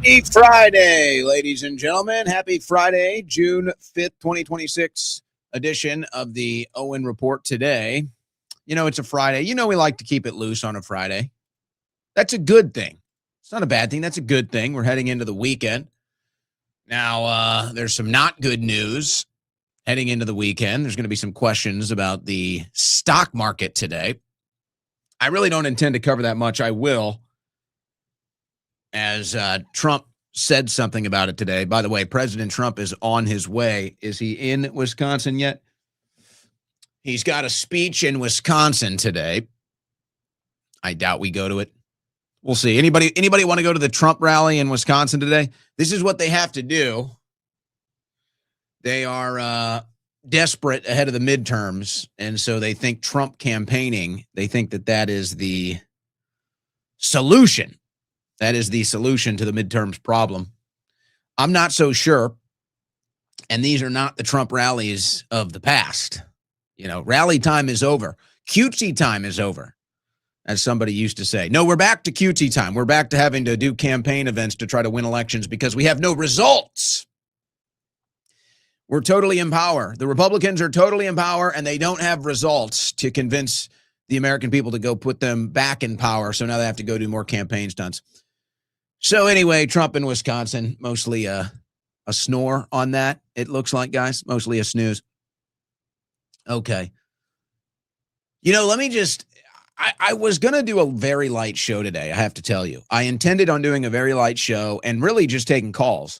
Happy Friday, ladies and gentlemen. Happy Friday, June 5th, 2026 edition of the Owen Report today. You know, it's a Friday. You know, we like to keep it loose on a Friday. That's a good thing. It's not a bad thing. That's a good thing. We're heading into the weekend. Now, there's some not good news heading into the weekend. There's going to be some questions about the stock market today. I really don't intend to cover that much. I will, as Trump said something about it today. By the way, President Trump is on his way. Is he in Wisconsin yet? He's got a speech in Wisconsin today. I doubt we go to it. We'll see. Anybody want to go to the Trump rally in Wisconsin today? This is what they have to do. They are desperate ahead of the midterms, and so they think Trump campaigning, they think that is the solution. That is the solution to the midterms problem. I'm not so sure, and these are not the Trump rallies of the past. You know, rally time is over. Cutesy time is over, as somebody used to say. No, we're back to cutesy time. We're back to having to do campaign events to try to win elections because we have no results. We're totally in power. The Republicans are totally in power, and they don't have results to convince the American people to go put them back in power. So now they have to go do more campaign stunts. So anyway, Trump in Wisconsin, mostly a snore on that, it looks like, guys. Mostly a snooze. Okay. You know, let me just, I was going to do a very light show today, I have to tell you. I intended on doing a very light show and really just taking calls.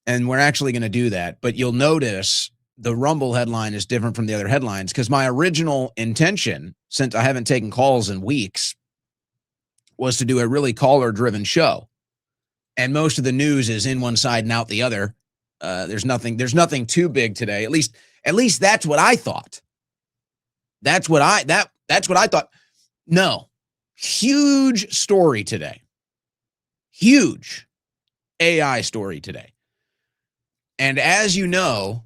And we're actually going to do that. But you'll notice the Rumble headline is different from the other headlines because my original intention, since I haven't taken calls in weeks, was to do a really caller-driven show. And most of the news is in one side and out the other. There's nothing too big today. At least that's what I thought. That's what I thought. No. Huge story today. Huge AI story today. And as you know,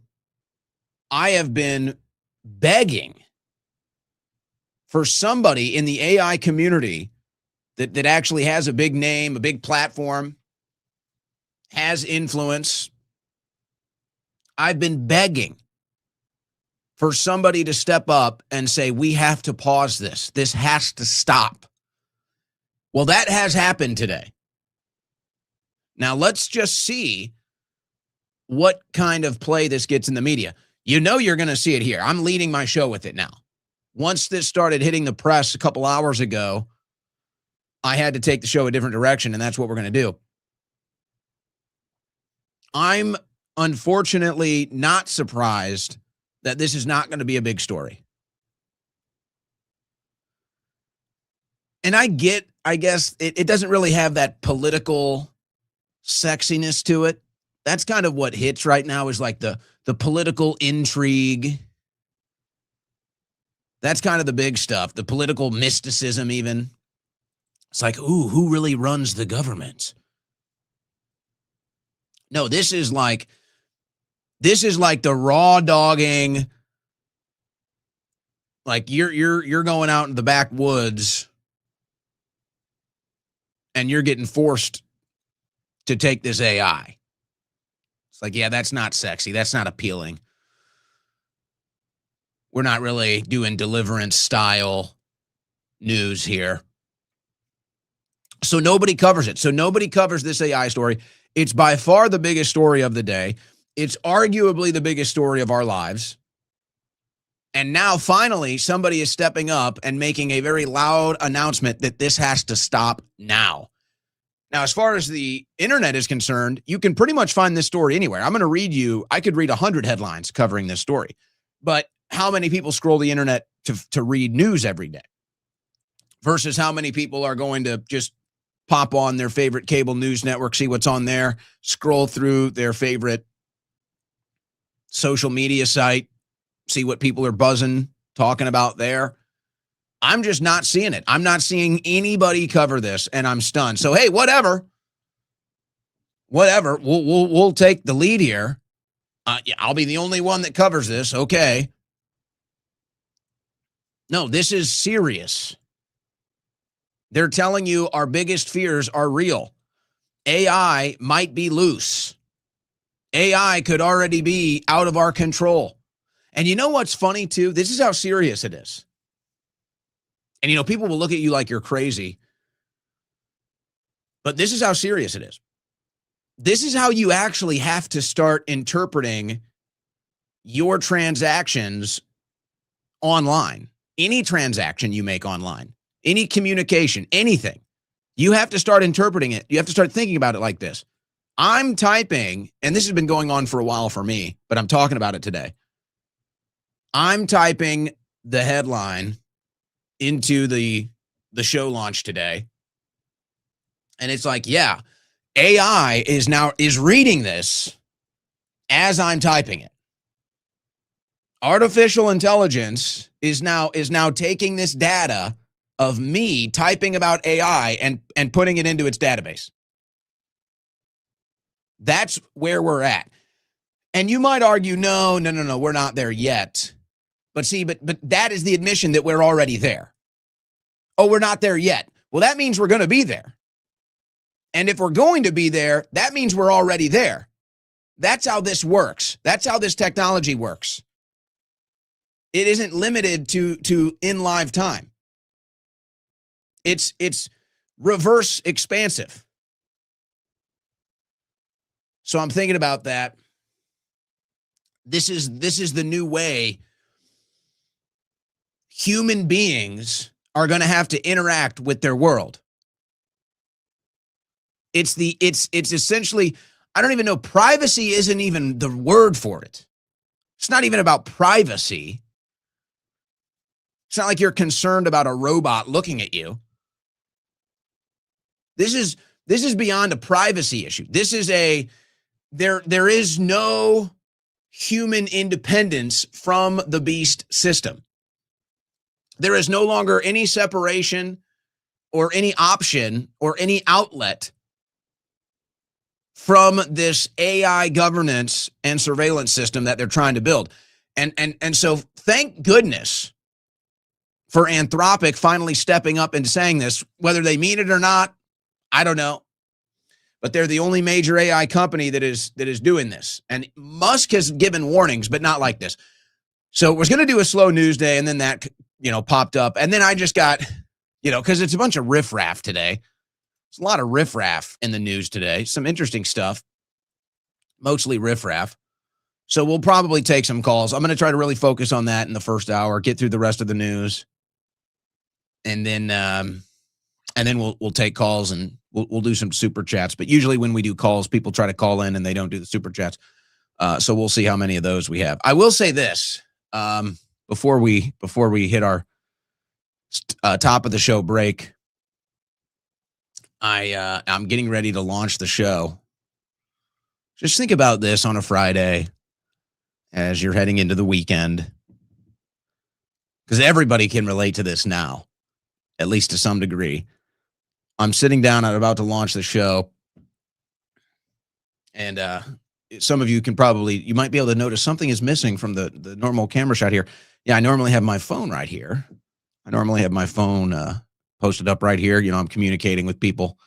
I have been begging for somebody in the AI community that actually has a big name, a big platform, has influence. I've been begging for somebody to step up and say, we have to pause this. This has to stop. Well, that has happened today. Now, let's just see what kind of play this gets in the media. You know you're going to see it here. I'm leading my show with it now. Once this started hitting the press a couple hours ago, I had to take the show a different direction, and that's what we're going to do. I'm unfortunately not surprised that this is not going to be a big story. And I guess it doesn't really have that political sexiness to it. That's kind of what hits right now is like the political intrigue. That's kind of the big stuff, the political mysticism even. It's like, ooh, who really runs the government? No, this is like the raw dogging, like you're going out in the backwoods and you're getting forced to take this AI. It's like, yeah, that's not sexy. That's not appealing. We're not really doing Deliverance style news here. So nobody covers it. So nobody covers this AI story. It's by far the biggest story of the day. It's arguably the biggest story of our lives. And now finally somebody is stepping up and making a very loud announcement that this has to stop now. Now, as far as the internet is concerned, you can pretty much find this story anywhere. I'm going to read you, I could read 100 headlines covering this story, but how many people scroll the internet to read news every day versus how many people are going to just pop on their favorite cable news network, see what's on there, scroll through their favorite social media site, see what people are buzzing, talking about there. I'm just not seeing it. I'm not seeing anybody cover this, and I'm stunned. So, hey, whatever. We'll take the lead here. Yeah, I'll be the only one that covers this. Okay. No, this is serious. They're telling you our biggest fears are real. AI might be loose. AI could already be out of our control. And you know what's funny too? This is how serious it is. And you know, people will look at you like you're crazy, but this is how serious it is. This is how you actually have to start interpreting your transactions online. Any transaction you make online, any communication, anything, you have to start interpreting it. You have to start thinking about it like this. I'm typing, and this has been going on for a while for me, but I'm talking about it today. I'm typing the headline into the show launch today. And it's like, yeah, AI is reading this as I'm typing it. Artificial intelligence is now taking this data of me typing about AI and putting it into its database. That's where we're at. And you might argue, no, we're not there yet. But see, but that is the admission that we're already there. Oh, we're not there yet. Well, that means we're going to be there. And if we're going to be there, that means we're already there. That's how this works. That's how this technology works. It isn't limited to in live time. It's reverse expansive. So I'm thinking about that. This is the new way human beings are going to have to interact with their world. It's essentially, I don't even know, privacy isn't even the word for it. It's not even about privacy. It's not like you're concerned about a robot looking at you. This is beyond a privacy issue. This is there is no human independence from the beast system. There is no longer any separation or any option or any outlet from this AI governance and surveillance system that they're trying to build. And so thank goodness for Anthropic finally stepping up and saying this. Whether they mean it or not, I don't know. But they're the only major AI company that is doing this. And Musk has given warnings, but not like this. So we're going to do a slow news day, and then that, popped up. And then I just got, because it's a bunch of riffraff today. There's a lot of riffraff in the news today. Some interesting stuff, mostly riffraff. So we'll probably take some calls. I'm going to try to really focus on that in the first hour, get through the rest of the news. And then we'll take calls, and we'll do some super chats. But usually when we do calls, people try to call in and they don't do the super chats. So we'll see how many of those we have. I will say this before we hit our top of the show break. I'm getting ready to launch the show. Just think about this on a Friday as you're heading into the weekend, because everybody can relate to this now, at least to some degree. I'm sitting down. I'm about to launch the show. And some of you you might be able to notice something is missing from the normal camera shot here. Yeah, I normally have my phone right here. I normally have my phone posted up right here. I'm communicating with people,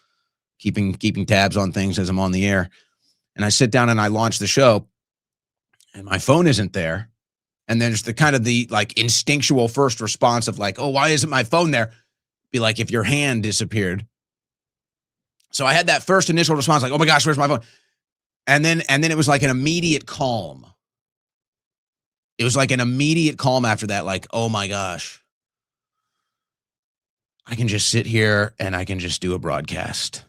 keeping tabs on things as I'm on the air. And I sit down and I launch the show, and my phone isn't there. And then there's the kind of the like instinctual first response of like, oh, why isn't my phone there? Be like if your hand disappeared. So I had that first initial response, like, oh my gosh, where's my phone? And then it was like an immediate calm. It was like an immediate calm after that, like, oh my gosh, I can just sit here and I can just do a broadcast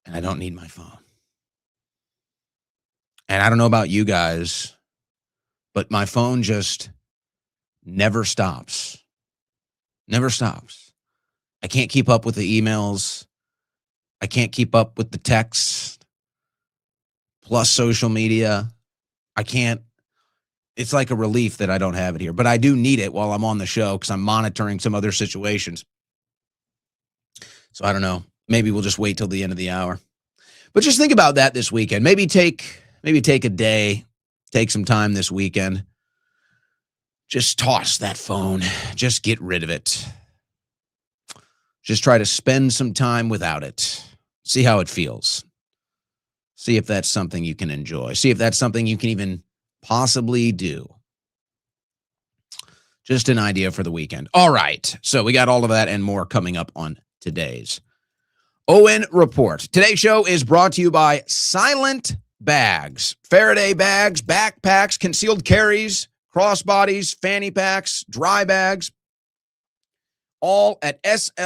and I don't need my phone. And I don't know about you guys, but my phone just never stops. Never stops. I can't keep up with the emails. I can't keep up with the texts, plus social media. I can't. It's like a relief that I don't have it here, but I do need it while I'm on the show because I'm monitoring some other situations. So I don't know. Maybe we'll just wait till the end of the hour. But just think about that this weekend. Maybe take a day, take some time this weekend. Just toss that phone. Just get rid of it. Just try to spend some time without it. See how it feels. See if that's something you can enjoy. See if that's something you can even possibly do. Just an idea for the weekend. All right. So we got all of that and more coming up on today's Owen Report. Today's show is brought to you by Silent Bags. Faraday bags, backpacks, concealed carries, crossbodies, fanny packs, dry bags, all at slnt.com/Owen.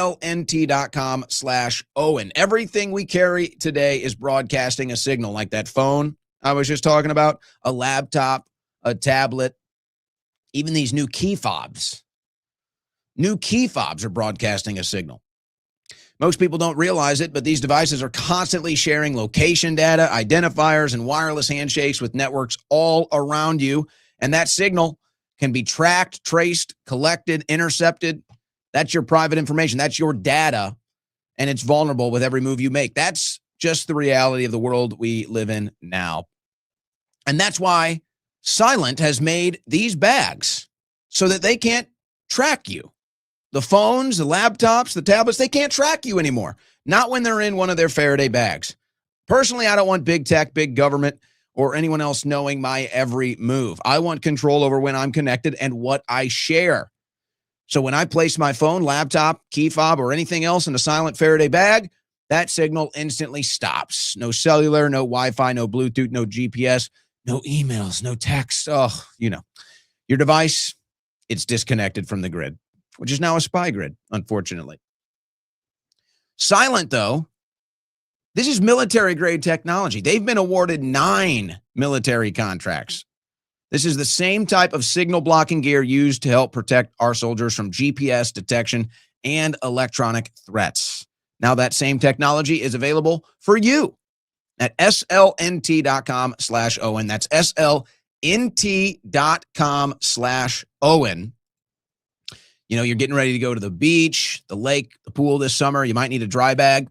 Everything we carry today is broadcasting a signal, like that phone I was just talking about, a laptop, a tablet, even these new key fobs. New key fobs are broadcasting a signal. Most people don't realize it, but these devices are constantly sharing location data, identifiers, and wireless handshakes with networks all around you. And that signal can be tracked, traced, collected, intercepted. That's your private information. That's your data, and it's vulnerable with every move you make. That's just the reality of the world we live in now. And that's why Silent has made these bags so that they can't track you. The phones, the laptops, the tablets, they can't track you anymore. Not when they're in one of their Faraday bags. Personally, I don't want big tech, big government, or anyone else knowing my every move. I want control over when I'm connected and what I share. So when I place my phone, laptop, key fob, or anything else in a Silent Faraday bag, that signal instantly stops. No cellular, no Wi-Fi, no Bluetooth, no GPS, no emails, no text. Oh, your device, it's disconnected from the grid, which is now a spy grid, unfortunately. Silent, though, this is military-grade technology. They've been awarded 9 military contracts. This is the same type of signal-blocking gear used to help protect our soldiers from GPS detection and electronic threats. Now that same technology is available for you at slnt.com/Owen. That's slnt.com/Owen. You're getting ready to go to the beach, the lake, the pool this summer. You might need a dry bag.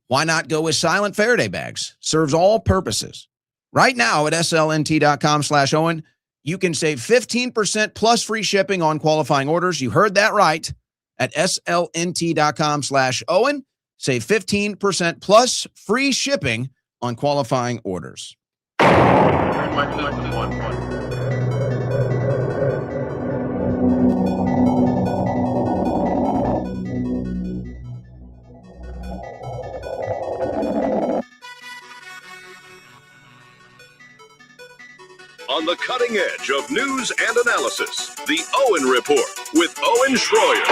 Why not go with Silent Faraday bags? Serves all purposes. Right now at slnt.com/Owen, you can save 15% plus free shipping on qualifying orders. You heard that right. At slnt.com/Owen, save 15% plus free shipping on qualifying orders. On the cutting edge of news and analysis, the Owen Report with Owen Schroyer.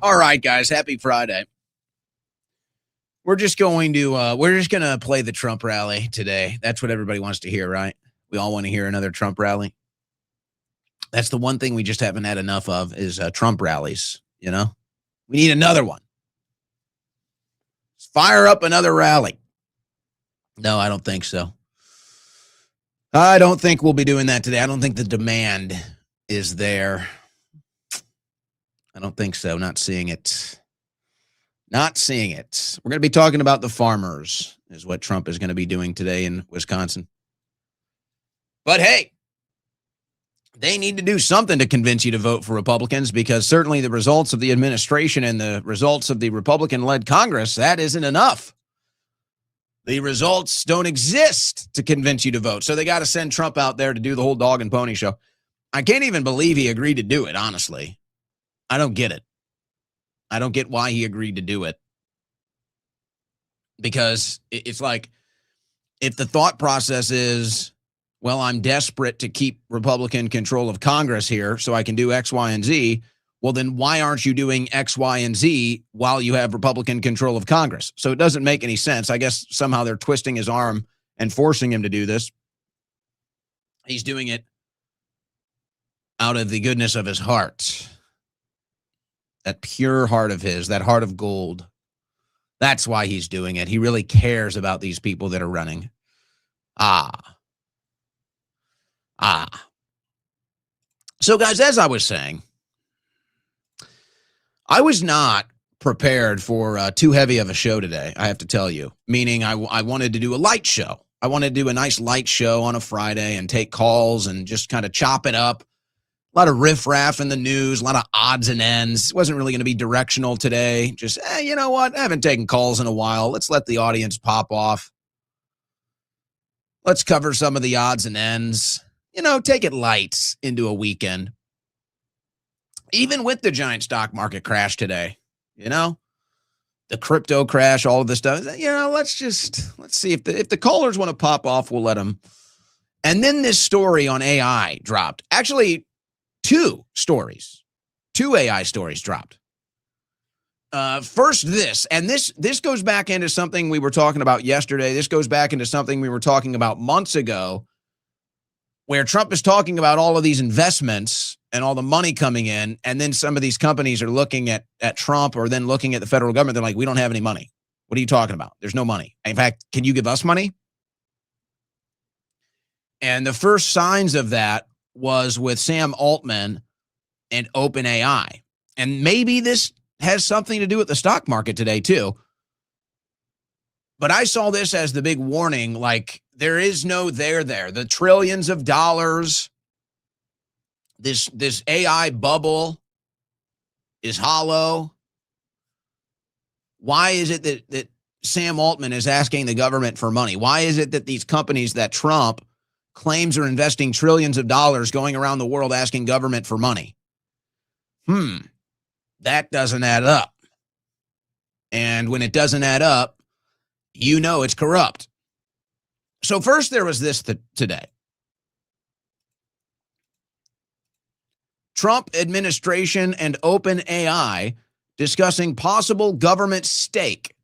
All right, guys, happy Friday. We're just going to play the Trump rally today. That's what everybody wants to hear, right? We all want to hear another Trump rally. That's the one thing we just haven't had enough of is Trump rallies, We need another one. Let's fire up another rally. No, I don't think so. I don't think we'll be doing that today. I don't think the demand is there. I don't think so. Not seeing it. Not seeing it. We're going to be talking about the farmers, is what Trump is going to be doing today in Wisconsin. But hey, they need to do something to convince you to vote for Republicans, because certainly the results of the administration and the results of the Republican-led Congress, that isn't enough. The results don't exist to convince you to vote. So they got to send Trump out there to do the whole dog and pony show. I can't even believe he agreed to do it, honestly. I don't get it. I don't get why he agreed to do it. Because it's like, if the thought process is, well, I'm desperate to keep Republican control of Congress here so I can do X, Y, and Z, well, then why aren't you doing X, Y, and Z while you have Republican control of Congress? So it doesn't make any sense. I guess somehow they're twisting his arm and forcing him to do this. He's doing it out of the goodness of his heart. that pure heart of his, that heart of gold. That's why he's doing it. He really cares about these people that are running. So, guys, as I was saying, I was not prepared for too heavy of a show today, I have to tell you, meaning I wanted to do a light show. I wanted to do a nice light show on a Friday and take calls and just kind of chop it up. A lot of riffraff in the news, a lot of odds and ends. It wasn't really going to be directional today. Just, you know what? I haven't taken calls in a while. Let's let the audience pop off. Let's cover some of the odds and ends. You know, take it light into a weekend. Even with the giant stock market crash today, you know, the crypto crash, all of this stuff, you know, let's see if the callers want to pop off, we'll let them. And then this story on AI dropped. Actually, two AI stories dropped. First this goes back into something we were talking about yesterday. This goes back into something we were talking about months ago, where Trump is talking about all of these investments and all the money coming in, and then some of these companies are looking at Trump or then looking at the federal government. They're like, we don't have any money. What are you talking about? There's no money. In fact, can you give us money? And the first signs of that was with Sam Altman and OpenAI. And maybe this has something to do with the stock market today too. But I saw this as the big warning, like there is no there. The trillions of dollars, this AI bubble is hollow. Why is it that Sam Altman is asking the government for money? Why is it that these companies that Trump claims are investing trillions of dollars going around the world asking government for money? That doesn't add up. And when it doesn't add up, you know it's corrupt. So first there was this today. Trump administration and OpenAI discussing possible government stake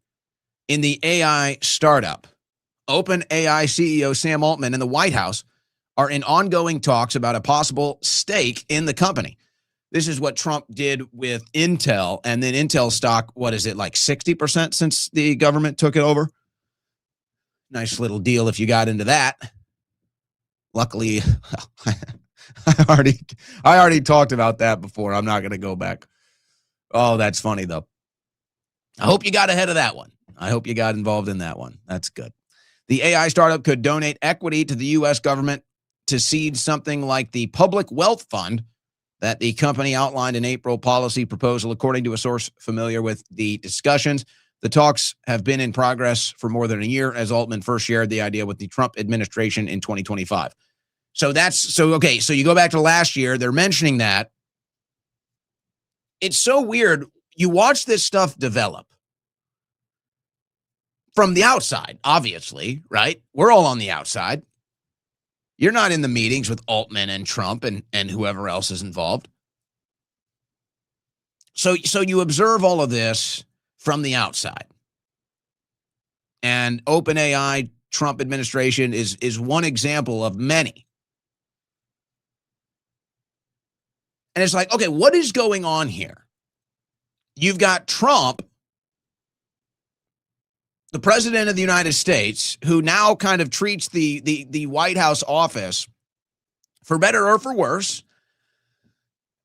in the AI startup. OpenAI CEO Sam Altman and the White House are in ongoing talks about a possible stake in the company. This is what Trump did with Intel, and then Intel stock, what is it, like 60% since the government took it over? Nice little deal if you got into that. Luckily, I already talked about that before. I'm not going to go back. Oh, that's funny, though. I hope you got ahead of that one. I hope you got involved in that one. That's good. The AI startup could donate equity to the U.S. government to seed something like the Public Wealth Fund that the company outlined in April policy proposal, according to a source familiar with the discussions. The talks have been in progress for more than a year, as Altman first shared the idea with the Trump administration in 2025. So you go back to last year, they're mentioning that. It's so weird. You watch this stuff develop from the outside, obviously, right? We're all on the outside. You're not in the meetings with Altman and Trump and whoever else is involved. So you observe all of this from the outside. And OpenAI, Trump administration is one example of many. And it's like, okay, what is going on here? You've got Trump, the president of the United States, who now kind of treats the White House office, for better or for worse,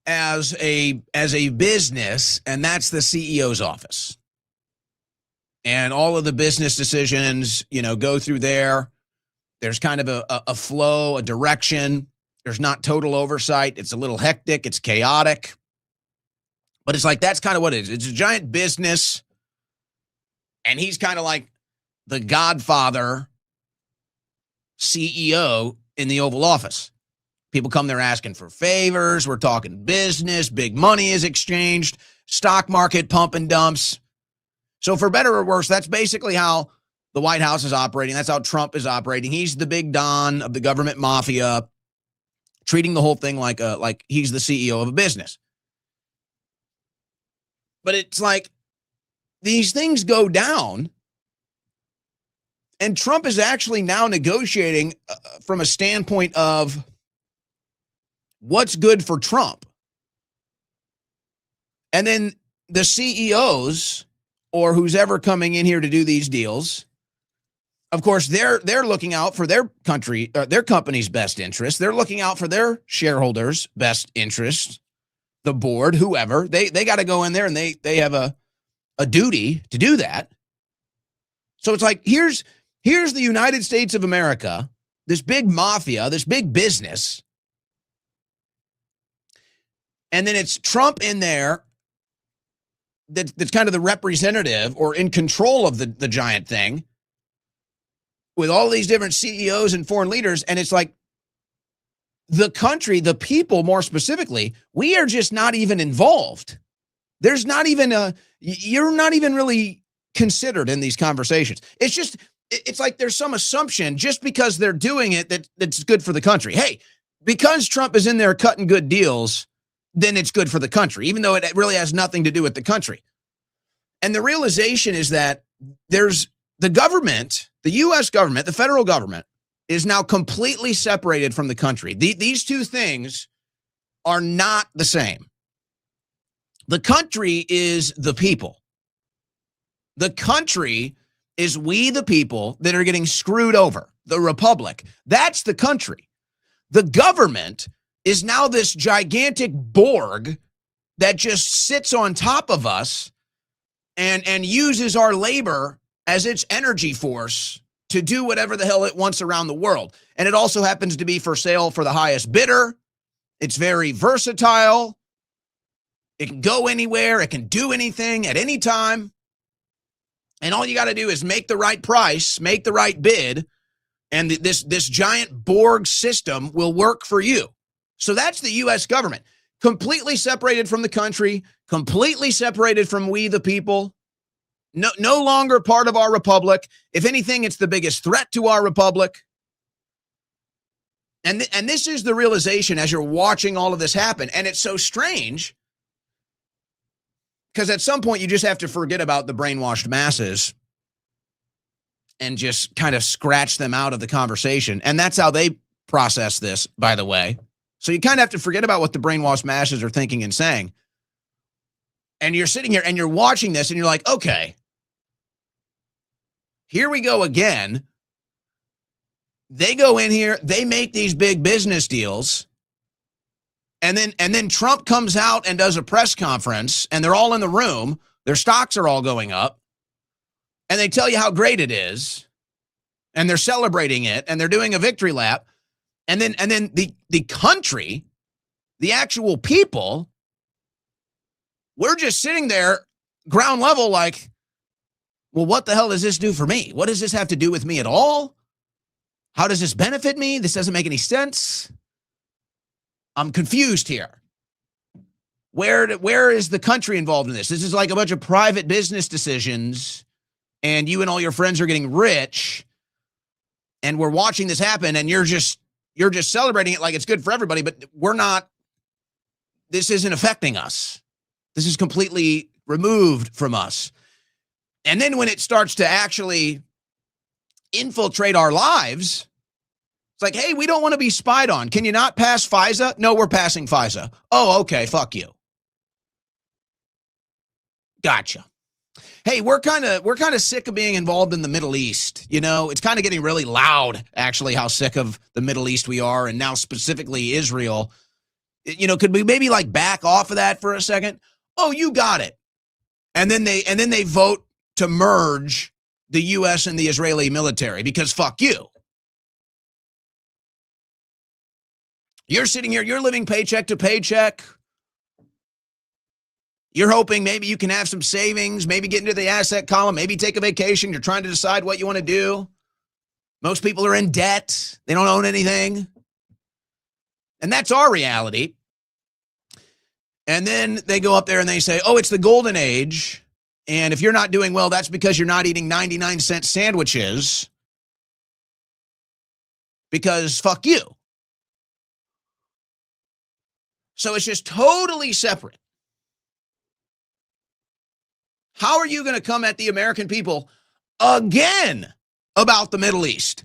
as a business, and that's the CEO's office. And all of the business decisions, go through there. There's kind of a flow, a direction. There's not total oversight. It's a little hectic. It's chaotic. But it's like, that's kind of what it is. It's a giant business. And he's kind of like the Godfather CEO in the Oval Office. People come there asking for favors. We're talking business. Big money is exchanged. Stock market pump and dumps. So for better or worse, that's basically how the White House is operating. That's how Trump is operating. He's the big Don of the government mafia, treating the whole thing like he's the CEO of a business. But it's like these things go down, and Trump is actually now negotiating from a standpoint of what's good for Trump. And then the CEOs or who's ever coming in here to do these deals, of course, they're looking out for their country, their company's best interest. They're looking out for their shareholders' best interest. The board, whoever, they got to go in there and they have a duty to do that. So it's like, here's the United States of America, this big mafia, this big business. And then it's Trump in there that's kind of the representative or in control of the giant thing with all these different CEOs and foreign leaders. And it's like the country, the people more specifically, we are just not even involved. There's not even you're not even really considered in these conversations. It's like there's some assumption just because they're doing it that's good for the country. Hey, because Trump is in there cutting good deals, then it's good for the country, even though it really has nothing to do with the country. And the realization is that there's the government, the U.S. government, the federal government is now completely separated from the country. These two things are not the same. The country is the people. The country is we, the people, that are getting screwed over. The republic. That's the country. The government is now this gigantic Borg that just sits on top of us and uses our labor as its energy force to do whatever the hell it wants around the world. And it also happens to be for sale for the highest bidder. It's very versatile. It can go anywhere. It can do anything at any time. And all you got to do is make the right price, make the right bid, and this giant Borg system will work for you. So that's the U.S. government, completely separated from the country, completely separated from we, the people. No longer part of our republic. If anything, it's the biggest threat to our republic. And this is the realization as you're watching all of this happen. And it's so strange because at some point you just have to forget about the brainwashed masses and just kind of scratch them out of the conversation. And that's how they process this, by the way. So you kind of have to forget about what the brainwashed masses are thinking and saying. And you're sitting here and you're watching this and you're like, okay, here we go again. They go in here, they make these big business deals. And then Trump comes out and does a press conference and they're all in the room. Their stocks are all going up and they tell you how great it is. And they're celebrating it and they're doing a victory lap. And then the country, the actual people, we're just sitting there ground level like, well, what the hell does this do for me? What does this have to do with me at all? How does this benefit me? This doesn't make any sense. I'm confused here. Where is the country involved in this? This is like a bunch of private business decisions, and you and all your friends are getting rich, and we're watching this happen, and you're just celebrating it like it's good for everybody, but we're not. This isn't affecting us. This is completely removed from us. And then when it starts to actually infiltrate our lives, it's like, hey, we don't want to be spied on. Can you not pass FISA? No, we're passing FISA. Oh, okay, fuck you. Gotcha. Hey, we're kind of sick of being involved in the Middle East. You know, it's kind of getting really loud, actually, how sick of the Middle East we are, and now specifically Israel. You know, could we maybe like back off of that for a second? Oh, you got it. And then they vote to merge the U.S. and the Israeli military because fuck you. You're sitting here, you're living paycheck to paycheck. You're hoping maybe you can have some savings, maybe get into the asset column, maybe take a vacation. You're trying to decide what you want to do. Most people are in debt. They don't own anything. And that's our reality. And then they go up there and they say, oh, it's the golden age. And if you're not doing well, that's because you're not eating 99-cent sandwiches. Because fuck you. So it's just totally separate. How are you going to come at the American people again about the Middle East?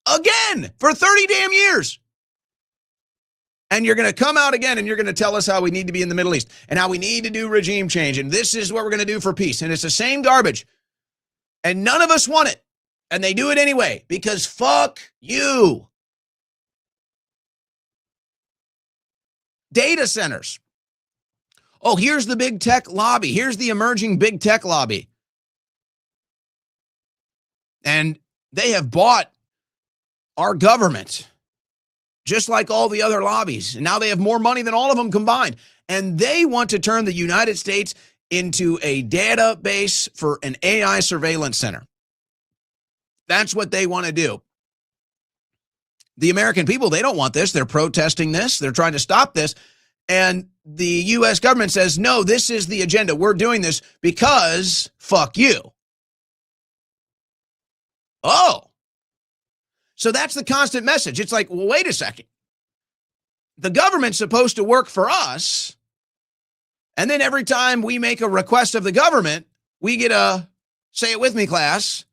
Again, for 30 damn years. And you're going to come out again and you're going to tell us how we need to be in the Middle East and how we need to do regime change. And this is what we're going to do for peace. And it's the same garbage. And none of us want it. And they do it anyway because fuck you. Data centers. Oh, here's the big tech lobby. Here's the emerging big tech lobby. And they have bought our government, just like all the other lobbies. And now they have more money than all of them combined. And they want to turn the United States into a database for an AI surveillance center. That's what they want to do. The American people, they don't want this. They're protesting this. They're trying to stop this. And the U.S. government says, no, this is the agenda. We're doing this because fuck you. Oh. So that's the constant message. It's like, well, wait a second. The government's supposed to work for us. And then every time we make a request of the government, we get a, say it with me, class,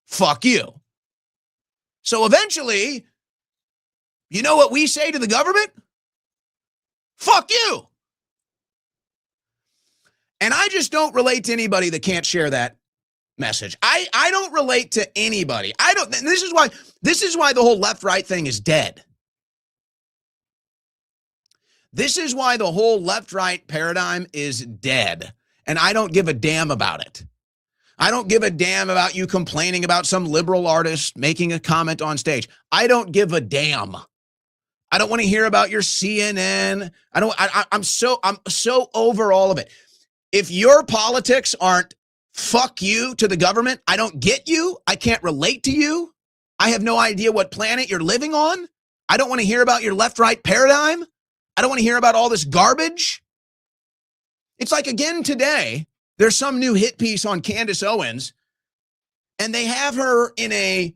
fuck you. So eventually, you know what we say to the government? Fuck you. And I just don't relate to anybody that can't share that message. I don't relate to anybody. This is why the whole left-right thing is dead. This is why the whole left-right paradigm is dead. And I don't give a damn about it. I don't give a damn about you complaining about some liberal artist making a comment on stage. I don't give a damn. I don't want to hear about your CNN. I'm so over all of it. If your politics aren't fuck you to the government, I don't get you. I can't relate to you. I have no idea what planet you're living on. I don't want to hear about your left-right paradigm. I don't want to hear about all this garbage. It's like, again, today, there's some new hit piece on Candace Owens, and they have her in a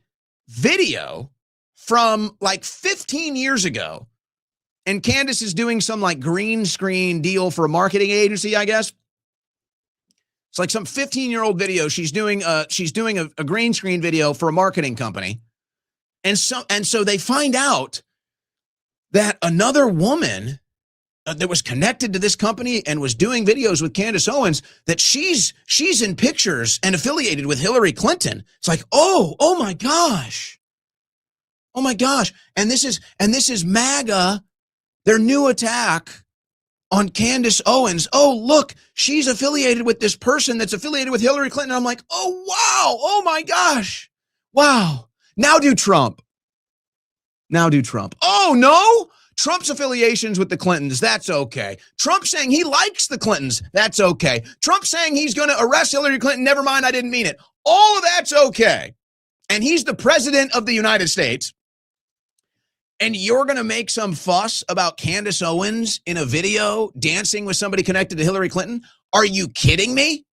video from like 15 years ago. And Candace is doing some like green screen deal for a marketing agency, I guess. It's like some 15-year-old video. She's doing a green screen video for a marketing company. And so they find out that another woman that was connected to this company and was doing videos with Candace Owens, that she's in pictures and affiliated with Hillary Clinton. It's like, oh my gosh. Oh my gosh. And this is MAGA, their new attack on Candace Owens. Oh, look, she's affiliated with this person that's affiliated with Hillary Clinton. I'm like, oh, wow. Oh my gosh. Wow. Now do Trump. Oh no, Trump's affiliations with the Clintons. That's okay. Trump saying he likes the Clintons. That's okay. Trump saying he's going to arrest Hillary Clinton. Never mind. I didn't mean it. All of that's okay. And he's the president of the United States. And you're going to make some fuss about Candace Owens in a video dancing with somebody connected to Hillary Clinton? Are you kidding me?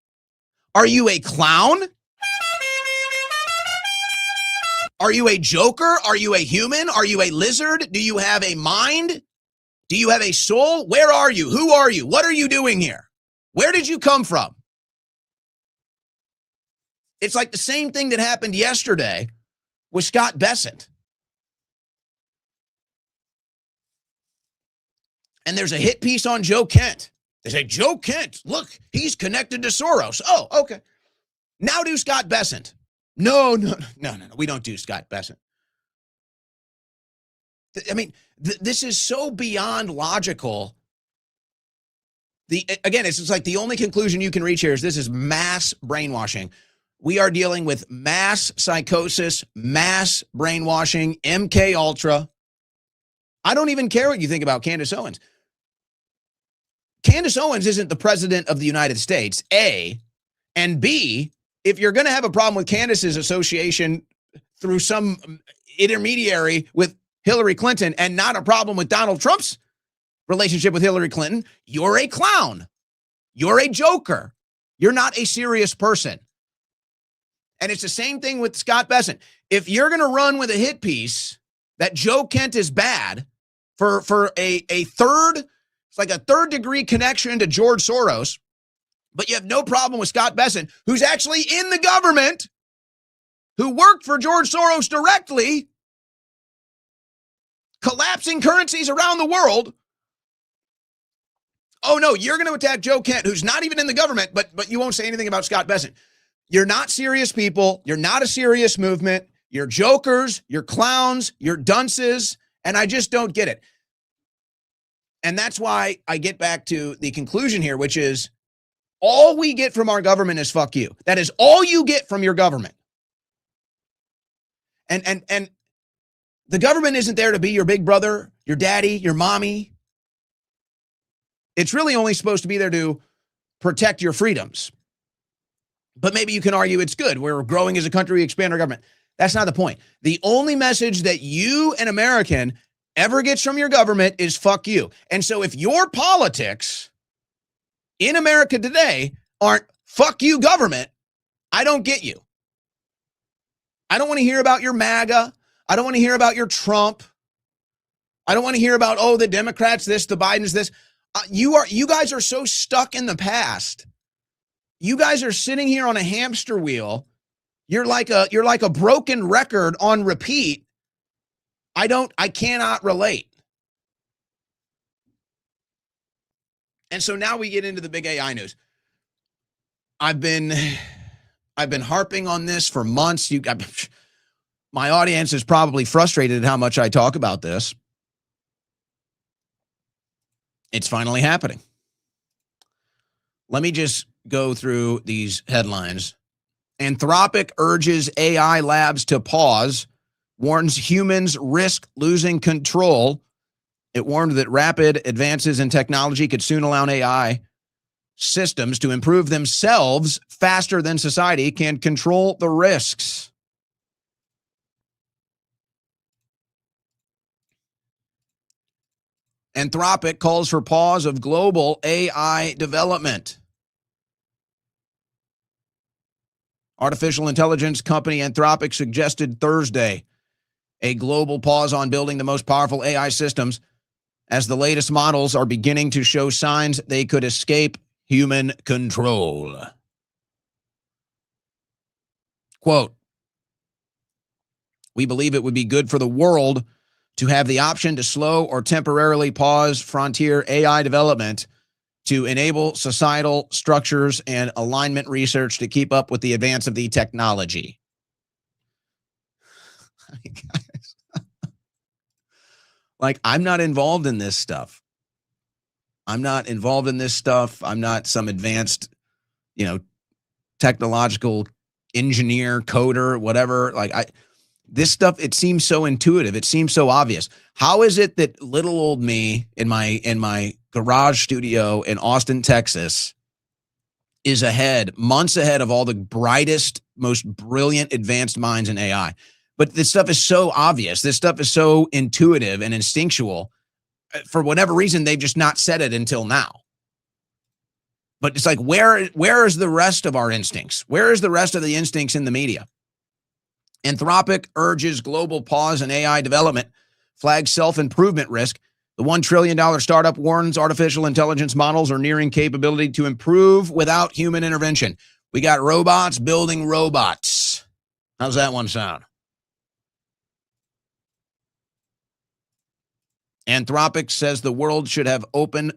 Are you a clown? Are you a joker? Are you a human? Are you a lizard? Do you have a mind? Do you have a soul? Where are you? Who are you? What are you doing here? Where did you come from? It's like the same thing that happened yesterday with Scott Bessent. And there's a hit piece on Joe Kent. They say, Joe Kent, look, he's connected to Soros. Oh, okay. Now do Scott Bessent. No. We don't do Scott Bessent. I mean, this is so beyond logical. Again, it's just like the only conclusion you can reach here is this is mass brainwashing. We are dealing with mass psychosis, mass brainwashing, MK Ultra. I don't even care what you think about Candace Owens. Candace Owens isn't the president of the United States, A. And B, if you're going to have a problem with Candace's association through some intermediary with Hillary Clinton and not a problem with Donald Trump's relationship with Hillary Clinton, you're a clown. You're a joker. You're not a serious person. And it's the same thing with Scott Bessent. If you're going to run with a hit piece that Joe Kent is bad for a third, it's like a third degree connection to George Soros, but you have no problem with Scott Bessent, who's actually in the government, who worked for George Soros directly, collapsing currencies around the world. Oh, no, you're going to attack Joe Kent, who's not even in the government, but you won't say anything about Scott Bessent. You're not serious people. You're not a serious movement. You're jokers. You're clowns. You're dunces. And I just don't get it. And that's why I get back to the conclusion here, which is all we get from our government is fuck you. That is all you get from your government. And the government isn't there to be your big brother, your daddy, your mommy. It's really only supposed to be there to protect your freedoms. But maybe you can argue it's good. We're growing as a country, we expand our government. That's not the point. The only message that you, an American, ever gets from your government is fuck you. And so if your politics in America today aren't fuck you government, I don't get you. I don't want to hear about your MAGA. I don't want to hear about your Trump. I don't want to hear about, oh, the Democrats this, the Bidens this. You guys are so stuck in the past. You guys are sitting here on a hamster wheel. You're like a broken record on repeat. I cannot relate. And so now we get into the big AI news. I've been harping on this for months. My audience is probably frustrated at how much I talk about this. It's finally happening. Let me just go through these headlines. Anthropic urges AI labs to pause, warns humans risk losing control. It warned that rapid advances in technology could soon allow AI systems to improve themselves faster than society can control the risks. Anthropic calls for pause of global AI development. Artificial intelligence company Anthropic suggested Thursday a global pause on building the most powerful AI systems as the latest models are beginning to show signs they could escape human control. Quote, we believe it would be good for the world to have the option to slow or temporarily pause frontier AI development to enable societal structures and alignment research to keep up with the advance of the technology. Like, I'm not involved in this stuff. I'm not some advanced, technological engineer, coder, whatever. This stuff, it seems so intuitive. It seems so obvious. How is it that little old me in my garage studio in Austin, Texas, is months ahead of all the brightest, most brilliant, advanced minds in AI? But this stuff is so obvious. This stuff is so intuitive and instinctual. For whatever reason, they've just not said it until now. But it's like, where is the rest of our instincts? Where is the rest of the instincts in the media? Anthropic urges global pause in AI development, flags self-improvement risk. The $1 trillion startup warns artificial intelligence models are nearing capability to improve without human intervention. We got robots building robots. How's that one sound? Anthropic says the world should have an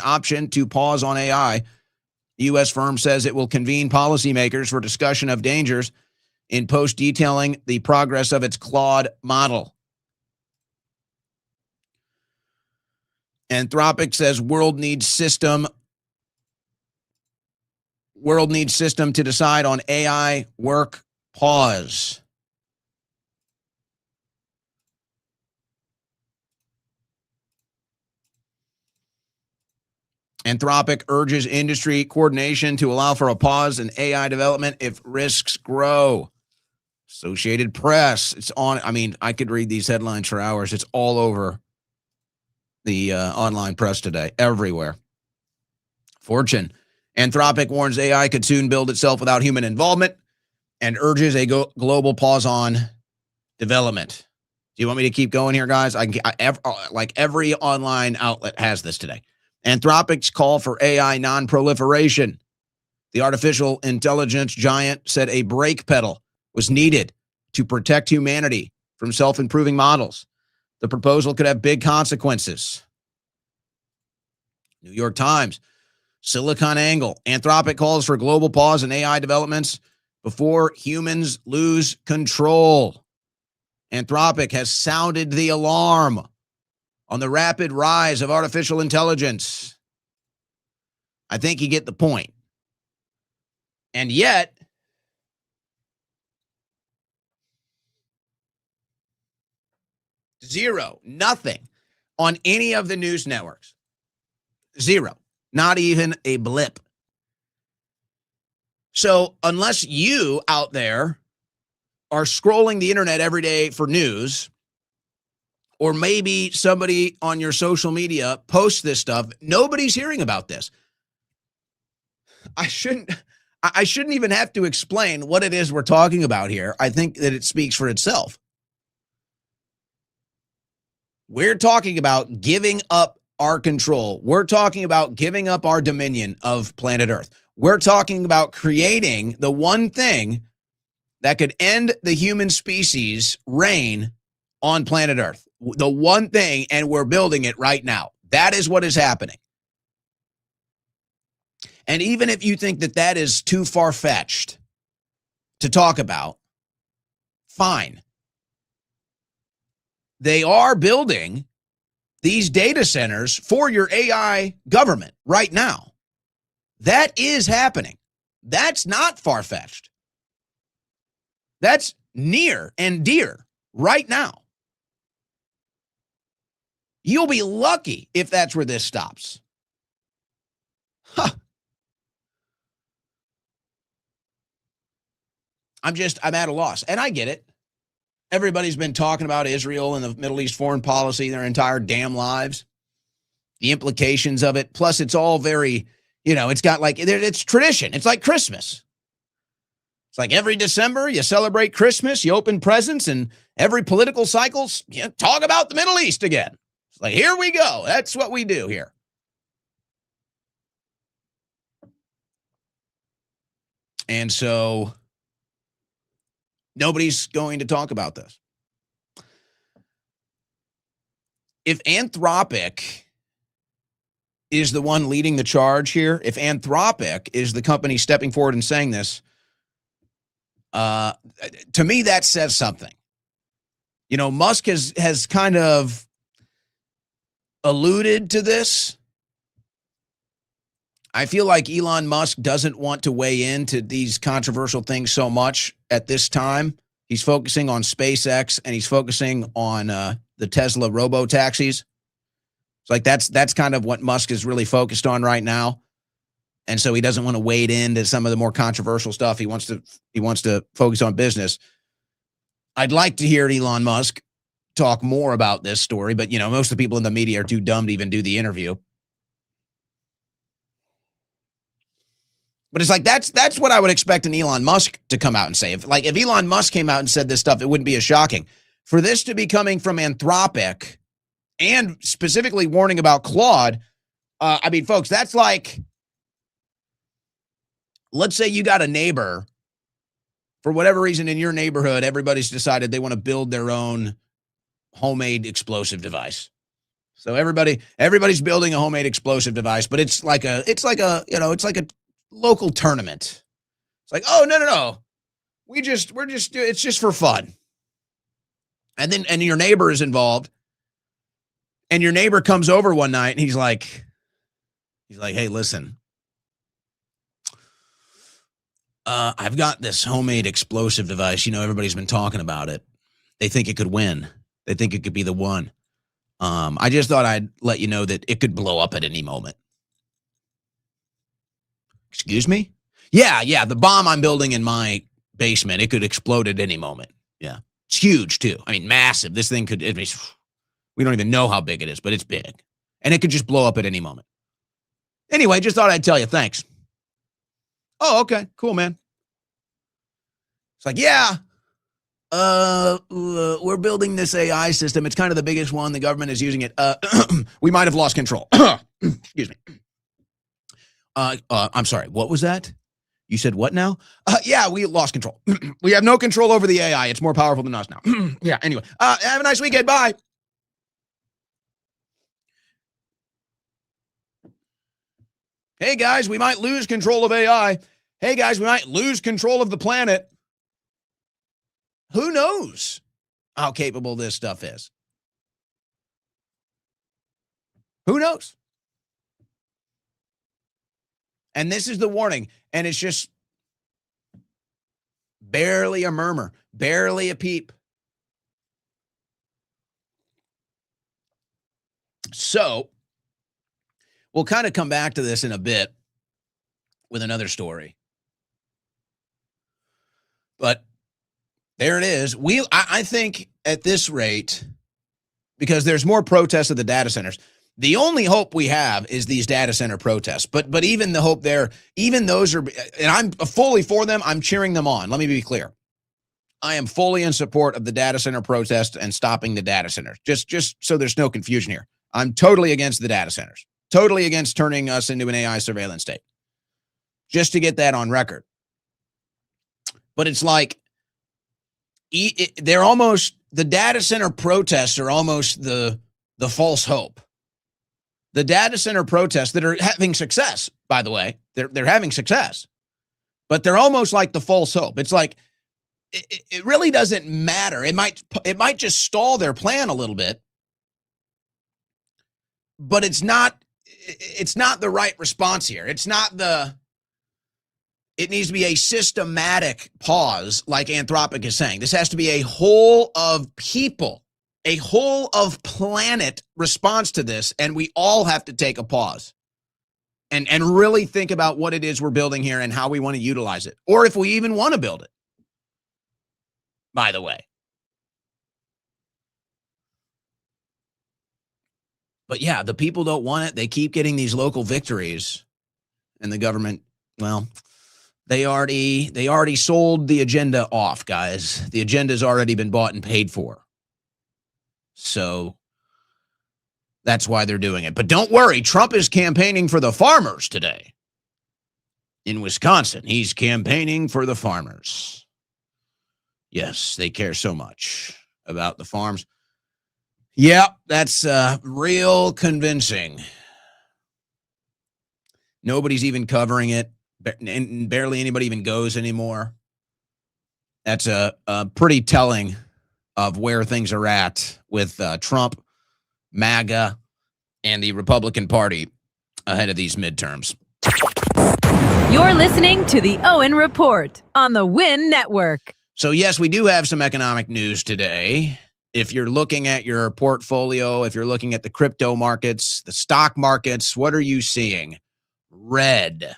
option to pause on AI. The U.S. firm says it will convene policymakers for discussion of dangers in post detailing the progress of its Claude model. Anthropic says world needs system to decide on AI work pause. Anthropic urges industry coordination to allow for a pause in AI development if risks grow. Associated Press, it's on. I mean, I could read these headlines for hours. It's all over the online press today, everywhere. Fortune, Anthropic warns AI could soon build itself without human involvement and urges a global pause on development. Do you want me to keep going here, guys? Every online outlet has this today. Anthropic's call for AI non-proliferation. The artificial intelligence giant said a brake pedal was needed to protect humanity from self-improving models. The proposal could have big consequences. New York Times, SiliconANGLE. Anthropic calls for global pause in AI developments before humans lose control. Anthropic has sounded the alarm on the rapid rise of artificial intelligence. I think you get the point. And yet, zero, nothing on any of the news networks. Zero, not even a blip. So unless you out there are scrolling the internet every day for news, or maybe somebody on your social media posts this stuff, nobody's hearing about this. I shouldn't even have to explain what it is we're talking about here. I think that it speaks for itself. We're talking about giving up our control. We're talking about giving up our dominion of planet Earth. We're talking about creating the one thing that could end the human species' reign on planet Earth. The one thing, and we're building it right now. That is what is happening. And even if you think that that is too far-fetched to talk about, fine. They are building these data centers for your AI government right now. That is happening. That's not far-fetched. That's near and dear right now. You'll be lucky if that's where this stops. Huh. I'm at a loss. And I get it. Everybody's been talking about Israel and the Middle East foreign policy their entire damn lives. The implications of it. Plus, it's all very, it's got like, it's tradition. It's like Christmas. It's like every December you celebrate Christmas, you open presents, and every political cycle, talk about the Middle East again. It's like, here we go. That's what we do here. And so nobody's going to talk about this. If Anthropic is the one leading the charge here, if Anthropic is the company stepping forward and saying this, to me, that says something. Musk has kind of alluded to this. I feel like Elon Musk doesn't want to weigh into these controversial things so much at this time. He's focusing on SpaceX and he's focusing on the Tesla robo-taxis. It's like that's kind of what Musk is really focused on right now. And so he doesn't want to wade into some of the more controversial stuff. He wants to focus on business. I'd like to hear Elon Musk talk more about this story, but most of the people in the media are too dumb to even do the interview. But it's like that's what I would expect an Elon Musk to come out and say. If Elon Musk came out and said this stuff, it wouldn't be as shocking. For this to be coming from Anthropic and specifically warning about Claude, folks, that's like, let's say you got a neighbor, for whatever reason in your neighborhood, everybody's decided they want to build their own homemade explosive device. So everybody's building a homemade explosive device, but it's like a local tournament. It's like, oh, no. It's just for fun. And your neighbor is involved. And your neighbor comes over one night and he's like, hey, listen, I've got this homemade explosive device. Everybody's been talking about it. They think it could win. They think it could be the one. I just thought I'd let you know that it could blow up at any moment. Excuse me? Yeah. The bomb I'm building in my basement, it could explode at any moment. Yeah. It's huge too. Massive. This thing could, we don't even know how big it is, but it's big. And it could just blow up at any moment. Anyway, just thought I'd tell you. Thanks. Oh, okay. Cool, man. It's like, yeah, we're building this AI system. It's kind of the biggest one. The government is using it. We might have lost control. Excuse me. I'm sorry. What was that? You said what now? Yeah, we lost control. We have no control over the AI. It's more powerful than us now. Yeah, anyway. Have a nice weekend. Bye. Hey, guys, we might lose control of AI. Hey, guys, we might lose control of the planet. Who knows how capable this stuff is? Who knows? And this is the warning. And it's just barely a murmur, barely a peep. So we'll kind of come back to this in a bit with another story. But there it is. I think at this rate, because there's more protests at the data centers, the only hope we have is these data center protests. But even the hope there, even those are, and I'm fully for them. I'm cheering them on. Let me be clear. I am fully in support of the data center protest and stopping the data centers. Just so there's no confusion here. I'm totally against the data centers. Totally against turning us into an AI surveillance state. Just to get that on record. But it's like, they're almost, the data center protests are almost the false hope. The data center protests that are having success, by the way, they're having success, but they're almost like the false hope. It's like, it really doesn't matter. It might just stall their plan a little bit, but it's not the right response here. It needs to be a systematic pause, like Anthropic is saying. This has to be a whole of people, a whole of planet response to this, and we all have to take a pause and really think about what it is we're building here and how we want to utilize it, or if we even want to build it, by the way. But yeah, the people don't want it. They keep getting these local victories, and the government, well, they already sold the agenda off, guys. The agenda's already been bought and paid for. So that's why they're doing it. But don't worry, Trump is campaigning for the farmers today. In Wisconsin, he's campaigning for the farmers. Yes, they care so much about the farms. Yep, that's real convincing. Nobody's even covering it. And barely anybody even goes anymore. That's a pretty telling of where things are at with Trump, MAGA, and the Republican Party ahead of these midterms. You're listening to the Owen Report on the Win Network. So yes, we do have some economic news today. If you're looking at your portfolio, if you're looking at the crypto markets, the stock markets, what are you seeing? Red,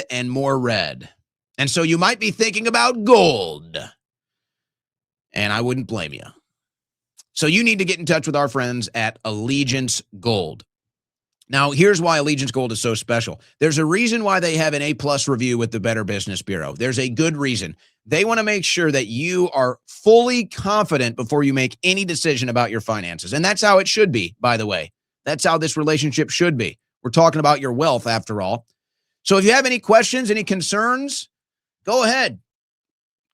and more red. And so you might be thinking about gold. And I wouldn't blame you. So you need to get in touch with our friends at Allegiance Gold. Now, here's why Allegiance Gold is so special. There's a reason why they have an A+ review with the Better Business Bureau. There's a good reason. They want to make sure that you are fully confident before you make any decision about your finances. And that's how it should be, by the way. That's how this relationship should be. We're talking about your wealth, after all. So if you have any questions, any concerns, go ahead.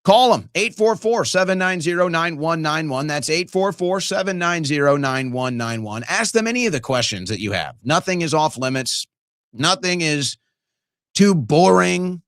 Call them, 844-790-9191. That's 844-790-9191. Ask them any of the questions that you have. Nothing is off limits. Nothing is too boring.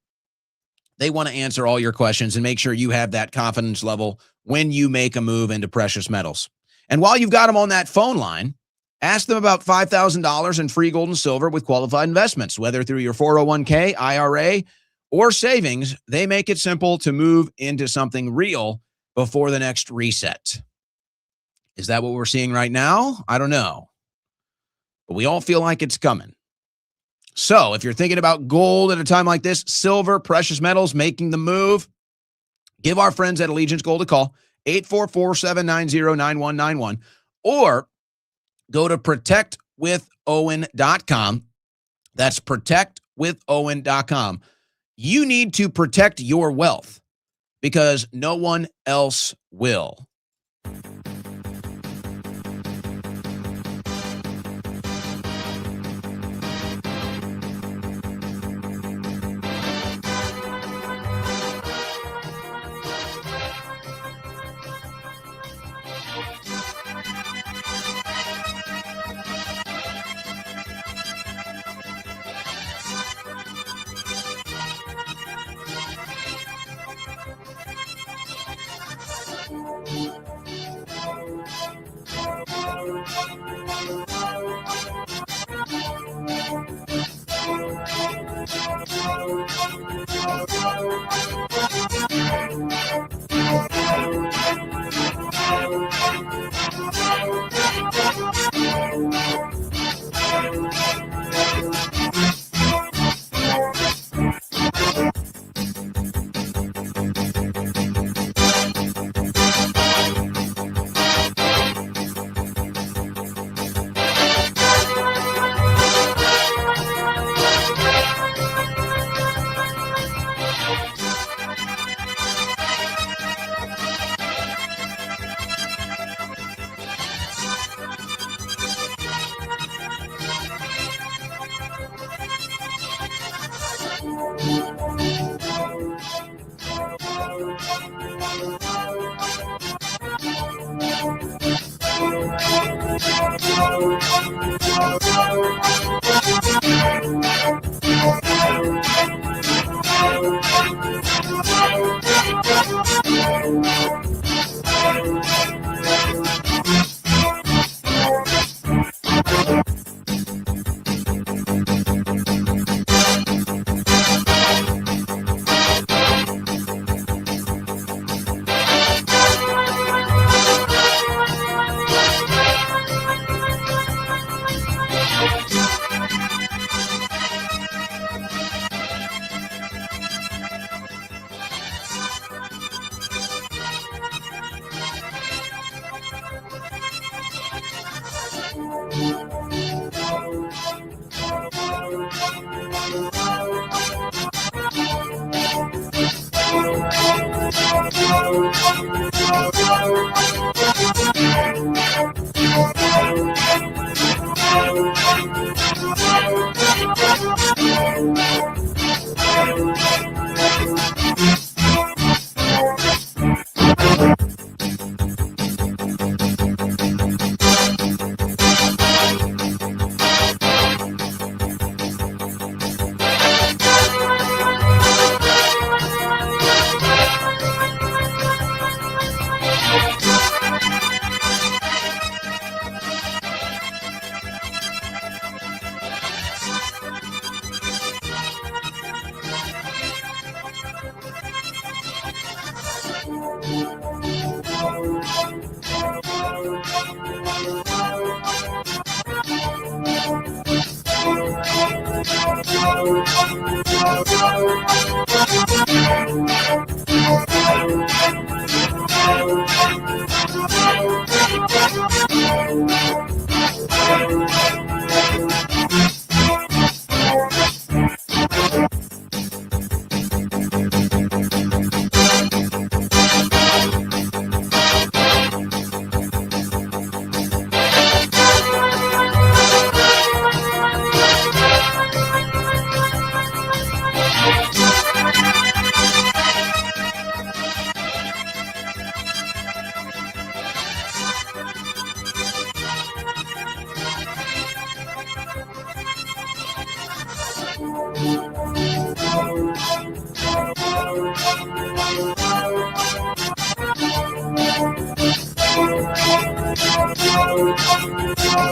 They want to answer all your questions and make sure you have that confidence level when you make a move into precious metals. And while you've got them on that phone line, ask them about $5,000 in free gold and silver with qualified investments, whether through your 401k, IRA, or savings. They make it simple to move into something real before the next reset. Is that what we're seeing right now? I don't know. But we all feel like it's coming. So if you're thinking about gold at a time like this, silver, precious metals, making the move, give our friends at Allegiance Gold a call, 844-790-9191, or go to protectwithowen.com. That's protectwithowen.com. You need to protect your wealth because no one else will.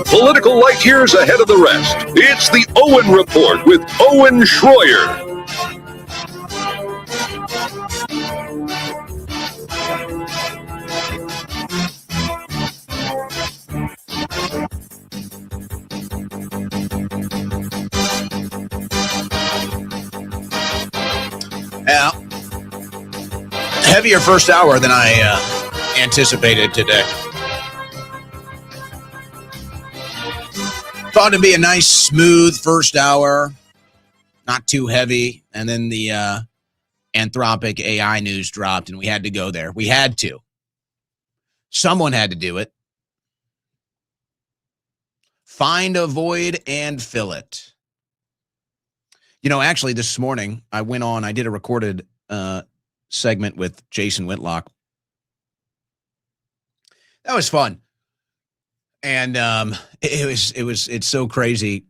Political light years ahead of the rest. It's the Owen Report with Owen Schroyer. Yeah. Heavier first hour than I anticipated today. Thought it'd be a nice, smooth first hour, not too heavy. And then the Anthropic AI news dropped, and we had to go there. We had to. Someone had to do it. Find a void and fill it. You know, actually, this morning, I did a recorded segment with Jason Whitlock. That was fun. And it's so crazy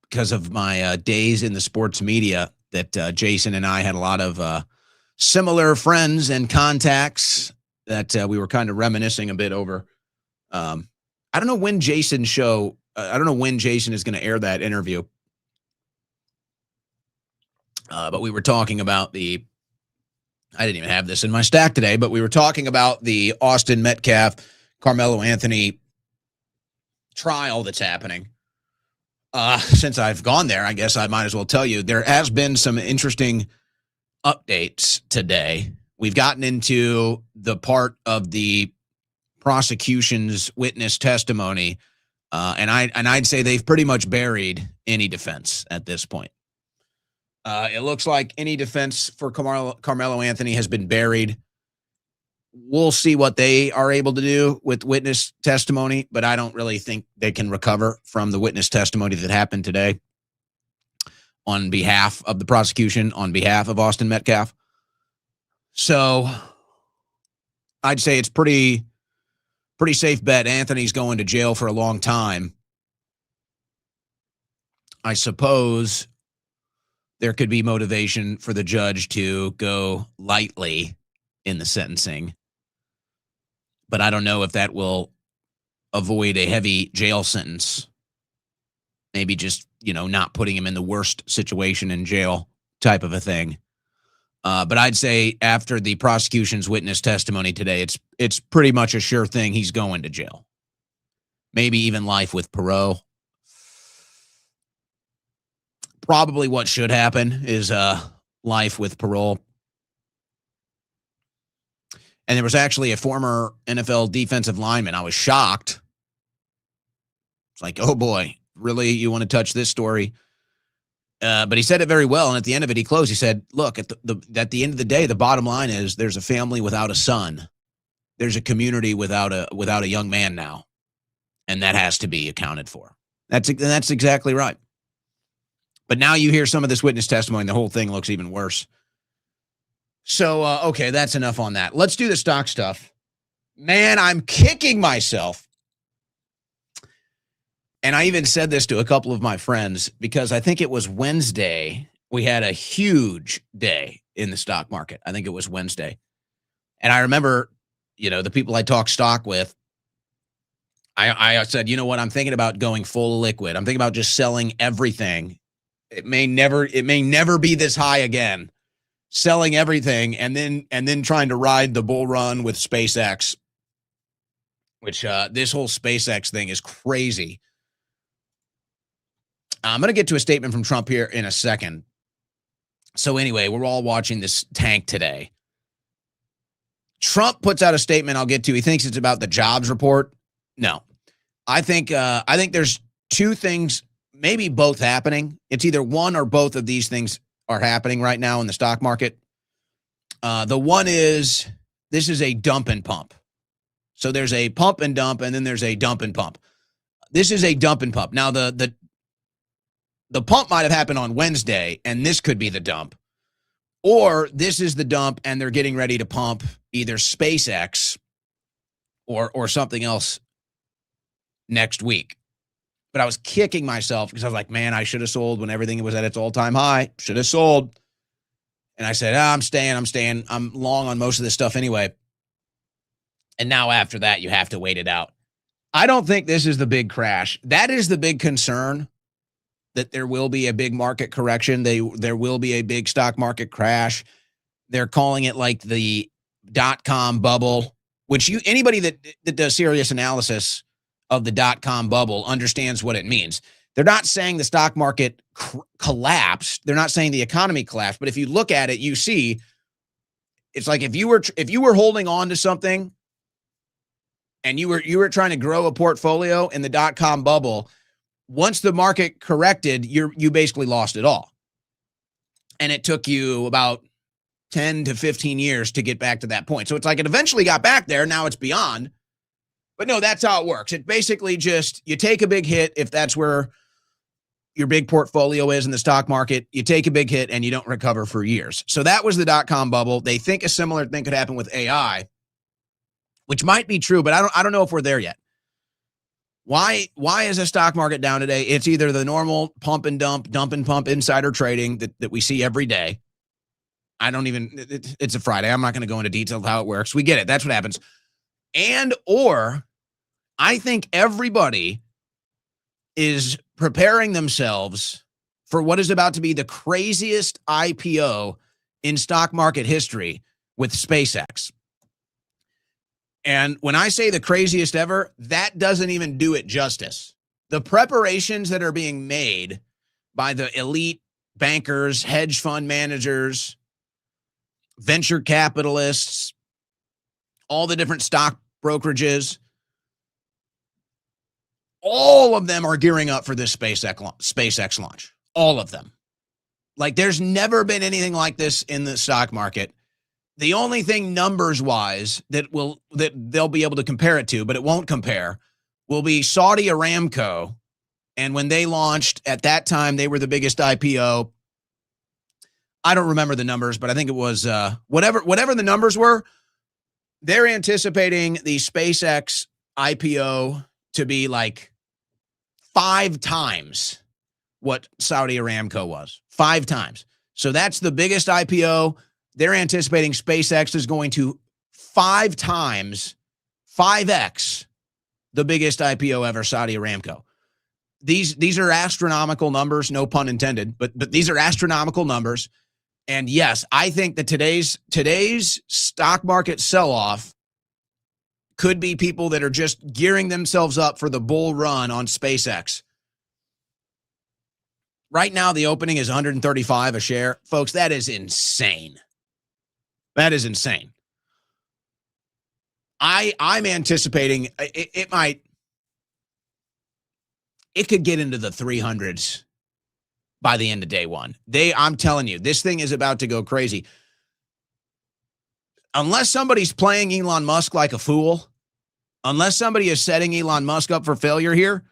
because of my days in the sports media that Jason and I had a lot of similar friends and contacts that we were kind of reminiscing a bit over. I don't know when Jason's show, I don't know when Jason is going to air that interview. But we were talking about I didn't even have this in my stack today, but we were talking about the Austin Metcalf, Carmelo Anthony trial that's happening. Since I've gone there, I guess I might as well tell you, there has been some interesting updates today. We've gotten into the part of the prosecution's witness testimony, and I'd say they've pretty much buried any defense at this point. It looks like any defense for Carmelo Anthony has been buried. We'll see what they are able to do with witness testimony, but I don't really think they can recover from the witness testimony that happened today on behalf of the prosecution, on behalf of Austin Metcalf. So I'd say it's pretty pretty safe bet Anthony's going to jail for a long time. I suppose there could be motivation for the judge to go lightly in the sentencing. But I don't know if that will avoid a heavy jail sentence. Maybe just, not putting him in the worst situation in jail type of a thing. But I'd say after the prosecution's witness testimony today, it's pretty much a sure thing he's going to jail. Maybe even life with parole. Probably what should happen is life with parole. And there was actually a former NFL defensive lineman. I was shocked. It's like, oh boy, really? You want to touch this story? But he said it very well. And at the end of it, he closed. He said, look, at the end of the day, the bottom line is there's a family without a son. There's a community without a young man now. And that has to be accounted for. That's exactly right. But now you hear some of this witness testimony, and the whole thing looks even worse. So, okay, that's enough on that. Let's do the stock stuff. Man, I'm kicking myself. And I even said this to a couple of my friends because I think it was Wednesday. We had a huge day in the stock market. I think it was Wednesday. And I remember, the people I talk stock with, I said, you know what? I'm thinking about going full liquid. I'm thinking about just selling everything. It may never be this high again. Selling everything and then trying to ride the bull run with SpaceX, which this whole SpaceX thing is crazy. I'm going to get to a statement from Trump here in a second. So anyway, we're all watching this tank today. Trump puts out a statement I'll get to. He thinks it's about the jobs report. No. I think there's two things, maybe both happening. It's either one or both of these things are happening right now in the stock market. The one is, this is a dump and pump. So there's a pump and dump, and then there's a dump and pump. This is a dump and pump. Now, the pump might have happened on Wednesday, and this could be the dump. Or this is the dump, and they're getting ready to pump either SpaceX or something else next week. But I was kicking myself because I was like, man, I should have sold when everything was at its all-time high. Should have sold. And I said, I'm staying. I'm long on most of this stuff anyway. And now after that, you have to wait it out. I don't think this is the big crash. That is the big concern, that there will be a big market correction. There will be a big stock market crash. They're calling it like the dot-com bubble, which anybody that does serious analysis of the dot-com bubble understands what it means. They're not saying the stock market collapsed. They're not saying the economy collapsed. But if you look at it, you see it's like if you were holding on to something and you were trying to grow a portfolio in the dot-com bubble, once the market corrected, you basically lost it all. And it took you about 10 to 15 years to get back to that point. So it's like it eventually got back there. Now it's beyond. But no, that's how it works. It basically just, you take a big hit if that's where your big portfolio is in the stock market. You take a big hit and you don't recover for years. So that was the dot-com bubble. They think a similar thing could happen with AI, which might be true, but I don't know if we're there yet. Why is the stock market down today? It's either the normal pump and dump and pump insider trading that we see every day. It's a Friday. I'm not going to go into detail of how it works. We get it. That's what happens. Or I think everybody is preparing themselves for what is about to be the craziest IPO in stock market history with SpaceX. And when I say the craziest ever, that doesn't even do it justice. The preparations that are being made by the elite bankers, hedge fund managers, venture capitalists, all the different stock brokerages, all of them are gearing up for this SpaceX launch. All of them. Like, there's never been anything like this in the stock market. The only thing numbers-wise that they'll be able to compare it to, but it won't compare, will be Saudi Aramco. And when they launched, at that time, they were the biggest IPO. I don't remember the numbers, but I think it was whatever the numbers were. They're anticipating the SpaceX IPO to be like 5 times what Saudi Aramco was. 5 times. So that's the biggest IPO. They're anticipating SpaceX is going to 5 times, 5x the biggest IPO ever, Saudi Aramco. These are astronomical numbers, no pun intended, but these are astronomical numbers. And yes, I think that today's stock market sell-off could be people that are just gearing themselves up for the bull run on SpaceX. Right now, the opening is 135 a share. Folks, that is insane. That is insane. I'm anticipating it could get into the 300s by the end of day one. I'm telling you, this thing is about to go crazy. Unless somebody's playing Elon Musk like a fool, unless somebody is setting Elon Musk up for failure here,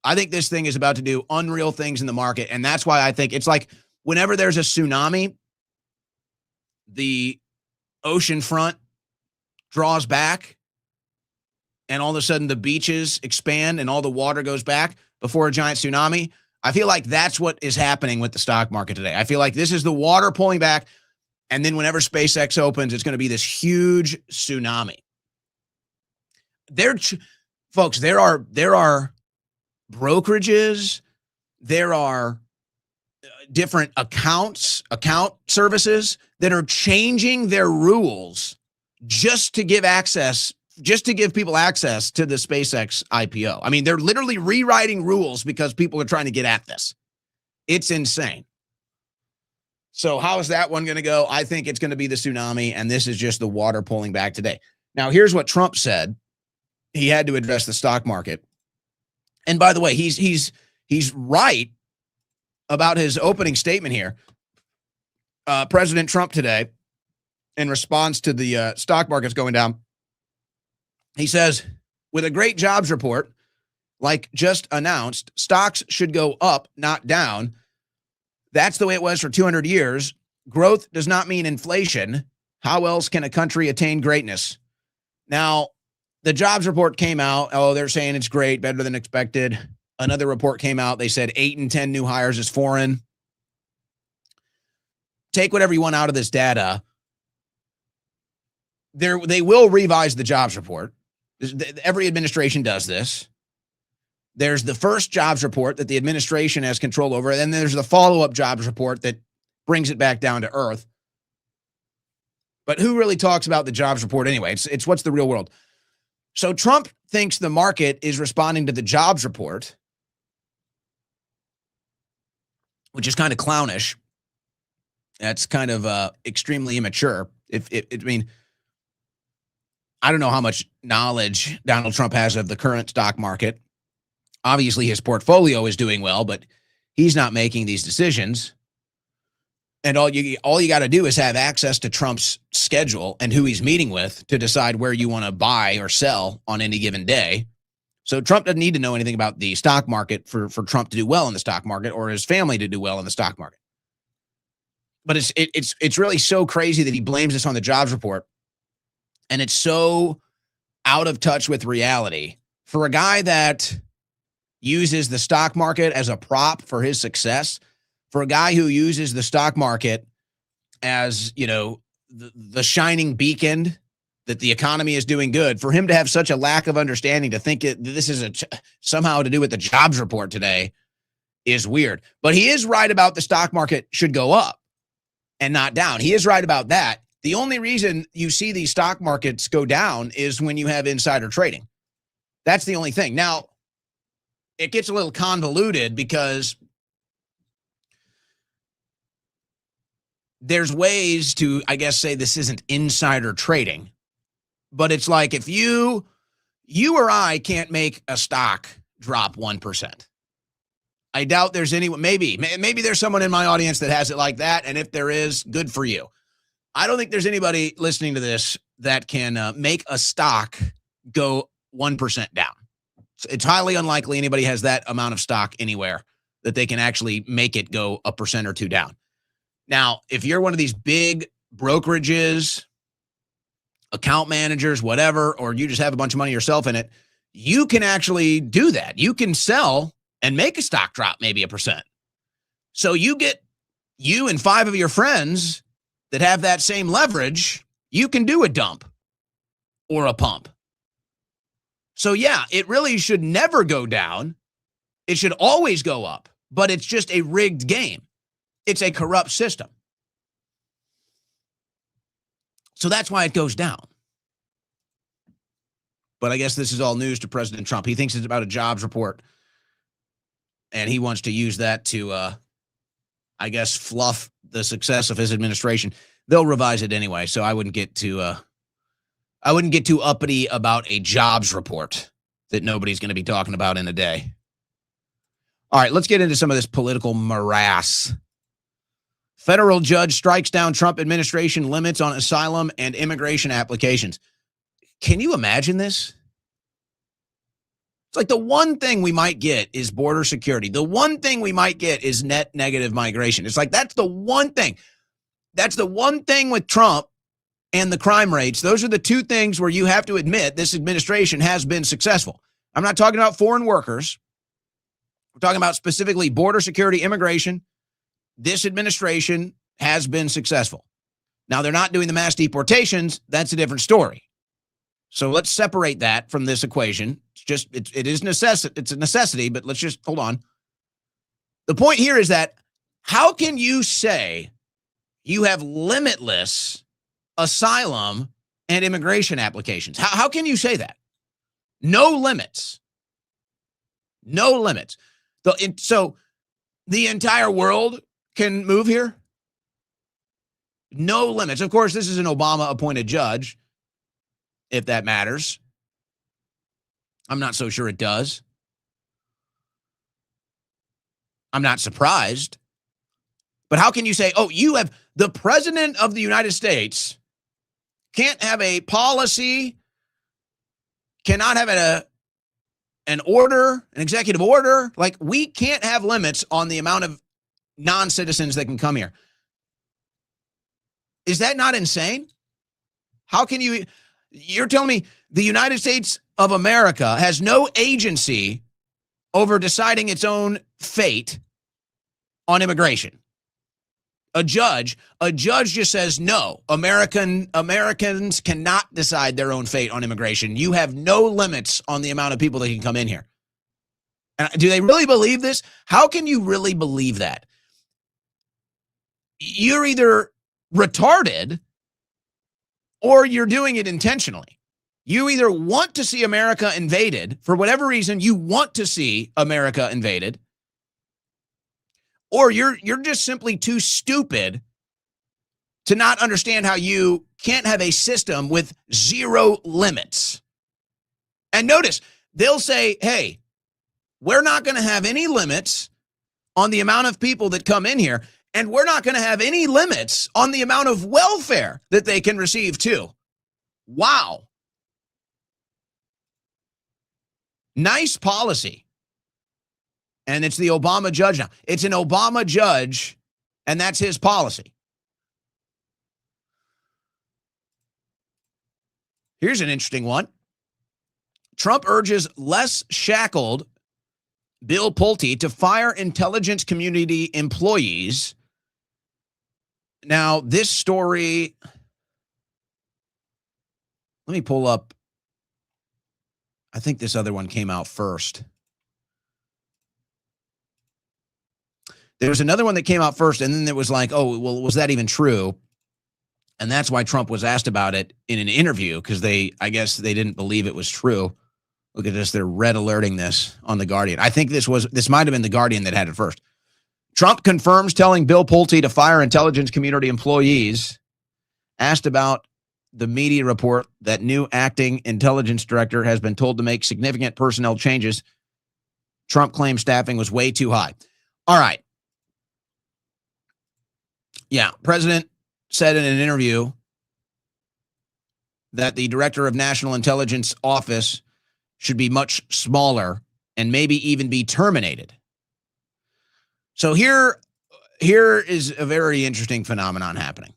I think this thing is about to do unreal things in the market. And that's why I think it's like whenever there's a tsunami, the ocean front draws back and all of a sudden the beaches expand and all the water goes back before a giant tsunami. I feel like that's what is happening with the stock market today. I feel like this is the water pulling back. And then whenever SpaceX opens, it's going to be this huge tsunami. Folks, there are brokerages, there are different account services that are changing their rules just to give people access to the SpaceX IPO. I mean, they're literally rewriting rules because people are trying to get at this. It's insane. So how is that one going to go? I think it's going to be the tsunami, and this is just the water pulling back today. Now, here's what Trump said. He had to address the stock market. And by the way, he's right about his opening statement here. President Trump today, in response to the stock markets going down, he says, with a great jobs report, like just announced, stocks should go up, not down. That's the way it was for 200 years. Growth does not mean inflation. How else can a country attain greatness? Now, the jobs report came out. Oh, they're saying it's great, better than expected. Another report came out. They said 8 in 10 new hires is foreign. Take whatever you want out of this data. They will revise the jobs report. Every administration does this. There's the first jobs report that the administration has control over, and then there's the follow-up jobs report that brings it back down to earth. But who really talks about the jobs report anyway? It's what's the real world. So Trump thinks the market is responding to the jobs report, which is kind of clownish. That's kind of extremely immature. I don't know how much knowledge Donald Trump has of the current stock market. Obviously, his portfolio is doing well, but he's not making these decisions. And all you got to do is have access to Trump's schedule and who he's meeting with to decide where you want to buy or sell on any given day. So Trump doesn't need to know anything about the stock market for Trump to do well in the stock market or his family to do well in the stock market. But it's really so crazy that he blames this on the jobs report. And it's so out of touch with reality for a guy that uses the stock market as a prop for his success, for a guy who uses the stock market as, the shining beacon that the economy is doing good, for him to have such a lack of understanding to think this is somehow to do with the jobs report today is weird. But he is right about the stock market should go up and not down. He is right about that. The only reason you see these stock markets go down is when you have insider trading. That's the only thing. Now, it gets a little convoluted because there's ways to, I guess, say this isn't insider trading. But it's like if you or I can't make a stock drop 1%. I doubt there's anyone, maybe there's someone in my audience that has it like that. And if there is, good for you. I don't think there's anybody listening to this that can make a stock go 1% down. It's highly unlikely anybody has that amount of stock anywhere that they can actually make it go 1% or 2% down. Now, if you're one of these big brokerages, account managers, whatever, or you just have a bunch of money yourself in it, you can actually do that. You can sell and make a stock drop maybe 1%. So you and 5 of your friends that have that same leverage, you can do a dump or a pump. So yeah, it really should never go down. It should always go up, but it's just a rigged game. It's a corrupt system. So that's why it goes down. But I guess this is all news to President Trump. He thinks it's about a jobs report, and he wants to use that to, I guess, fluff the success of his administration. They'll revise it anyway, so I wouldn't get too uppity about a jobs report that nobody's going to be talking about in a day. All right, let's get into some of this political morass. Federal judge strikes down Trump administration limits on asylum and immigration applications. Can you imagine this? It's like the one thing we might get is border security. The one thing we might get is net negative migration. It's like that's the one thing. That's the one thing with Trump and the crime rates. Those are the two things where you have to admit this administration has been successful. I'm not talking about foreign workers. We're talking about specifically border security, immigration. This administration has been successful. Now, they're not doing the mass deportations. That's a different story. So let's separate that from this equation. It's a necessity, but let's just hold on. The point here is that how can you say you have limitless asylum and immigration applications? How can you say that? No limits. No limits. So the entire world can move here? No limits. Of course, this is an Obama-appointed judge, if that matters. I'm not so sure it does. I'm not surprised. But how can you say, oh, you have the president of the United States can't have a policy, cannot have an order, an executive order? Like, we can't have limits on the amount of non-citizens that can come here. Is that not insane? How can you're telling me the United States of America has no agency over deciding its own fate on immigration? A judge just says, no, Americans cannot decide their own fate on immigration. You have no limits on the amount of people that can come in here. And do they really believe this? How can you really believe that? You're either retarded or you're doing it intentionally. You either want to see America invaded, for whatever reason, you want to see America invaded, or you're just simply too stupid to not understand how you can't have a system with zero limits. And notice, they'll say, hey, we're not going to have any limits on the amount of people that come in here, and we're not going to have any limits on the amount of welfare that they can receive too. Wow. Nice policy. And it's the Obama judge now. It's an Obama judge, and that's his policy. Here's an interesting one. Trump urges less shackled Bill Pulte to fire intelligence community employees. Now, this story, let me pull up. I think this other one came out first. There was another one that came out first, and then there was like, oh, well, was that even true? And that's why Trump was asked about it in an interview, because I guess they didn't believe it was true. Look at this. They're red alerting this on The Guardian. I think this might have been The Guardian that had it first. Trump confirms telling Bill Pulte to fire intelligence community employees. Asked about the media report that new acting intelligence director has been told to make significant personnel changes, Trump claimed staffing was way too high. All right. Yeah, President said in an interview that the director of National Intelligence Office should be much smaller and maybe even be terminated. So here is a very interesting phenomenon happening.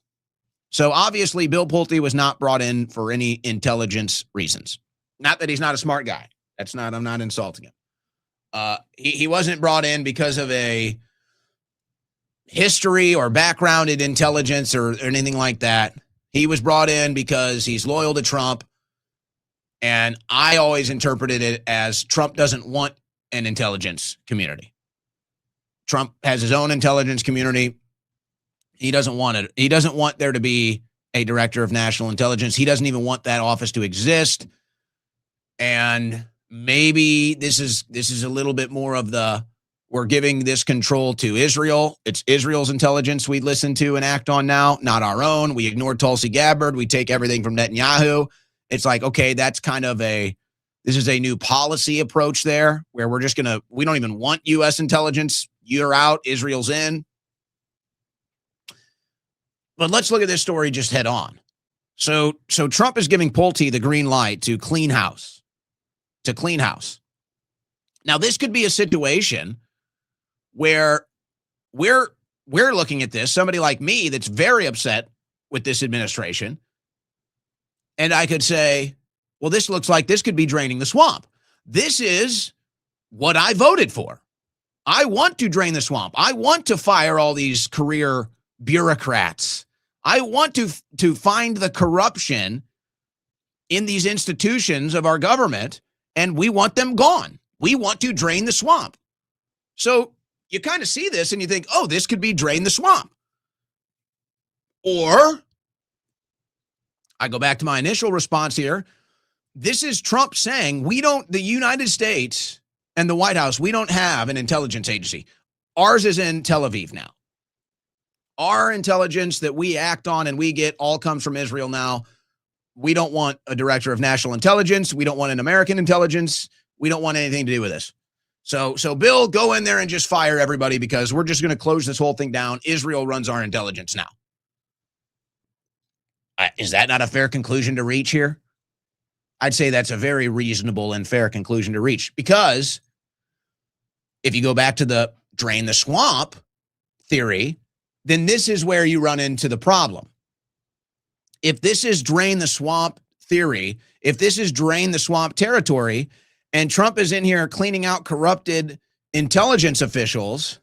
So obviously, Bill Pulte was not brought in for any intelligence reasons. Not that he's not a smart guy. I'm not insulting him. He wasn't brought in because of a history or background in intelligence or anything like that. He was brought in because he's loyal to Trump. And I always interpreted it as Trump doesn't want an intelligence community. Trump has his own intelligence community. He doesn't want it. He doesn't want there to be a director of national intelligence. He doesn't even want that office to exist. And maybe this is a little bit more of the, we're giving this control to Israel. It's Israel's intelligence we listen to and act on now, not our own. We ignore Tulsi Gabbard. We take everything from Netanyahu. It's like, okay, that's kind of this is a new policy approach there where we don't even want U.S. intelligence. You're out, Israel's in. But let's look at this story just head on. So Trump is giving Pulte the green light to clean house. Now, this could be a situation where we're looking at this, somebody like me that's very upset with this administration, and I could say, well, this looks like this could be draining the swamp. This is what I voted for. I want to drain the swamp. I want to fire all these career bureaucrats. I want to find the corruption in these institutions of our government, and we want them gone. We want to drain the swamp. So you kind of see this and you think, oh, this could be drain the swamp. Or I go back to my initial response here. This is Trump saying the United States and the White House, we don't have an intelligence agency. Ours is in Tel Aviv now. Our intelligence that we act on and we get all comes from Israel now. We don't want a director of national intelligence. We don't want an American intelligence. We don't want anything to do with this. So Bill, go in there and just fire everybody because we're just going to close this whole thing down. Israel runs our intelligence now. Is that not a fair conclusion to reach here? I'd say that's a very reasonable and fair conclusion to reach, because if you go back to the drain the swamp theory, then this is where you run into the problem. If this is drain the swamp theory, if this is drain the swamp territory, and Trump is in here cleaning out corrupted intelligence officials,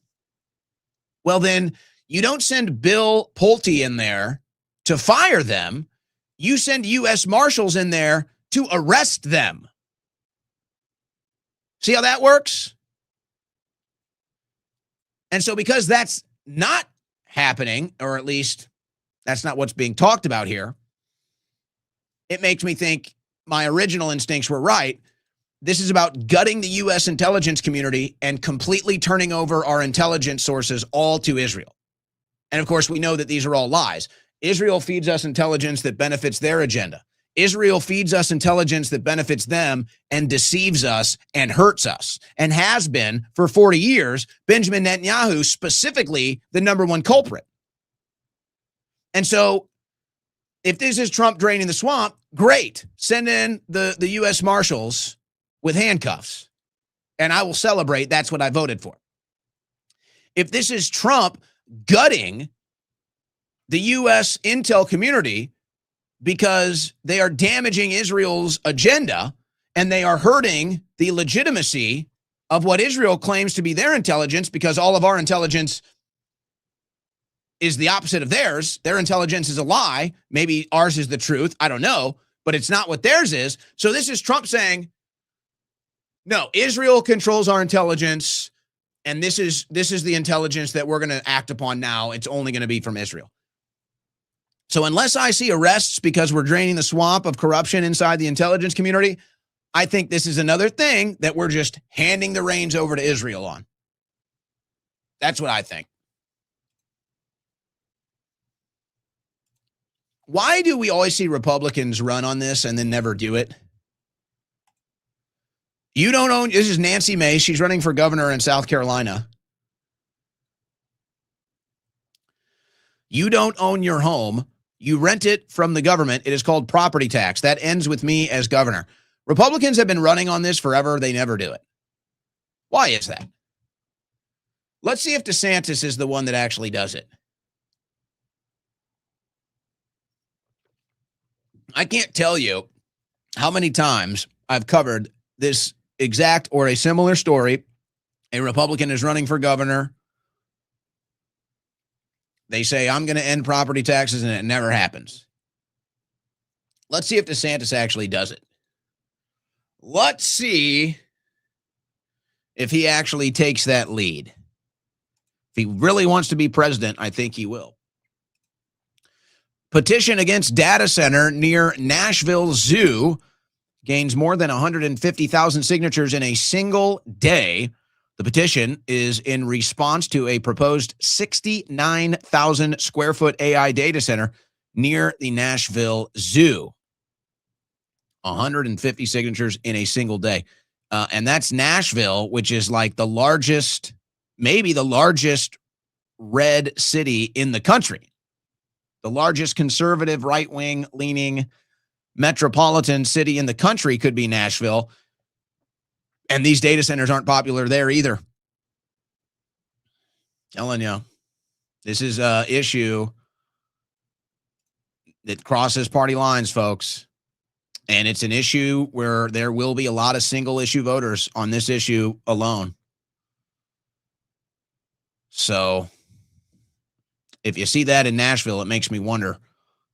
well, then you don't send Bill Pulte in there to fire them. You send U.S. Marshals in there to arrest them. See how that works? And so because that's not happening, or at least that's not what's being talked about here, it makes me think my original instincts were right. This is about gutting the U.S. intelligence community and completely turning over our intelligence sources all to Israel. And of course, we know that these are all lies. Israel feeds us intelligence that benefits their agenda. Israel feeds us intelligence that benefits them and deceives us and hurts us, and has been for 40 years. Benjamin Netanyahu specifically the number one culprit. And so if this is Trump draining the swamp, great. Send in the U.S. Marshals with handcuffs, and I will celebrate. That's what I voted for. If this is Trump gutting the U.S. intel community because they are damaging Israel's agenda and they are hurting the legitimacy of what Israel claims to be their intelligence, because all of our intelligence is the opposite of theirs. Their intelligence is a lie. Maybe ours is the truth. I don't know, but it's not what theirs is. So this is Trump saying, no, Israel controls our intelligence, and this is the intelligence that we're going to act upon now. It's only going to be from Israel. So unless I see arrests because we're draining the swamp of corruption inside the intelligence community, I think this is another thing that we're just handing the reins over to Israel on. That's what I think. Why do we always see Republicans run on this and then never do it? You don't own, this is Nancy Mace. She's running for governor in South Carolina. You don't own your home. You rent it from the government. It is called property tax. That ends with me as governor. Republicans have been running on this forever. They never do it. Why is that? Let's see if DeSantis is the one that actually does it. I can't tell you how many times I've covered this exact or a similar story. A Republican is running for governor. They say, I'm going to end property taxes, and it never happens. Let's see if DeSantis actually does it. Let's see if he actually takes that lead. If he really wants to be president, I think he will. Petition against data center near Nashville Zoo gains more than 150,000 signatures in a single day. The petition is in response to a proposed 69,000 square foot AI data center near the Nashville Zoo. 150 signatures in a single day. And that's Nashville, which is like the largest, maybe the largest red city in the country. The largest conservative, right-wing leaning metropolitan city in the country could be Nashville. And these data centers aren't popular there either. Telling you, this is an issue that crosses party lines, folks. And it's an issue where there will be a lot of single issue voters on this issue alone. So if you see that in Nashville, it makes me wonder.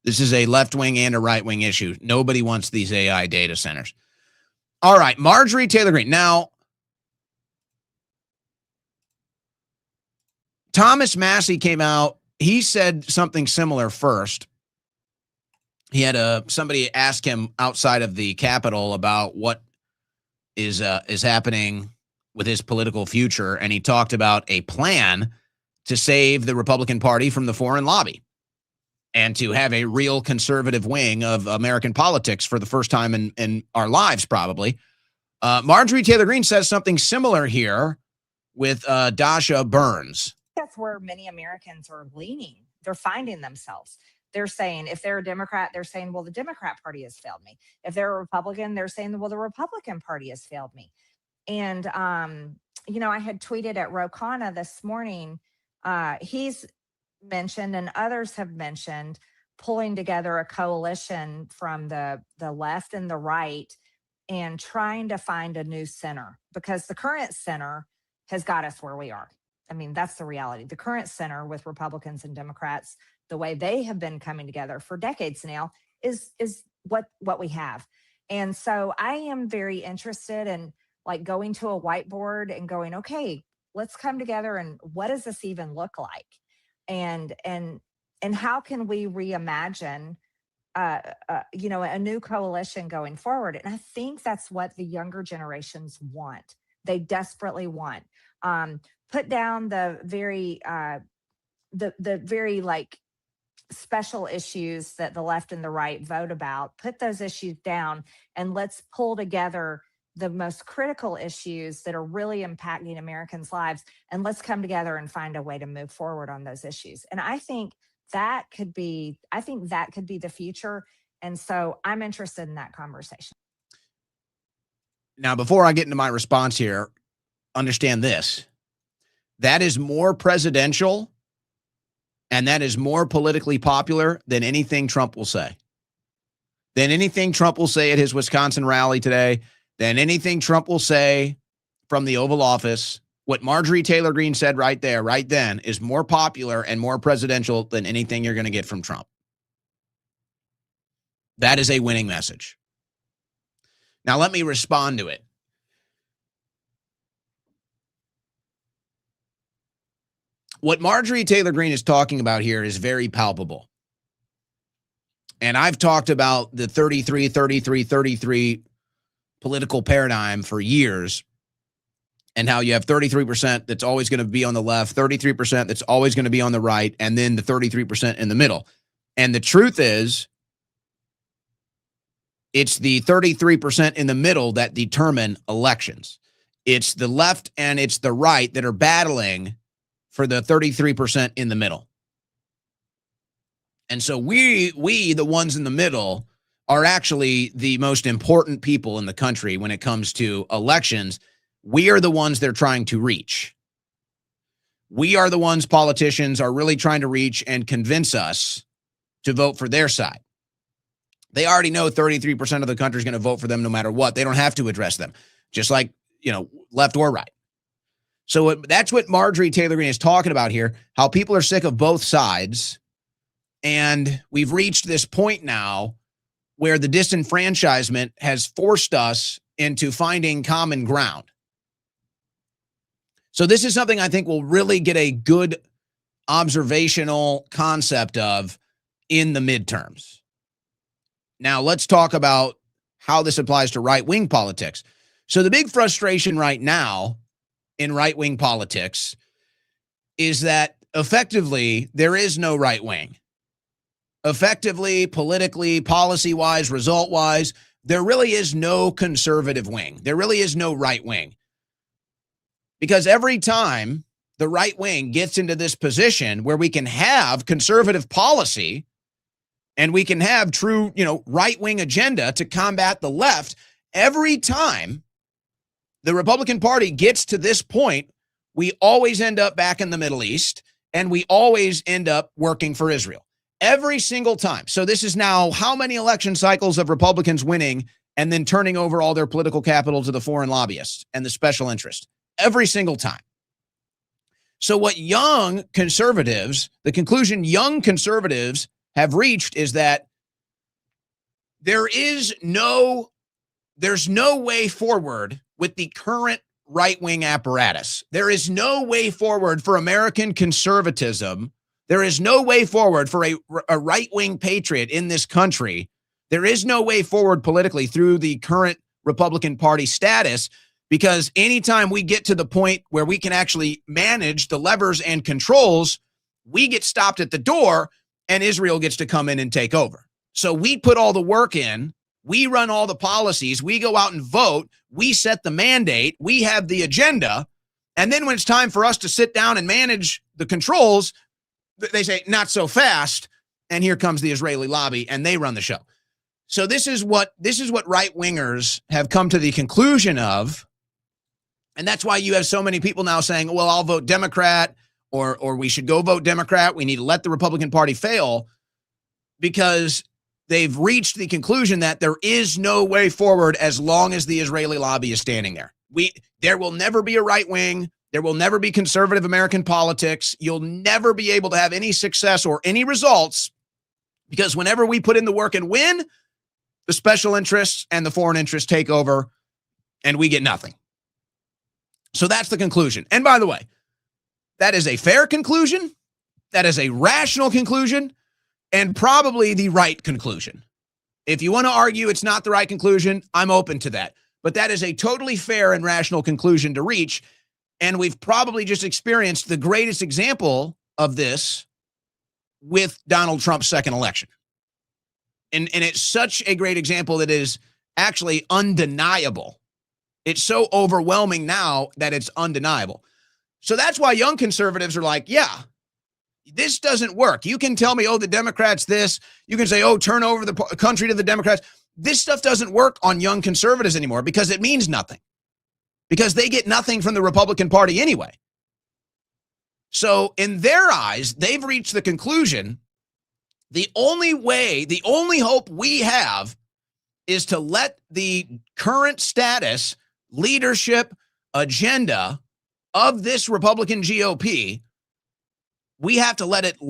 This is a left-wing and a right-wing issue. Nobody wants these AI data centers. All right, Marjorie Taylor Greene. Now, Thomas Massey came out. He said something similar first. He had somebody ask him outside of the Capitol about what is happening with his political future, and he talked about a plan to save the Republican Party from the foreign lobby and to have a real conservative wing of American politics for the first time in our lives, probably. Marjorie Taylor Greene says something similar here with Dasha Burns. That's where many Americans are leaning. They're finding themselves. They're saying, if they're a Democrat, they're saying, well, the Democrat Party has failed me. If they're a Republican, they're saying, well, the Republican Party has failed me. And, I had tweeted at Ro Khanna this morning. He's mentioned, and others have mentioned, pulling together a coalition from the left and the right and trying to find a new center, because the current center has got us where we are. I mean, that's the reality. The current center with Republicans and Democrats, the way they have been coming together for decades now, is what we have. And so I am very interested in like going to a whiteboard and going, okay, let's come together, and what does this even look like? And how can we reimagine a new coalition going forward? And I think that's what the younger generations want. They desperately want. Put down the very like special issues that the left and the right vote about. Put those issues down, and let's pull together the most critical issues that are really impacting Americans' lives, and let's come together and find a way to move forward on those issues. And I think that could be the future. And so I'm interested in that conversation. Now, before I get into my response here, understand this. That is more presidential and that is more politically popular than anything Trump will say. Than anything Trump will say at his Wisconsin rally today, than anything Trump will say from the Oval Office. What Marjorie Taylor Greene said right there, right then, is more popular and more presidential than anything you're going to get from Trump. That is a winning message. Now, let me respond to it. What Marjorie Taylor Greene is talking about here is very palpable. And I've talked about the 33 political paradigm for years, and how you have 33% that's always going to be on the left, 33% that's always going to be on the right, and then the 33% in the middle. And the truth is, it's the 33% in the middle that determine elections. It's the left and it's the right that are battling for the 33% in the middle. And so we, the ones in the middle, are actually the most important people in the country when it comes to elections. We are the ones they're trying to reach. We are the ones politicians are really trying to reach and convince us to vote for their side. They already know 33% of the country is going to vote for them no matter what. They don't have to address them. just like, left or right. So that's what Marjorie Taylor Greene is talking about here, how people are sick of both sides. And we've reached this point now where the disenfranchisement has forced us into finding common ground. So this is something I think we'll really get a good observational concept of in the midterms. Now, let's talk about how this applies to right-wing politics. So the big frustration right now in right-wing politics is that effectively there is no right wing. Effectively, politically, policy-wise, result-wise, there really is no conservative wing. There really is no right wing. Because every time the right wing gets into this position where we can have conservative policy and we can have true, right-wing agenda to combat the left, every time the Republican Party gets to this point, we always end up back in the Middle East and we always end up working for Israel. Every single time. So this is now how many election cycles of Republicans winning and then turning over all their political capital to the foreign lobbyists and the special interest. Every single time. So what young conservatives, the conclusion young conservatives have reached is that there's no way forward with the current right-wing apparatus. There is no way forward for American conservatism. There is no way forward for a right-wing patriot in this country. There is no way forward politically through the current Republican Party status, because anytime we get to the point where we can actually manage the levers and controls, we get stopped at the door and Israel gets to come in and take over. So we put all the work in, we run all the policies, we go out and vote, we set the mandate, we have the agenda, and then when it's time for us to sit down and manage the controls, they say, not so fast, and here comes the Israeli lobby, and they run the show. So this is what right-wingers have come to the conclusion of, and that's why you have so many people now saying, well, I'll vote Democrat, or we should go vote Democrat, we need to let the Republican Party fail, because they've reached the conclusion that there is no way forward as long as the Israeli lobby is standing there. There will never be a right wing. There will never be conservative American politics. You'll never be able to have any success or any results, because whenever we put in the work and win, the special interests and the foreign interests take over and we get nothing. So that's the conclusion. And by the way, that is a fair conclusion. That is a rational conclusion, and probably the right conclusion. If you want to argue it's not the right conclusion, I'm open to that. But that is a totally fair and rational conclusion to reach. And we've probably just experienced the greatest example of this with Donald Trump's second election. And it's such a great example that is actually undeniable. It's so overwhelming now that it's undeniable. So that's why young conservatives are like, yeah, this doesn't work. You can tell me, oh, the Democrats this. You can say, oh, turn over the country to the Democrats. This stuff doesn't work on young conservatives anymore because it means nothing. Because they get nothing from the Republican Party anyway. So in their eyes, they've reached the conclusion, the only way, the only hope we have is to let the current status, leadership, agenda of this Republican GOP, we have to let it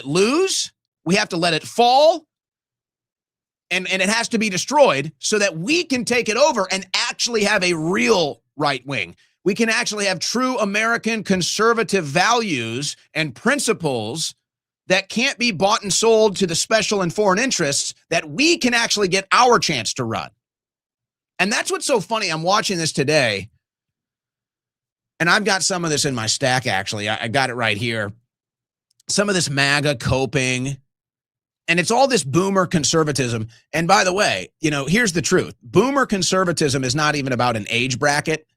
lose, we have to let it fall, and it has to be destroyed so that we can take it over and actually have a real right wing. We can actually have true American conservative values and principles that can't be bought and sold to the special and foreign interests, that we can actually get our chance to run. And that's what's so funny. I'm watching this today, and I've got some of this in my stack, actually. I got it right here. Some of this MAGA coping, and it's all this boomer conservatism. And by the way, here's the truth. Boomer conservatism is not even about an age bracket.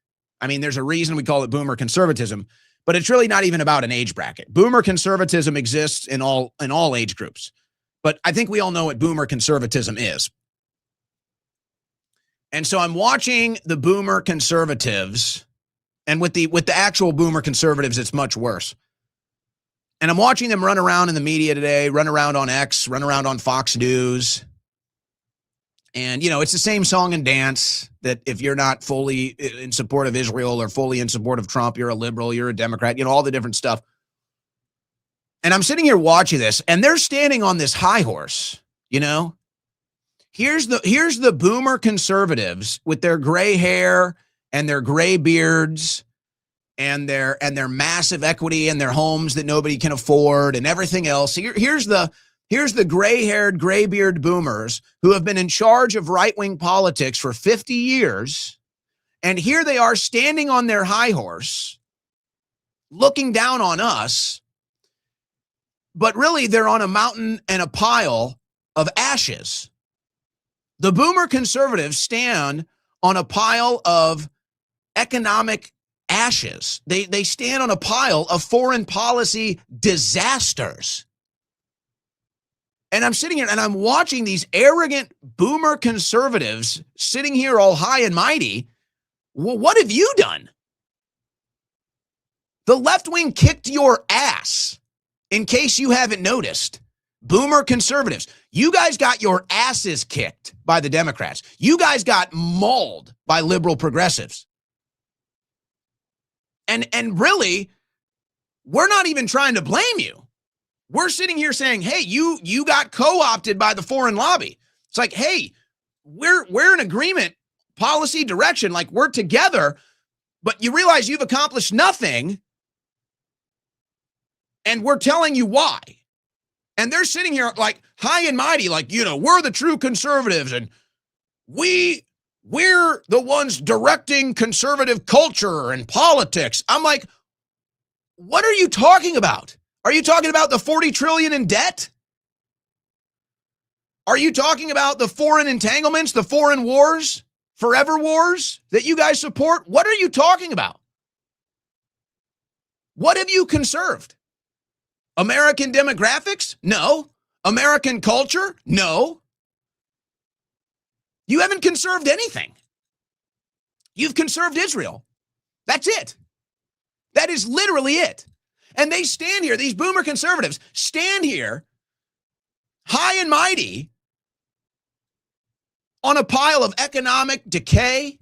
I mean, there's a reason we call it boomer conservatism, but it's really not even about an age bracket. Boomer conservatism exists in all age groups. But I think we all know what boomer conservatism is. And so I'm watching the boomer conservatives, and with the actual boomer conservatives, it's much worse. And I'm watching them run around in the media today, run around on X, run around on Fox News. And, it's the same song and dance that if you're not fully in support of Israel or fully in support of Trump, you're a liberal, you're a Democrat, all the different stuff. And I'm sitting here watching this, and they're standing on this high horse, Here's the boomer conservatives with their gray hair and their gray beards and their massive equity in their homes that nobody can afford and everything else. Here's the gray-haired, gray-beard boomers who have been in charge of right-wing politics for 50 years. And here they are standing on their high horse, looking down on us. But really, they're on a mountain and a pile of ashes. The boomer conservatives stand on a pile of economic ashes. They stand on a pile of foreign policy disasters. And I'm sitting here and I'm watching these arrogant boomer conservatives sitting here all high and mighty. Well, what have you done? The left wing kicked your ass, in case you haven't noticed. Boomer conservatives, you guys got your asses kicked by the Democrats. You guys got mauled by liberal progressives. And really, we're not even trying to blame you. We're sitting here saying, hey, you got co-opted by the foreign lobby. It's like, hey, we're in agreement, policy direction, like we're together, but you realize you've accomplished nothing, and we're telling you why. And they're sitting here like high and mighty, like, we're the true conservatives and we're the ones directing conservative culture and politics. I'm like, what are you talking about? Are you talking about the 40 trillion in debt? Are you talking about the foreign entanglements, the foreign wars, forever wars that you guys support? What are you talking about? What have you conserved? American demographics? No. American culture? No. You haven't conserved anything. You've conserved Israel. That's it. That is literally it. And they stand here, these boomer conservatives stand here high and mighty on a pile of economic decay,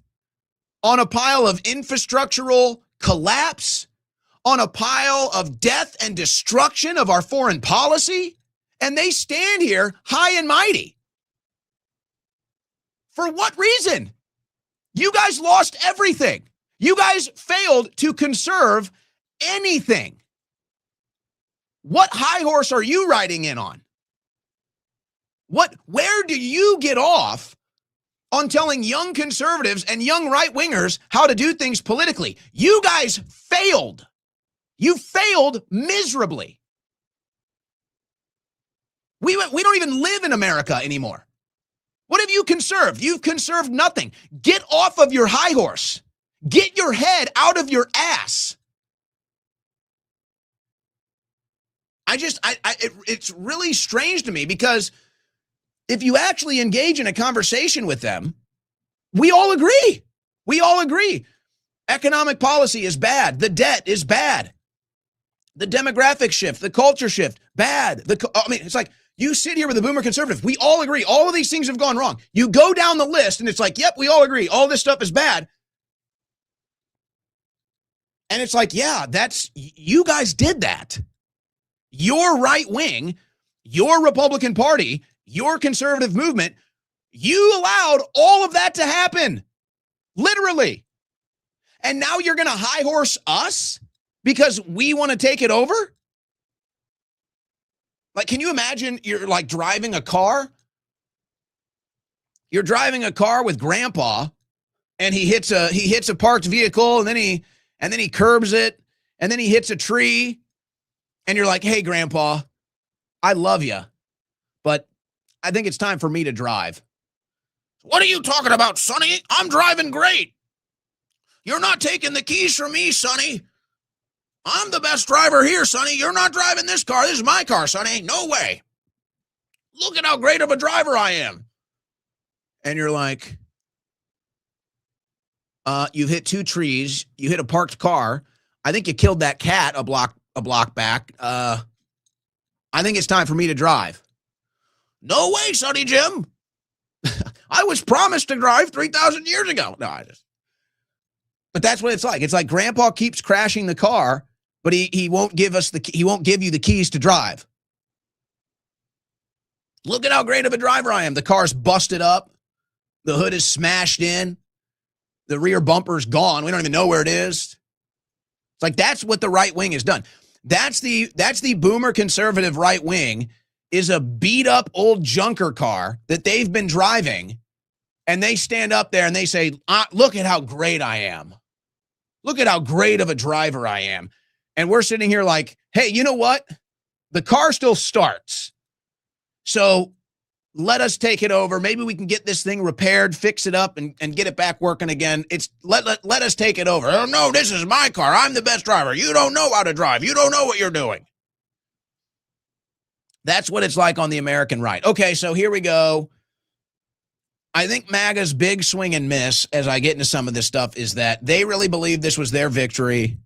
on a pile of infrastructural collapse, on a pile of death and destruction of our foreign policy, and they stand here high and mighty. For what reason? You guys lost everything. You guys failed to conserve anything. What high horse are you riding in on? Where do you get off on telling young conservatives and young right-wingers how to do things politically? You guys failed. You failed miserably. We don't even live in America anymore. What have you conserved? You've conserved nothing. Get off of your high horse. Get your head out of your ass. It's really strange to me, because if you actually engage in a conversation with them, we all agree. We all agree. Economic policy is bad. The debt is bad. The demographic shift, the culture shift, bad. It's like you sit here with a boomer conservative. We all agree. All of these things have gone wrong. You go down the list and it's like, yep, we all agree. All this stuff is bad. And it's like, yeah, you guys did that. Your right wing, your Republican Party, your conservative movement, you allowed all of that to happen. Literally. And now you're going to high horse us because we want to take it over? Like, can you imagine you're like driving a car? You're driving a car with grandpa and he hits a parked vehicle and then he curbs it and then he hits a tree and you're like, "Hey grandpa, I love you, but I think it's time for me to drive." "What are you talking about, Sonny? I'm driving great. You're not taking the keys from me, Sonny. I'm the best driver here, Sonny. You're not driving this car. This is my car, Sonny. No way. Look at how great of a driver I am." And you're like, you've hit two trees. You hit a parked car. I think you killed that cat a block back. I think it's time for me to drive. "No way, Sonny Jim. I I was promised to drive 3,000 years ago. No, but that's what it's like. It's like grandpa keeps crashing the car, but he won't give he won't give you the keys to drive. Look at how great of a driver I am. The car's busted up. The hood is smashed in. The rear bumper's gone. We don't even know where it is. It's like that's what the right wing has done. That's the boomer conservative right wing is a beat up old junker car that they've been driving, and they stand up there and they say, look at how great I am. Look at how great of a driver I am. And we're sitting here like, hey, you know what? The car still starts. So let us take it over. Maybe we can get this thing repaired, fix it up, and get it back working again. It's let us take it over. Oh, no, this is my car. I'm the best driver. You don't know how to drive. You don't know what you're doing. That's what it's like on the American right. Okay, so here we go. I think MAGA's big swing and miss as I get into some of this stuff is that they really believe this was their victory.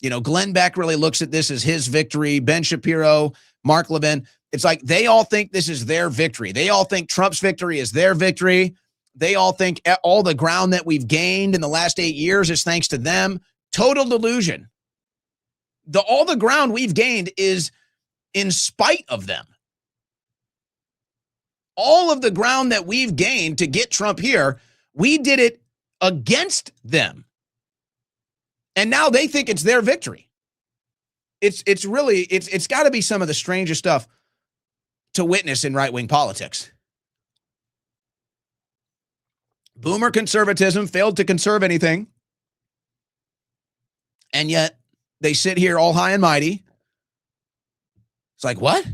You know, Glenn Beck really looks at this as his victory. Ben Shapiro, Mark Levin. It's like they all think this is their victory. They all think Trump's victory is their victory. They all think all the ground that we've gained in the last 8 years is thanks to them. Total delusion. All the ground we've gained is in spite of them. All of the ground that we've gained to get Trump here, we did it against them. And now they think it's their victory. It's got to be some of the strangest stuff to witness in right-wing politics. Boomer conservatism failed to conserve anything. And yet they sit here all high and mighty. It's like, what?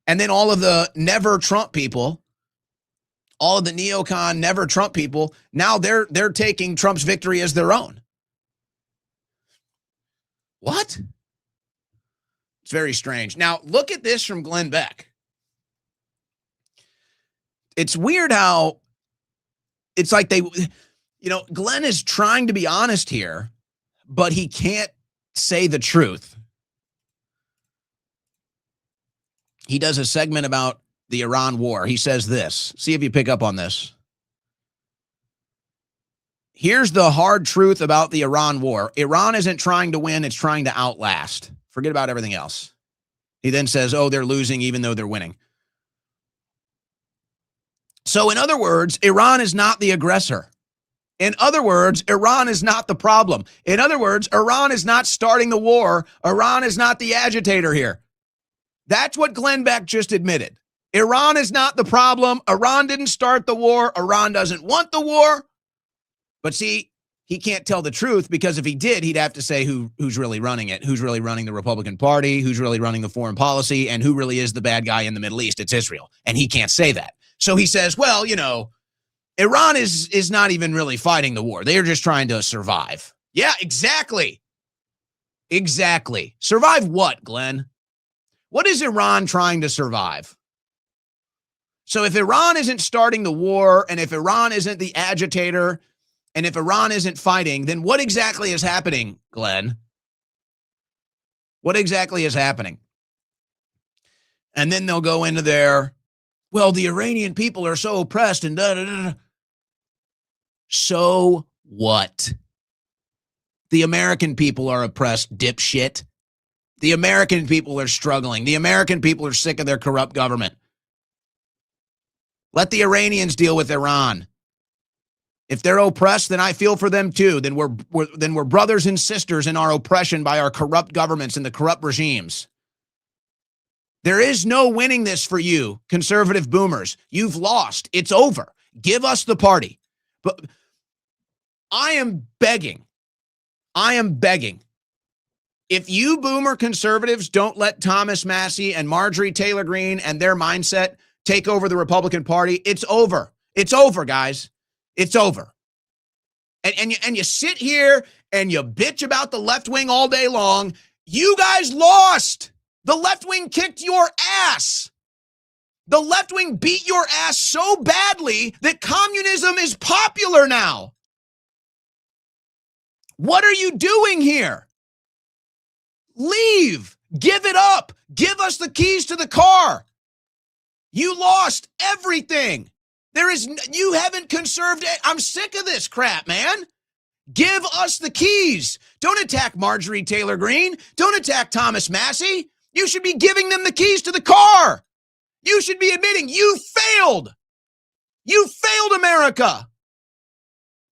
And then all of the never Trump people, all of the neocon never Trump people, now they're taking Trump's victory as their own. What? It's very strange. Now, look at this from Glenn Beck. It's weird how it's like Glenn is trying to be honest here, but he can't say the truth. He does a segment about the Iran war. He says this. See if you pick up on this. Here's the hard truth about the Iran war. Iran isn't trying to win. It's trying to outlast. Forget about everything else. He then says, oh, they're losing even though they're winning. So in other words, Iran is not the aggressor. In other words, Iran is not the problem. In other words, Iran is not starting the war. Iran is not the agitator here. That's what Glenn Beck just admitted. Iran is not the problem. Iran didn't start the war. Iran doesn't want the war. But see, he can't tell the truth because if he did, he'd have to say who's really running it, who's really running the Republican Party, who's really running the foreign policy, and who really is the bad guy in the Middle East. It's Israel. And he can't say that. So he says, well, Iran is not even really fighting the war. They're just trying to survive. Yeah, exactly. Exactly. Survive what, Glenn? What is Iran trying to survive? So if Iran isn't starting the war, and if Iran isn't the agitator, and if Iran isn't fighting, then what exactly is happening, Glenn? What exactly is happening? And then they'll go into their, well, the Iranian people are so oppressed and da-da-da. So what? The American people are oppressed, dipshit. The American people are struggling. The American people are sick of their corrupt government. Let the Iranians deal with Iran. If they're oppressed, then I feel for them too. Then we're brothers and sisters in our oppression by our corrupt governments and the corrupt regimes. There is no winning this for you, conservative boomers. You've lost. It's over. Give us the party. But I am begging. If you boomer conservatives don't let Thomas Massey and Marjorie Taylor Greene and their mindset take over the Republican Party, it's over. It's over, guys. It's over. And you sit here and you bitch about the left wing all day long. You guys lost. The left wing kicked your ass. The left wing beat your ass so badly that communism is popular now. What are you doing here? Leave. Give it up. Give us the keys to the car. You lost everything. You haven't conserved it. I'm sick of this crap, man. Give us the keys. Don't attack Marjorie Taylor Greene. Don't attack Thomas Massey. You should be giving them the keys to the car. You should be admitting you failed. You failed America.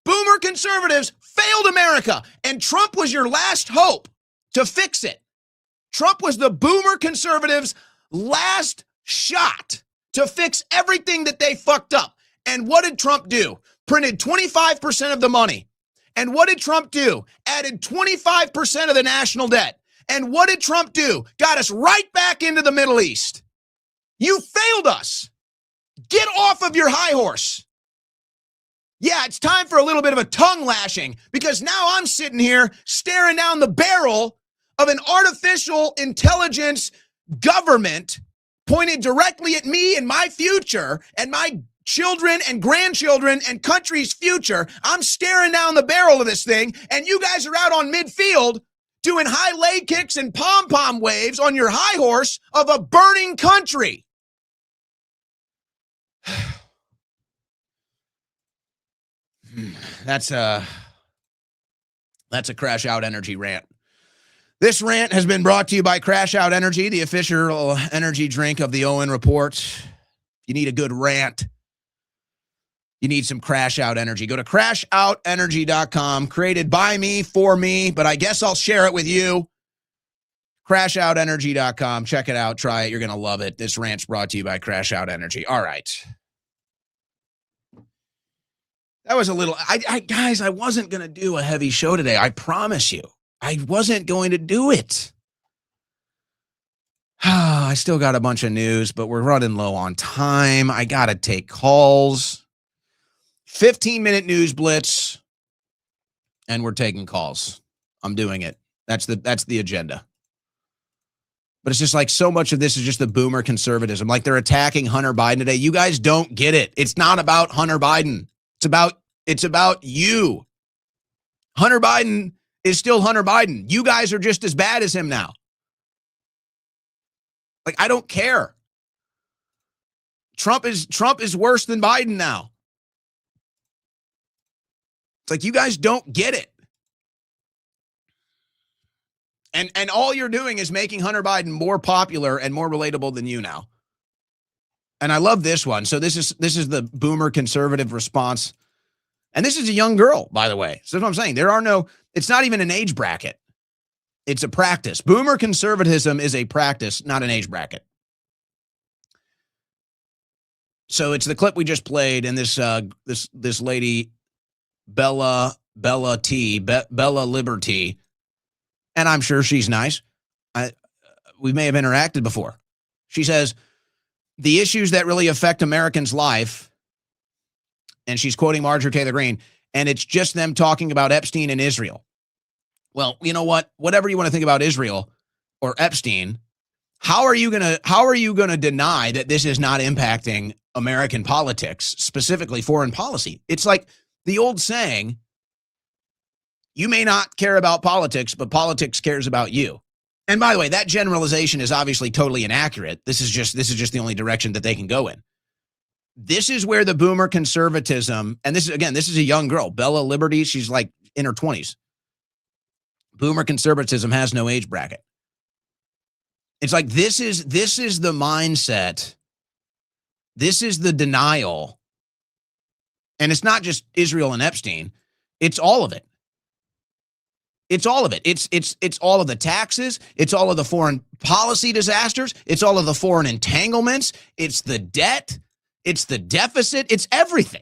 Boomer conservatives failed America, and Trump was your last hope to fix it. Trump was the boomer conservatives' last shot to fix everything that they fucked up. And what did Trump do? Printed 25% of the money. And what did Trump do? Added 25% of the national debt. And what did Trump do? Got us right back into the Middle East. You failed us. Get off of your high horse. Yeah, it's time for a little bit of a tongue lashing, because now I'm sitting here staring down the barrel of an artificial intelligence government pointed directly at me and my future and my children and grandchildren and country's future. I'm staring down the barrel of this thing, and you guys are out on midfield doing high leg kicks and pom-pom waves on your high horse of a burning country. That's a Crash Out Energy rant. This rant has been brought to you by Crash Out Energy, the official energy drink of the Owen Report. If you need a good rant, you need some Crash Out Energy. Go to crashoutenergy.com, created by me, for me, but I guess I'll share it with you. Crashoutenergy.com. Check it out. Try it. You're going to love it. This rant's brought to you by Crash Out Energy. All right. That was a little, guys, I wasn't going to do a heavy show today. I promise you. I wasn't going to do it. I still got a bunch of news, but we're running low on time. I got to take calls. 15-minute news blitz, and we're taking calls. I'm doing it. That's the agenda. But it's just like so much of this is just the boomer conservatism. Like they're attacking Hunter Biden today. You guys don't get it. It's not about Hunter Biden. It's about you. Hunter Biden is still Hunter Biden. You guys are just as bad as him now. Like, I don't care. Trump is worse than Biden now. It's like you guys don't get it. And all you're doing is making Hunter Biden more popular and more relatable than you now. And I love this one. So this is the boomer conservative response. And this is a young girl, by the way. So that's what I'm saying. It's not even an age bracket. It's a practice. Boomer conservatism is a practice, not an age bracket. So it's the clip we just played, and this lady, Bella Liberty, and I'm sure she's nice. We may have interacted before. She says, the issues that really affect Americans' life, and she's quoting Marjorie Taylor Greene, and it's just them talking about Epstein and Israel. Well, you know what? Whatever you want to think about Israel or Epstein, how are you gonna deny that this is not impacting American politics, specifically foreign policy? It's like the old saying, you may not care about politics, but politics cares about you. And by the way, that generalization is obviously totally inaccurate. This is just the only direction that they can go in. This is where the boomer conservatism, and this is a young girl, Bella Liberty. She's like in her 20s. Boomer conservatism has no age bracket. It's like this is the mindset. This is the denial. And it's not just Israel and Epstein. It's all of it. It's all of it. It's all of the taxes. It's all of the foreign policy disasters. It's all of the foreign entanglements. It's the debt. It's the deficit. It's everything.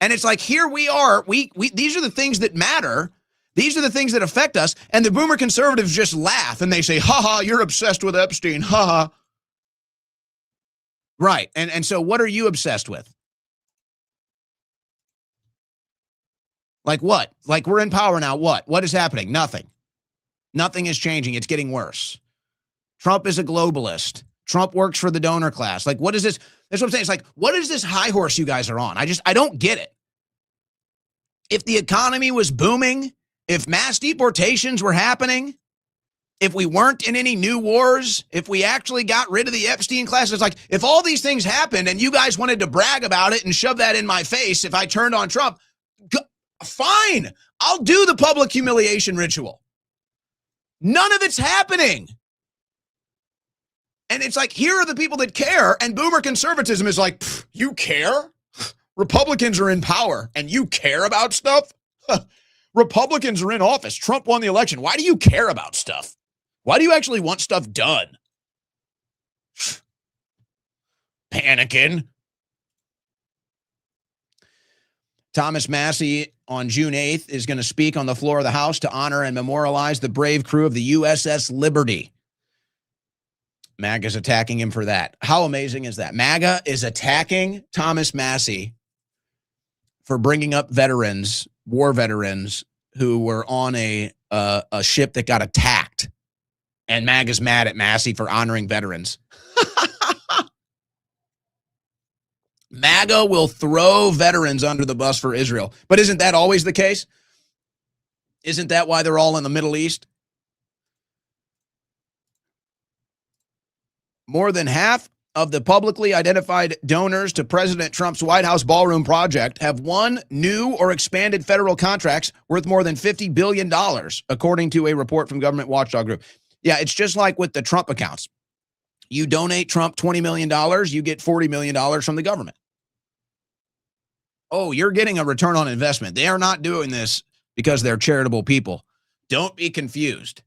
And it's like, here we are. These are the things that matter. These are the things that affect us. And the boomer conservatives just laugh and they say, ha ha, you're obsessed with Epstein. Ha ha. Right. And so what are you obsessed with? Like what? Like we're in power now. What is happening? Nothing. Nothing is changing. It's getting worse. Trump is a globalist. Trump works for the donor class. Like, what is this? That's what I'm saying. It's like, what is this high horse you guys are on? I don't get it. If the economy was booming, if mass deportations were happening, if we weren't in any new wars, if we actually got rid of the Epstein class, it's like, if all these things happened and you guys wanted to brag about it and shove that in my face if I turned on Trump, fine, I'll do the public humiliation ritual. None of it's happening. And it's like, here are the people that care, and boomer conservatism is like, you care? Republicans are in power, and you care about stuff? Republicans are in office. Trump won the election. Why do you care about stuff? Why do you actually want stuff done? Panicking. Thomas Massie on June 8th is going to speak on the floor of the House to honor and memorialize the brave crew of the USS Liberty. MAGA's attacking him for that. How amazing is that? MAGA is attacking Thomas Massie for bringing up veterans, war veterans, who were on a ship that got attacked. And MAGA's mad at Massie for honoring veterans. MAGA will throw veterans under the bus for Israel. But isn't that always the case? Isn't that why they're all in the Middle East? More than half of the publicly identified donors to President Trump's White House ballroom project have won new or expanded federal contracts worth more than $50 billion, according to a report from Government Watchdog Group. Yeah, it's just like with the Trump accounts. You donate Trump $20 million, you get $40 million from the government. Oh, you're getting a return on investment. They are not doing this because they're charitable people. Don't be confused.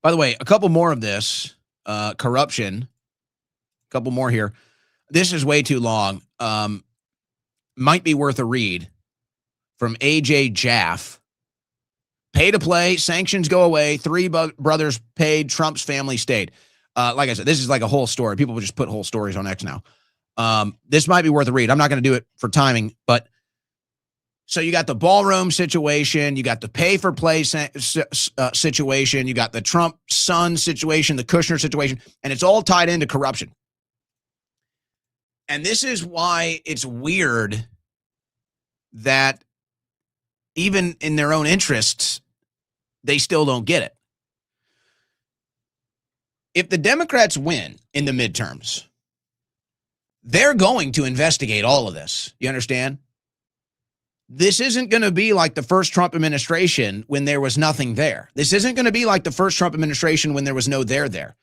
By the way, a couple more of this, corruption, a couple more here. This is way too long. Might be worth a read from AJ Jaff. Pay to play, sanctions go away, three brothers paid, Trump's family stayed. Like I said, this is like a whole story. People will just put whole stories on X now. This might be worth a read. I'm not going to do it for timing, but so you got the ballroom situation, you got the pay for play situation, you got the Trump son situation, the Kushner situation, and it's all tied into corruption. And this is why it's weird that even in their own interests, they still don't get it. If the Democrats win in the midterms, they're going to investigate all of this. You understand? This isn't going to be like the first Trump administration when there was nothing there. This isn't going to be like the first Trump administration when there was no there there.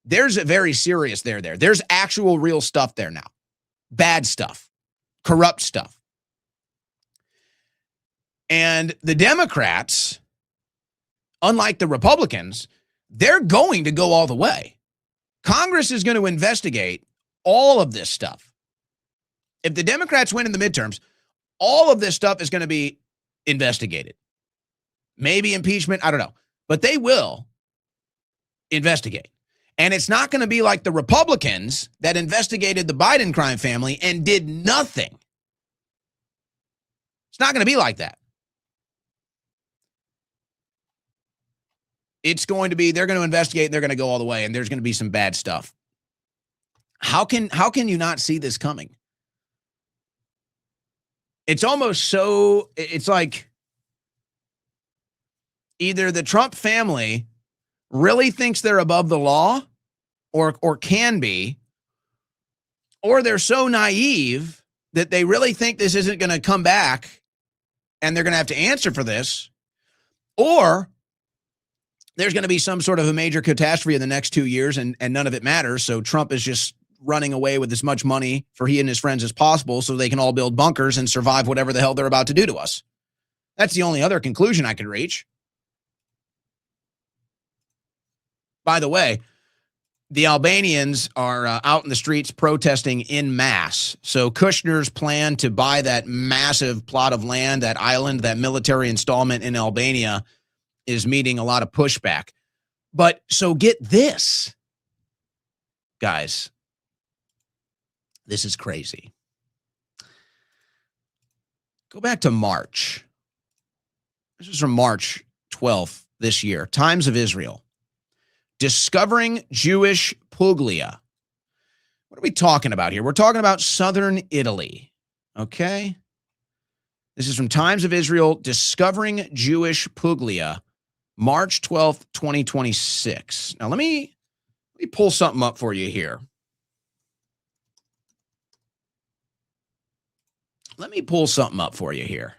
There's a very serious there there. There's actual real stuff there now. Bad stuff. Corrupt stuff. And the Democrats, unlike the Republicans, they're going to go all the way. Congress is going to investigate all of this stuff. If the Democrats win in the midterms, all of this stuff is going to be investigated. Maybe impeachment, I don't know. But they will investigate. And it's not going to be like the Republicans that investigated the Biden crime family and did nothing. It's not going to be like that. It's going to be, they're going to investigate, and they're going to go all the way, and there's going to be some bad stuff. How can you not see this coming? It's almost so, it's like either the Trump family really thinks they're above the law or can be, or they're so naive that they really think this isn't going to come back and they're going to have to answer for this, or there's going to be some sort of a major catastrophe in the next 2 years and none of it matters. So Trump is just running away with as much money for he and his friends as possible so they can all build bunkers and survive whatever the hell they're about to do to us. That's the only other conclusion I could reach. By the way, the Albanians are out in the streets protesting en masse. So Kushner's plan to buy that massive plot of land, that island, that military installment in Albania is meeting a lot of pushback. But so get this, guys. This is crazy. Go back to March. This is from March 12th this year. Times of Israel. Discovering Jewish Puglia. What are we talking about here? We're talking about southern Italy. Okay? This is from Times of Israel. Discovering Jewish Puglia. March 12th, 2026. Now, let me pull something up for you here. Let me pull something up for you here.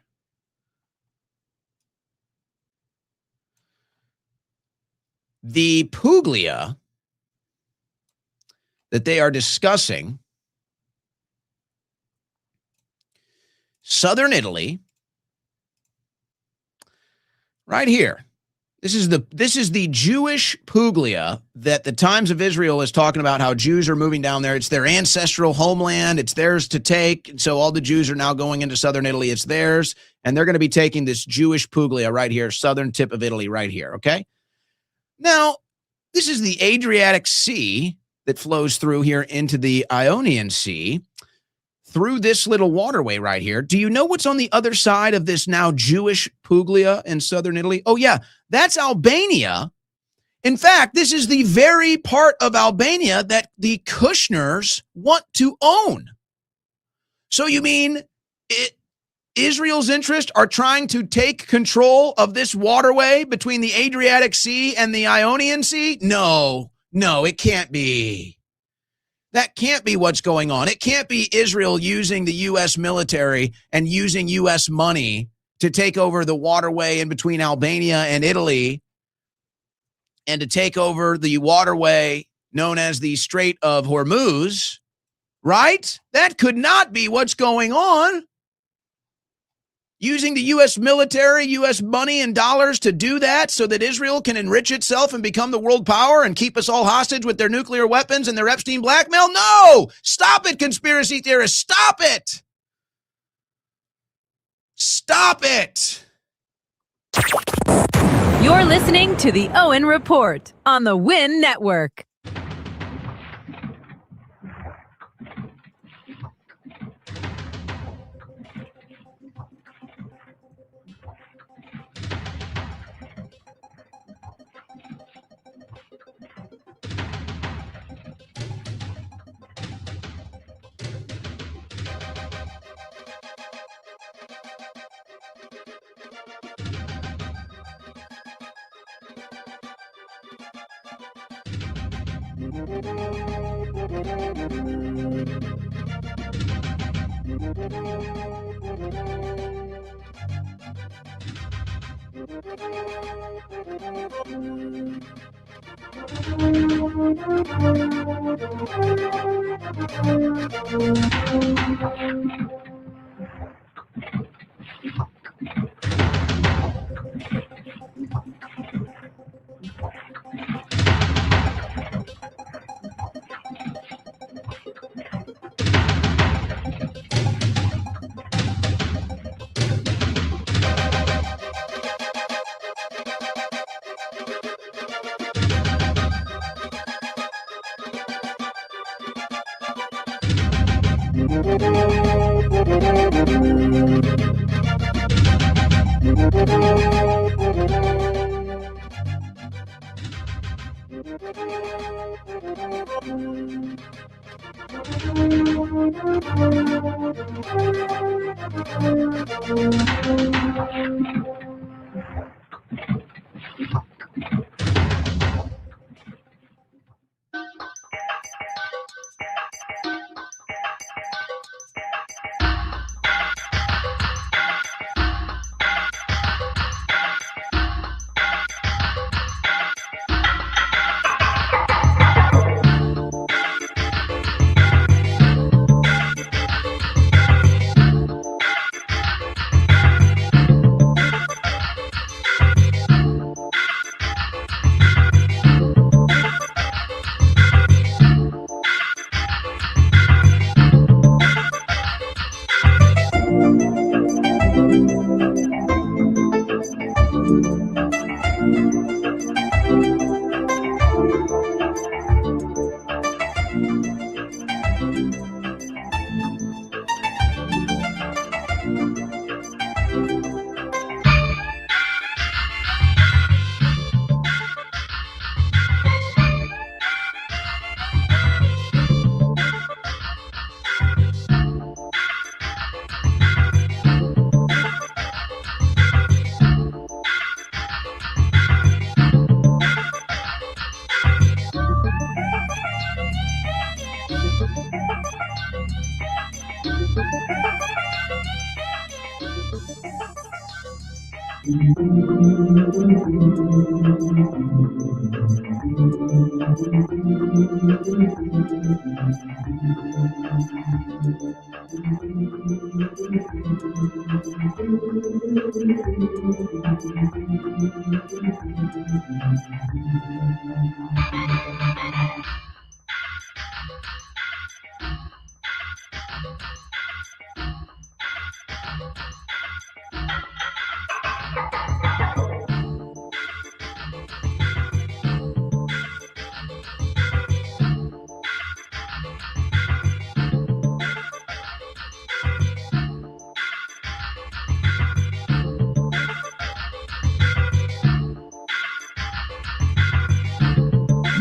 The Puglia that they are discussing, southern Italy, right here. This is the Jewish Puglia that the Times of Israel is talking about, how Jews are moving down there. It's their ancestral homeland. It's theirs to take. And so all the Jews are now going into southern Italy. It's theirs. And they're going to be taking this Jewish Puglia right here, southern tip of Italy right here, okay? Now, this is the Adriatic Sea that flows through here into the Ionian Sea through this little waterway right here. Do you know what's on the other side of this now Jewish Puglia in southern Italy? Oh, yeah, that's Albania. In fact, this is the very part of Albania that the Kushners want to own. So you mean Israel's interests are trying to take control of this waterway between the Adriatic Sea and the Ionian Sea? No, it can't be. That can't be what's going on. It can't be Israel using the U.S. military and using U.S. money to take over the waterway in between Albania and Italy and to take over the waterway known as the Strait of Hormuz, right? That could not be what's going on. Using the U.S. military, U.S. money and dollars to do that so that Israel can enrich itself and become the world power and keep us all hostage with their nuclear weapons and their Epstein blackmail? No! Stop it, conspiracy theorists. Stop it. Stop it. You're listening to the Owen Report on the Win Network.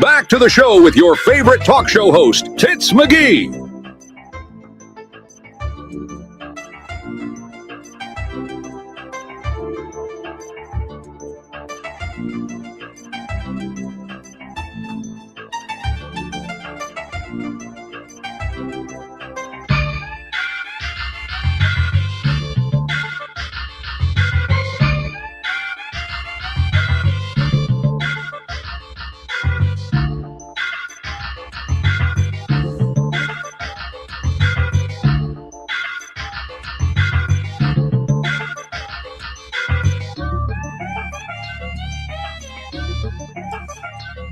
Back to the show with your favorite talk show host, Tits McGee.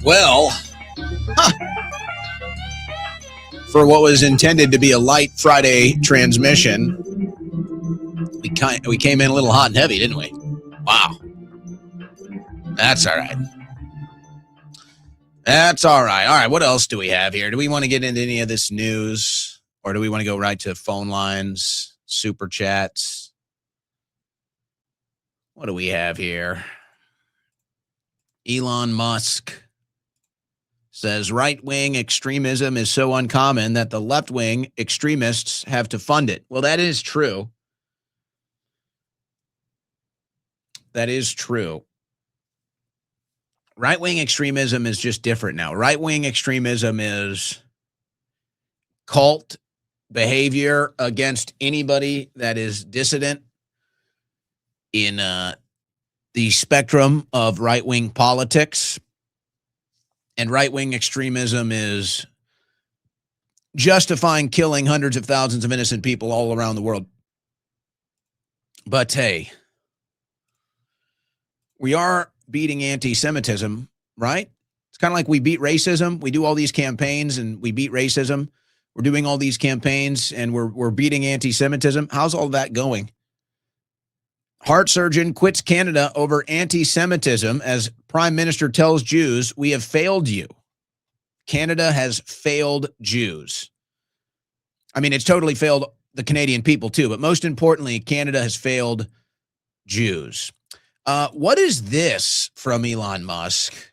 Well, for what was intended to be a light Friday transmission, we came in a little hot and heavy, didn't we? Wow. That's all right. That's all right. All right, what else do we have here? Do we want to get into any of this news, or do we want to go right to phone lines, super chats? What do we have here? Elon Musk says right-wing extremism is so uncommon that the left-wing extremists have to fund it. Well, that is true. That is true. Right-wing extremism is just different now. Right-wing extremism is cult behavior against anybody that is dissident in the spectrum of right-wing politics. And right-wing extremism is justifying killing hundreds of thousands of innocent people all around the world. But hey, we are beating anti-Semitism, right? It's kind of like we beat racism. We do all these campaigns and we beat racism. We're doing all these campaigns and we're beating anti-Semitism. How's all that going? Heart surgeon quits Canada over anti-Semitism as Prime Minister tells Jews, we have failed you. Canada has failed Jews. I mean, it's totally failed the Canadian people too, but most importantly, Canada has failed Jews. What is this from Elon Musk?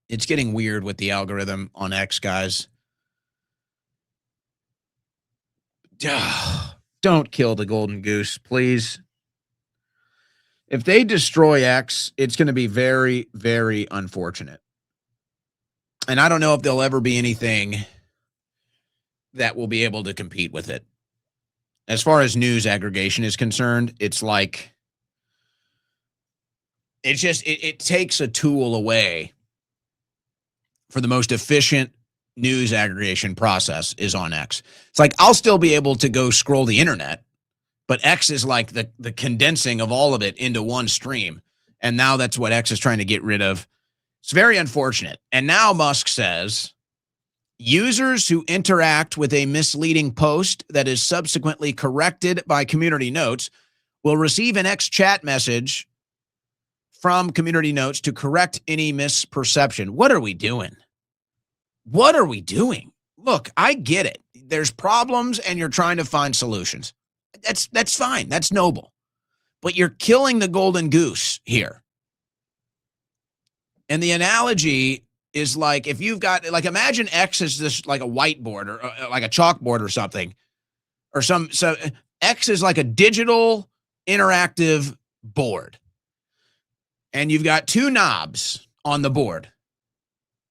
It's getting weird with the algorithm on X, guys. Don't kill the golden goose, please. If they destroy X, it's going to be very, very unfortunate. And I don't know if there'll ever be anything that will be able to compete with it. As far as news aggregation is concerned, it's like, it's just, it takes a tool away for the most efficient news aggregation process is on X. It's like, I'll still be able to go scroll the internet, but X is like the condensing of all of it into one stream. And now that's what X is trying to get rid of. It's very unfortunate. And now Musk says, users who interact with a misleading post that is subsequently corrected by community notes will receive an X chat message from community notes to correct any misperception. What are we doing? What are we doing? Look, I get it. There's problems and you're trying to find solutions. That's fine. That's noble. But you're killing the golden goose here. And the analogy is like, if you've got, like, imagine X is this like a whiteboard or like a chalkboard or something, or so X is like a digital interactive board. And you've got two knobs on the board.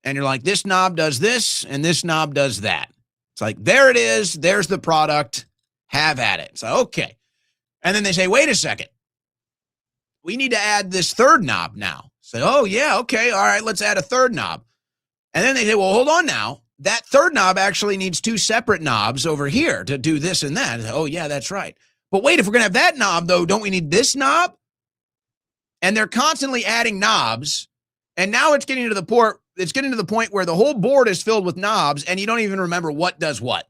And you're like, this knob does this and this knob does that. It's like, there it is. There's the product. Have at it. So, okay. And then they say, wait a second. we need to add this third knob now. So, oh, yeah, okay, all right, let's add a third knob. And then they say, well, hold on now. That third knob actually needs two separate knobs over here to do this and that. Oh, yeah, that's right. But wait, if we're going to have that knob, though, don't we need this knob? And they're constantly adding knobs. And now it's getting to the point where the whole board is filled with knobs and you don't even remember what does what.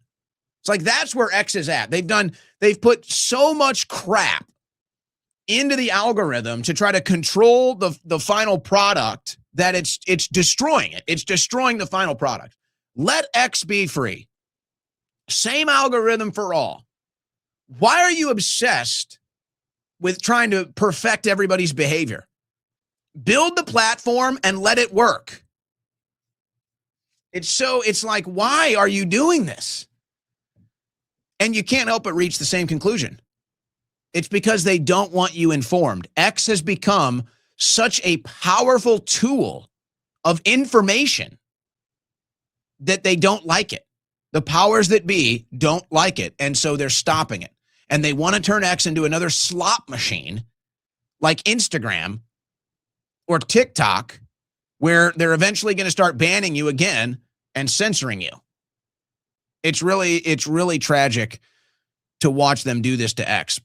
It's like that's where X is at. They've put so much crap into the algorithm to try to control the final product that it's destroying it. It's destroying the final product. Let X be free. Same algorithm for all. Why are you obsessed with trying to perfect everybody's behavior? Build the platform and let it work. It's like, why are you doing this? And you can't help but reach the same conclusion. It's because they don't want you informed. X has become such a powerful tool of information that they don't like it. The powers that be don't like it, and so they're stopping it. And they want to turn X into another slot machine like Instagram or TikTok, where they're eventually going to start banning you again and censoring you. It's really tragic to watch them do this to X.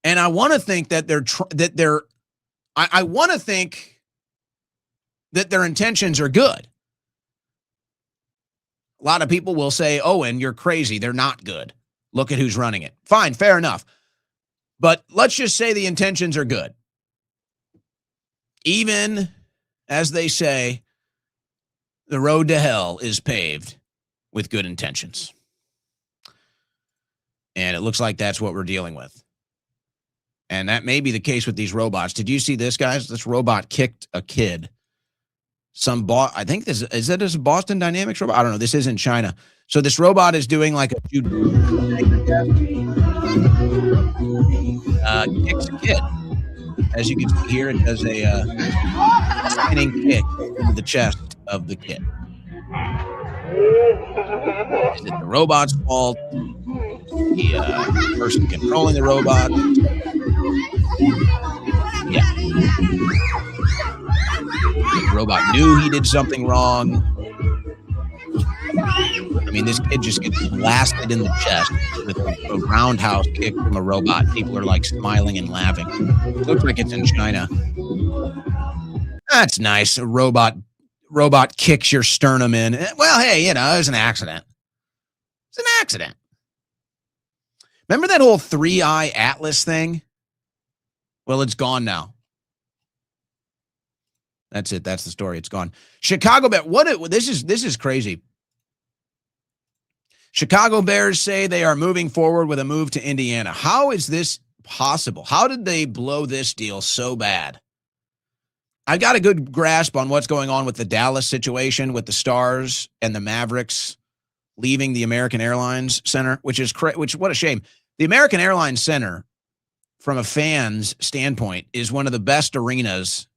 And I want to think that I want to think that their intentions are good. A lot of people will say, Owen, you're crazy. They're not good. Look at who's running it. Fine, fair enough. But let's just say the intentions are good. Even, as they say, the road to hell is paved with good intentions. And it looks like that's what we're dealing with. And that may be the case with these robots. Did you see this, guys? This robot kicked a kid. I think this is that a Boston Dynamics robot? I don't know. This is in China. So this robot is doing like a kicks a kid. As you can see here, it does a spinning kick to the chest of the kid. Is it the robot's fault? The person controlling the robot? Yeah. The robot knew he did something wrong. I mean, this kid just gets blasted in the chest with a roundhouse kick from a robot. People are like smiling and laughing. It looks like it's in China. That's nice. A robot kicks your sternum in. Well, hey, it was an accident. It's an accident. Remember that whole 3-eye atlas thing? Well, it's gone now. That's it. That's the story. It's gone. Chicago Bears. This is crazy. Chicago Bears say they are moving forward with a move to Indiana. How is this possible? How did they blow this deal so bad? I've got a good grasp on what's going on with the Dallas situation with the Stars and the Mavericks leaving the American Airlines Center, which what a shame. The American Airlines Center, from a fan's standpoint, is one of the best arenas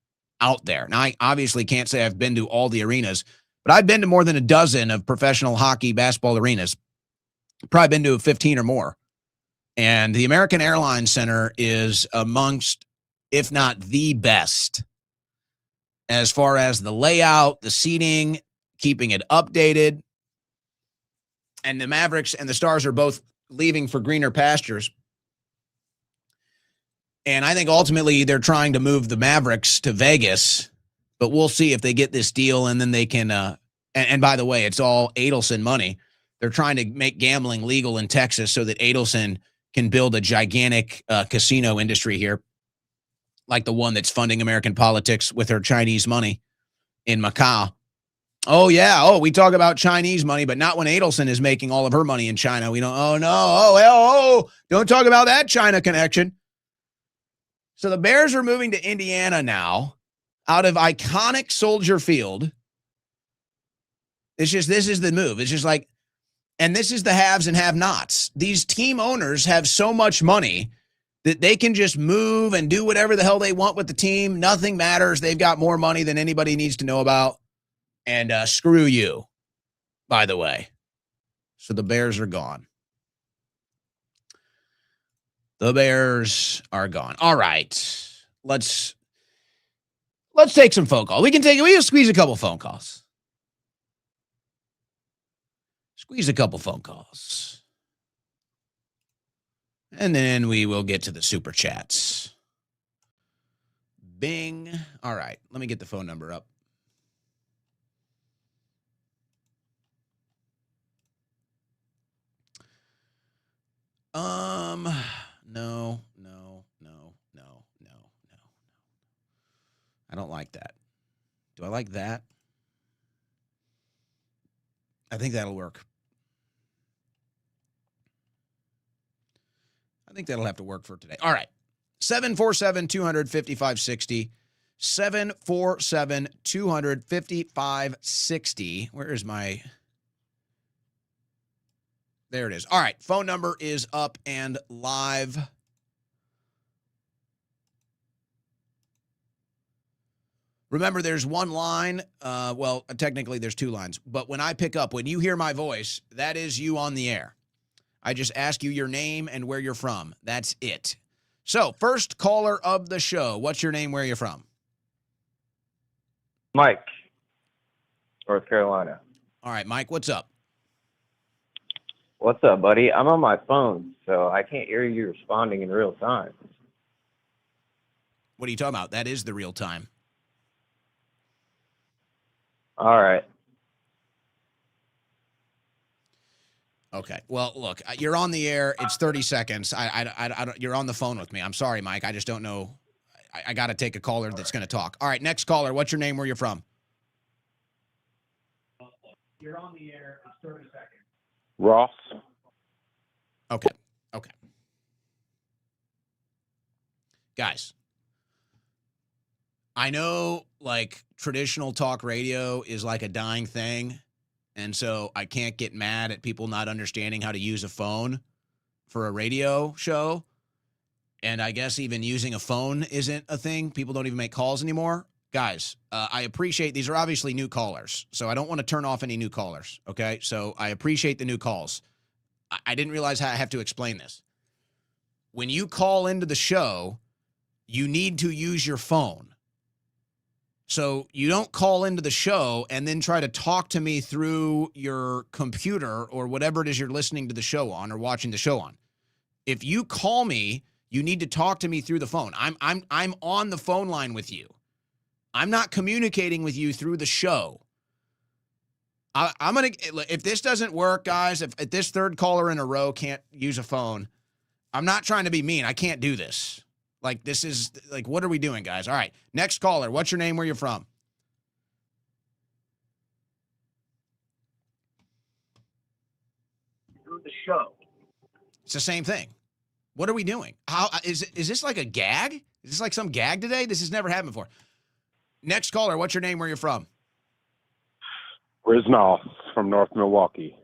out there. Now, I obviously can't say I've been to all the arenas, but I've been to more than a dozen of professional hockey, basketball arenas. Probably been to 15 or more. And the American Airlines Center is amongst, if not the best, as far as the layout, the seating, keeping it updated. And the Mavericks and the Stars are both leaving for greener pastures. And I think ultimately they're trying to move the Mavericks to Vegas, but we'll see if they get this deal and then they can, and by the way, it's all Adelson money. They're trying to make gambling legal in Texas so that Adelson can build a gigantic casino industry here, like the one that's funding American politics with her Chinese money in Macau. Oh, yeah. Oh, we talk about Chinese money, but not when Adelson is making all of her money in China. We don't, oh, no. Oh, don't talk about that China connection. So the Bears are moving to Indiana now out of iconic Soldier Field. This is the move. It's just like, and this is the haves and have-nots. These team owners have so much money that they can just move and do whatever the hell they want with the team. Nothing matters. They've got more money than anybody needs to know about. And screw you, by the way. So the Bears are gone. The Bears are gone. All right. Let's take some phone calls. We'll squeeze a couple phone calls. Squeeze a couple phone calls. And then we will get to the super chats. Bing. All right. Let me get the phone number up. No. I don't like that. Do I like that? I think that'll work. I think that'll have to work for today. All right. 747-200-5560. 747-200-5560. Where is my... There it is. All right. Phone number is up and live. Remember, there's one line. Well, technically, there's two lines. But when I pick up, when you hear my voice, that is you on the air. I just ask you your name and where you're from. That's it. So, first caller of the show. What's your name? Where you're from? Mike, North Carolina. All right, Mike, what's up? What's up, buddy? I'm on my phone, so I can't hear you responding in real time. What are you talking about? That is the real time. All right. Okay. Well, look, you're on the air. It's 30 seconds. I don't, you're on the phone with me. I'm sorry, Mike. I just don't know. I got to take a caller that's going to talk. All right, next caller. What's your name? Where you're from? You're on the air. It's 30 seconds. Ross. Okay. Guys, I know like traditional talk radio is like a dying thing. And so I can't get mad at people not understanding how to use a phone for a radio show. And I guess even using a phone isn't a thing. People don't even make calls anymore. Guys, I appreciate these are obviously new callers. So I don't want to turn off any new callers. Okay. So I appreciate the new calls. I didn't realize how I have to explain this. When you call into the show, you need to use your phone. So you don't call into the show and then try to talk to me through your computer or whatever it is you're listening to the show on or watching the show on. If you call me, you need to talk to me through the phone. I'm on the phone line with you. I'm not communicating with you through the show. I'm going to, if this doesn't work, guys, if this third caller in a row can't use a phone, I'm not trying to be mean. I can't do this. Like, this is, like, what are we doing, guys? All right, next caller. What's your name? Where you're from? Through the show. It's the same thing. What are we doing? How is this like a gag? Is this like some gag today? This has never happened before. Next caller. What's your name? Where you're from? Riznoff from North Milwaukee.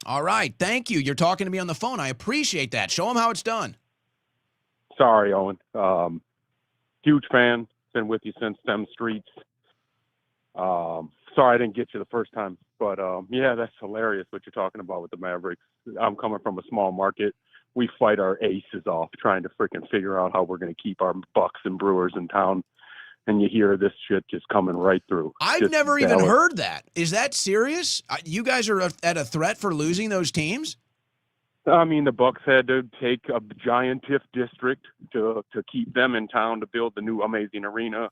All right. Thank you. You're talking to me on the phone. I appreciate that. Show them how it's done. Sorry, Owen. Huge fan. Been with you since them streets. Sorry I didn't get you the first time. But, yeah, that's hilarious what you're talking about with the Mavericks. I'm coming from a small market. We fight our aces off trying to freaking figure out how we're going to keep our Bucks and Brewers in town. And you hear this shit just coming right through. I've Just never even valid. heard that. Is that serious? You guys are at a threat for losing those teams? I mean, the Bucks had to take a giant TIF district to keep them in town to build the new amazing arena.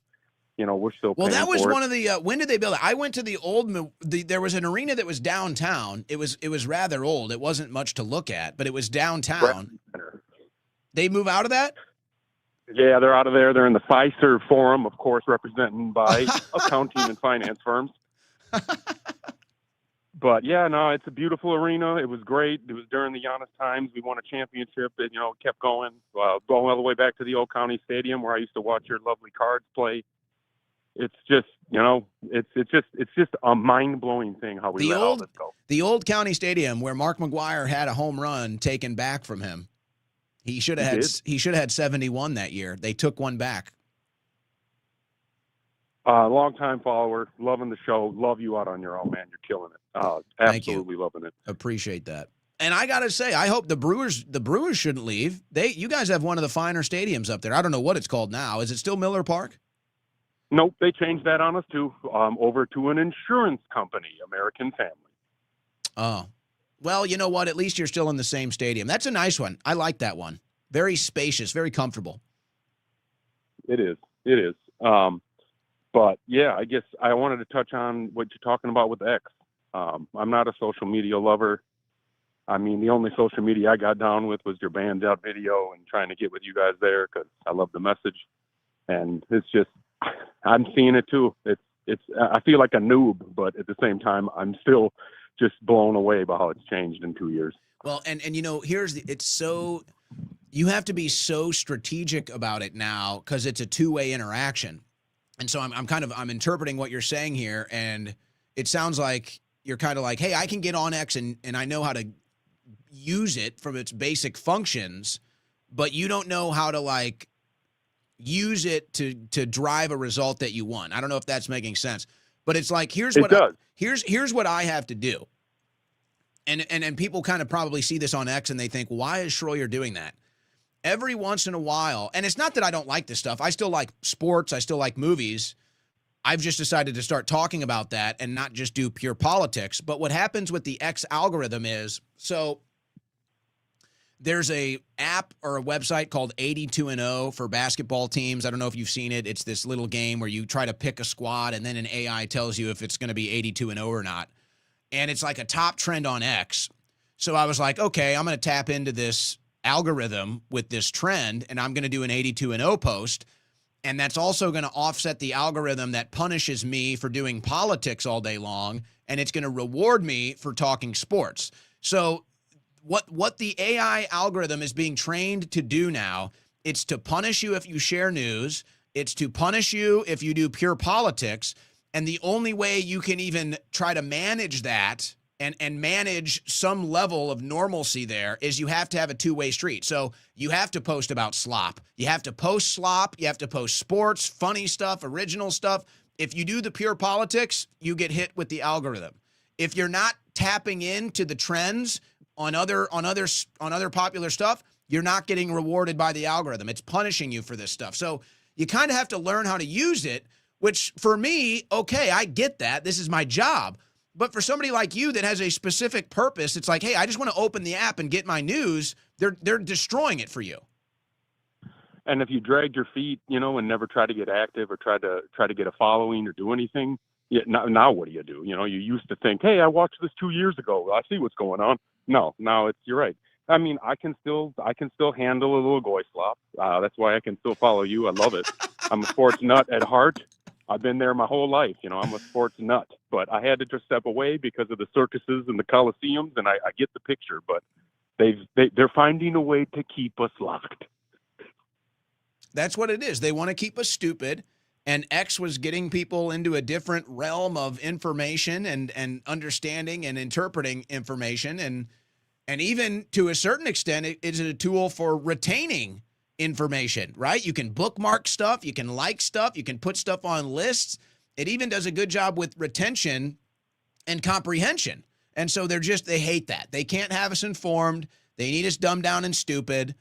You know, we're still Well, paying that was for it. one of the when did they build it? I went to the old there was an arena that was downtown. It was rather old. It wasn't much to look at, but it was downtown. They move out of that? Yeah, they're out of there. They're in the Fiserv Forum, of course, represented by accounting and finance firms. But yeah, no, it's a beautiful arena. It was great. It was during the Giannis times. We won a championship, and it kept going, going all the way back to the old county stadium where I used to watch your lovely Cards play. It's just, it's just a mind blowing thing how we let all this go. The old county stadium where Mark McGuire had a home run taken back from him. He should have had 71 that year. They took one back. Long-time follower, loving the show. Love you out on your own, man. You're killing it. Absolutely loving it. Appreciate that. and I gotta say, I hope the Brewers shouldn't leave. You guys have one of the finer stadiums up there. I don't know what it's called now. Is it still Miller Park? Nope, they changed that on us too, over to an insurance company, American Family. Oh, well, you know what? At least you're still in the same stadium. That's a nice one. I like that one. Very spacious, very comfortable. It is. But yeah, I guess I wanted to touch on what you're talking about with X. I'm not a social media lover. I mean, the only social media I got down with was your band out video and trying to get with you guys there because I love the message. And it's just, I'm seeing it too. I feel like a noob, but at the same time, I'm still just blown away by how it's changed in 2 years. Well, and you know, you have to be so strategic about it now because it's a two-way interaction. And so I'm interpreting what you're saying here, and it sounds like you're kind of like, hey, I can get on X and I know how to use it from its basic functions, but you don't know how to like use it to drive a result that you want. I don't know if that's making sense, but it's like here's what I have to do. And people kind of probably see this on X and they think, why is Schroyer doing that? Every once in a while, and it's not that I don't like this stuff. I still like sports. I still like movies. I've just decided to start talking about that and not just do pure politics. But what happens with the X algorithm is, so there's a app or a website called 82-0 for basketball teams. I don't know if you've seen it. It's this little game where you try to pick a squad and then an AI tells you if it's going to be 82-0 or not. And it's like a top trend on X. So I was like, okay, I'm going to tap into this algorithm with this trend, and I'm going to do an 82-0 post. And that's also going to offset the algorithm that punishes me for doing politics all day long, and it's going to reward me for talking sports. So what the AI algorithm is being trained to do now, it's to punish you if you share news, it's to punish you if you do pure politics, and the only way you can even try to manage that and manage some level of normalcy there is you have to have a two-way street. So you have to post about slop. You have to post slop. You have to post sports, funny stuff, original stuff. If you do the pure politics, you get hit with the algorithm. If you're not tapping into the trends on other popular stuff, you're not getting rewarded by the algorithm. It's punishing you for this stuff. So you kind of have to learn how to use it, which for me, okay, I get that. This is my job. But for somebody like you that has a specific purpose, it's like, hey, I just want to open the app and get my news. They're destroying it for you. And if you dragged your feet, and never try to get active or try to get a following or do anything, now what do? You used to think, hey, I watched this 2 years ago. I see what's going on. No, now you're right. I mean, I can still handle a little goy slop. That's why I can still follow you. I love it. I'm a sports nut at heart. I've been there my whole life. I'm a sports nut, but I had to just step away because of the circuses and the coliseums, and I get the picture. But they're finding a way to keep us locked. That's what it is. They want to keep us stupid, and X was getting people into a different realm of information and understanding and interpreting information, and even to a certain extent, it is a tool for retaining information, right? You can bookmark stuff, you can like stuff, you can put stuff on lists. It even does a good job with retention and comprehension. And so they hate that. They can't have us informed. They need us dumbed down and stupid.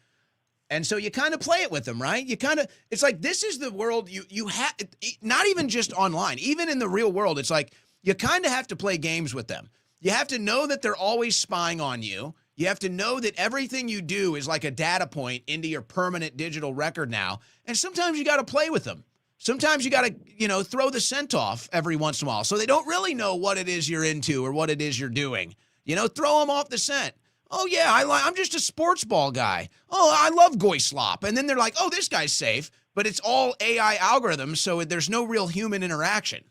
And so you kind of play it with them, right? It's like, this is the world you have, not even just online, even in the real world. It's like, you kind of have to play games with them. You have to know that they're always spying on you. You have to know that everything you do is like a data point into your permanent digital record now. And sometimes you got to play with them. Sometimes you got to, throw the scent off every once in a while so they don't really know what it is you're into or what it is you're doing. Throw them off the scent. Oh, yeah, I'm just a sports ball guy. Oh, I love goy slop. And then they're like, oh, this guy's safe. But it's all AI algorithms, so there's no real human interaction.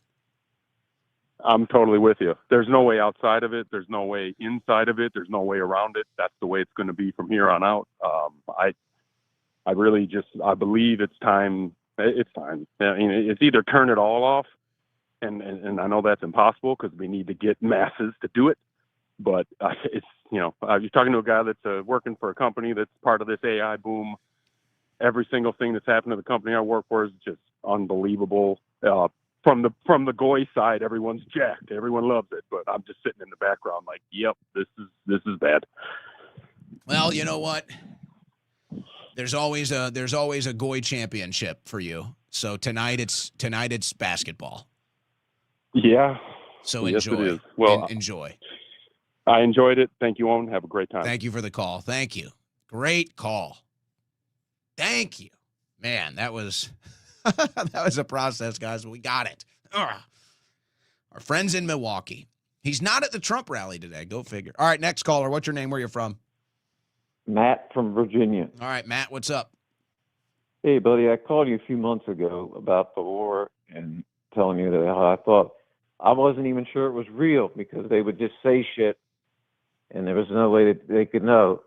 I'm totally with you. There's no way outside of it. There's no way inside of it. There's no way around it. That's the way it's going to be from here on out. I believe it's time. It's time. I mean, it's either turn it all off, and I know that's impossible because we need to get masses to do it. But you're talking to a guy that's working for a company that's part of this AI boom. Every single thing that's happened to the company I work for is just unbelievable. from the goy side, everyone's jacked. Everyone loves it, but I'm just sitting in the background like, yep, this is bad. Well, you know what? There's always a goy championship for you. So tonight it's basketball. Yeah. So yes, enjoy. it is. Well, enjoy. I enjoyed it. Thank you, Owen. Have a great time. Thank you for the call. Thank you. Great call. Thank you. Man, that was that was a process, guys. We got it. Ugh. Our friends in Milwaukee. He's not at the Trump rally today. Go figure. All right, next caller. What's your name? Where you're from? Matt from Virginia. All right, Matt, what's up? Hey, buddy, I called you a few months ago about the war and telling you that how I thought I wasn't even sure it was real because they would just say shit and there was no way that they could know,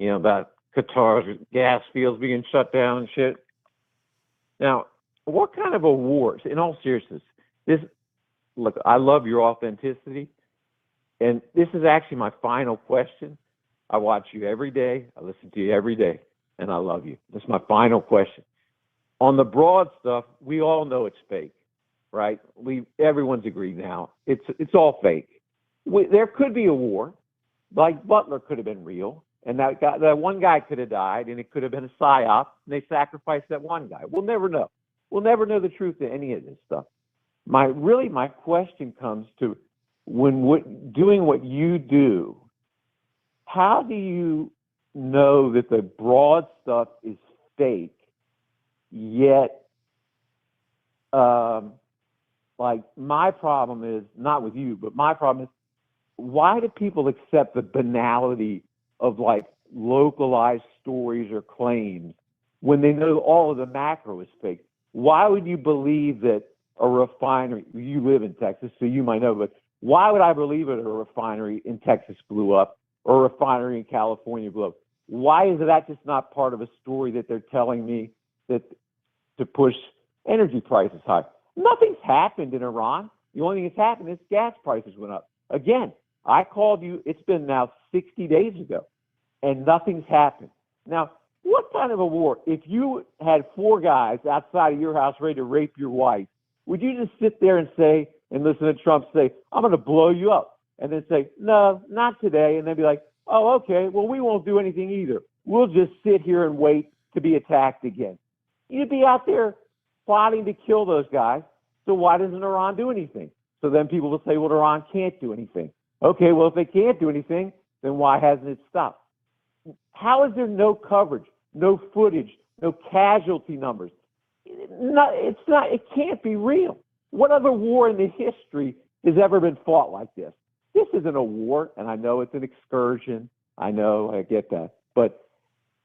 about Qatar's gas fields being shut down and shit. Now, what kind of a war, in all seriousness, look, I love your authenticity, and this is actually my final question. I watch you every day. I listen to you every day, and I love you. That's my final question. On the broad stuff, we all know it's fake, right? Everyone's agreed now. It's all fake. There could be a war, like Butler could have been real, and that one guy could have died, and it could have been a psyop, and they sacrificed that one guy. We'll never know. We'll never know the truth of any of this stuff. My question comes to doing what you do. How do you know that the broad stuff is fake, yet, my problem is, not with you, but my problem is, why do people accept the banality of, localized stories or claims when they know all of the macro is fake? Why would you believe that a refinery, you live in Texas, so you might know, but why would I believe that a refinery in Texas blew up? Or a refinery in California blew up? Why is that just not part of a story that they're telling me that to push energy prices high? Nothing's happened in Iran. The only thing that's happened is gas prices went up. Again, I called you, it's been now 60 days ago, and nothing's happened. Now, what kind of a war? If you had 4 guys outside of your house ready to rape your wife, would you just sit there and listen to Trump say, I'm going to blow you up? And then say, no, not today. And then be like, oh, okay, well, we won't do anything either. We'll just sit here and wait to be attacked again. You'd be out there plotting to kill those guys. So why doesn't Iran do anything? So then people will say, well, Iran can't do anything. Okay, well, if they can't do anything, then why hasn't it stopped? How is there no coverage, no footage, no casualty numbers? It can't be real. What other war in the history has ever been fought like this? This isn't a war, and I know it's an excursion. I know, I get that. But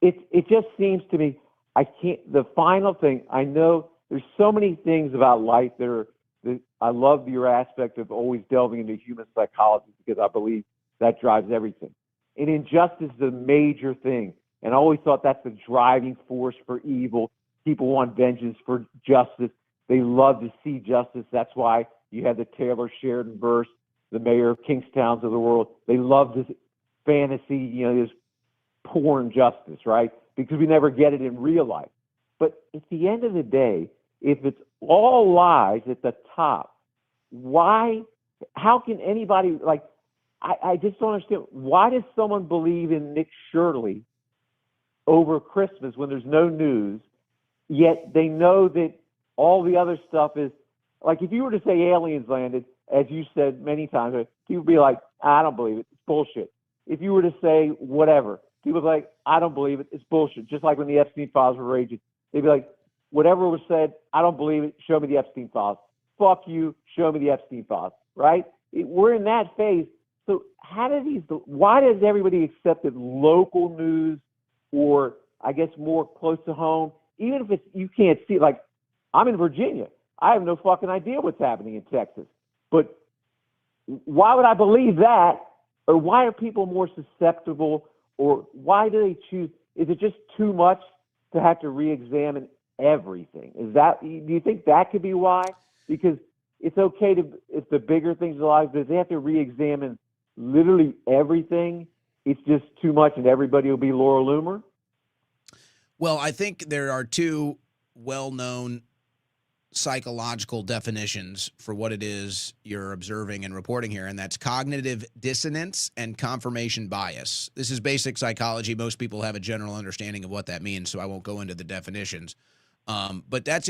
it just seems to me, the final thing, I know there's so many things about life I love your aspect of always delving into human psychology because I believe that drives everything. And injustice is a major thing. And I always thought that's the driving force for evil. People want vengeance for justice. They love to see justice. That's why you had the Taylor Sheridan verse, the mayor of Kingstowns of the world. They love this fantasy, this porn justice, right? Because we never get it in real life. But at the end of the day, if it's all lies at the top, how can anybody, I just don't understand. Why does someone believe in Nick Shirley over Christmas when there's no news, yet they know that all the other stuff is, if you were to say aliens landed, as you said many times, people would be like, I don't believe it. It's bullshit. If you were to say whatever, people would be like, I don't believe it. It's bullshit. Just like when the Epstein files were raging. They'd be like, whatever was said, I don't believe it. Show me the Epstein files. Fuck you. Show me the Epstein files. Right? We're in that phase. So why does everybody accept that local news or I guess more close to home, even if you can't see, I'm in Virginia. I have no fucking idea what's happening in Texas. But why would I believe that? Or why are people more susceptible? Or why do they choose? Is it just too much to have to re-examine everything? Do you think that could be why? Because it's okay if the bigger things in life, but if they have to re-examine literally everything, it's just too much and everybody will be Laura Loomer? Well, I think there are two well-known psychological definitions for what it is you're observing and reporting here, and that's cognitive dissonance and confirmation bias. This is basic psychology. Most people have a general understanding of what that means, so I won't go into the definitions. But that's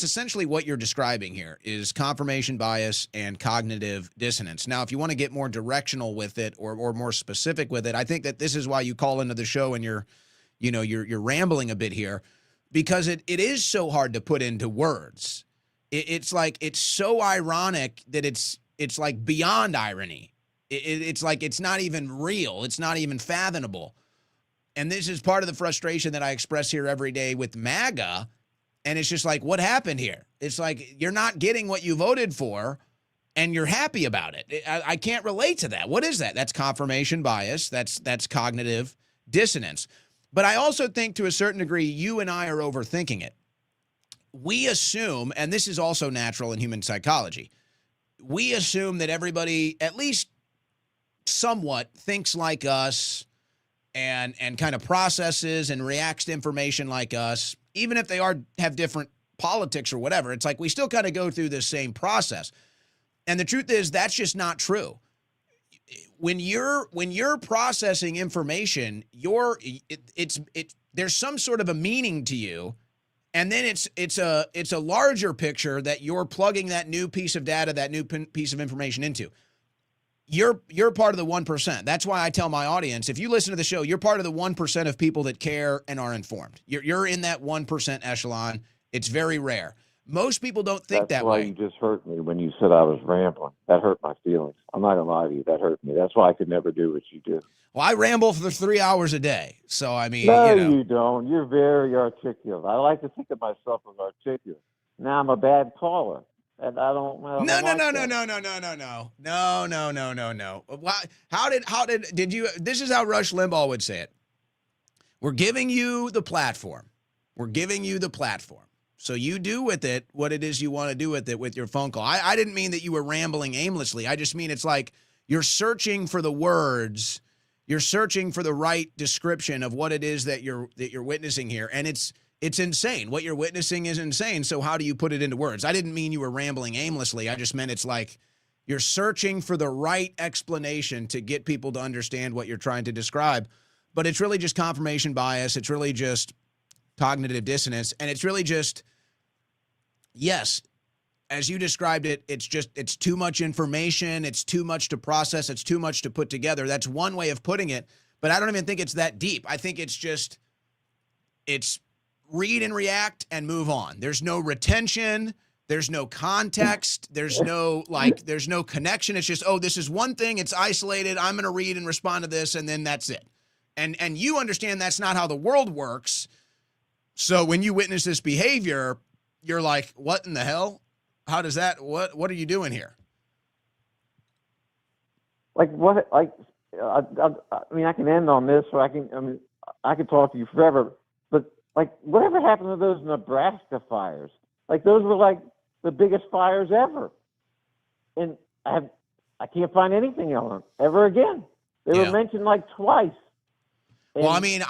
essentially what you're describing here is confirmation bias and cognitive dissonance. Now, if you want to get more directional with it or more specific with it, I think that this is why you call into the show and you're rambling a bit here, because it is so hard to put into words. It's like, it's so ironic that it's like beyond irony. It's like, it's not even real. It's not even fathomable. And this is part of the frustration that I express here every day with MAGA. And it's just like, what happened here? It's like, you're not getting what you voted for and you're happy about it. I can't relate to that. What is that? That's confirmation bias. That's cognitive dissonance. But I also think to a certain degree, you and I are overthinking it. We assume, and this is also natural in human psychology, we assume that everybody, at least somewhat, thinks like us and kind of processes and reacts to information like us, even if they have different politics or whatever. It's like we still kind of go through this same process. And the truth is that's just not true. When you're processing information, there's some sort of a meaning to you, and then it's a larger picture that you're plugging that new piece of data, that new piece of information into. You're part of the 1%. That's why I tell my audience, if you listen to the show, you're part of the 1% of people that care and are informed. You're in that 1% echelon. It's very rare. Most people don't think that way. That's why you just hurt me when you said I was rambling. That hurt my feelings. I'm not going to lie to you. That hurt me. That's why I could never do what you do. Well, I ramble for 3 hours a day. So, I mean, no, you don't. You're very articulate. I like to think of myself as articulate. Now I'm a bad caller. And I don't. No. How did you? This is how Rush Limbaugh would say it. We're giving you the platform. So you do with it what it is you want to do with it with your phone call. I didn't mean that you were rambling aimlessly. I just mean it's like you're searching for the words. You're searching for the right description of what it is that you're witnessing here, and it's insane. What you're witnessing is insane. So how do you put it into words? I didn't mean you were rambling aimlessly. I just meant it's like you're searching for the right explanation to get people to understand what you're trying to describe. But it's really just confirmation bias. It's really just cognitive dissonance. And it's really just, yes, as you described it, it's too much information. It's too much to process. It's too much to put together. That's one way of putting it. But I don't even think it's that deep. I think it's read and react and move on. There's no retention. There's no context. There's no connection. It's just, oh, this is one thing. It's isolated. I'm going to read and respond to this, and then that's it. And you understand that's not how the world works. So when you witness this behavior, you're like, what in the hell? How does that, what are you doing here? Like what, like, I mean, I can end on this, or I could talk to you forever, but like, whatever happened to those Nebraska fires? Like, those were like the biggest fires ever. And I can't find anything on them ever again. They were mentioned like twice. And well, I mean,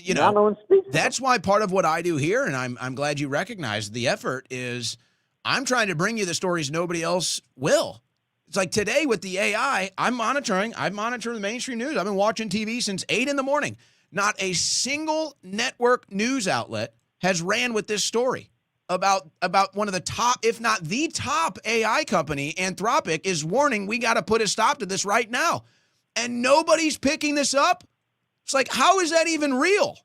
now no one speaks. That's why part of what I do here, and I'm glad you recognize the effort, is I'm trying to bring you the stories nobody else will. It's like today with the AI, I monitor the mainstream news. I've been watching TV since 8 in the morning. Not a single network news outlet has ran with this story about one of the top, if not the top AI company, Anthropic, is warning we got to put a stop to this right now. And nobody's picking this up. It's like, how is that even real?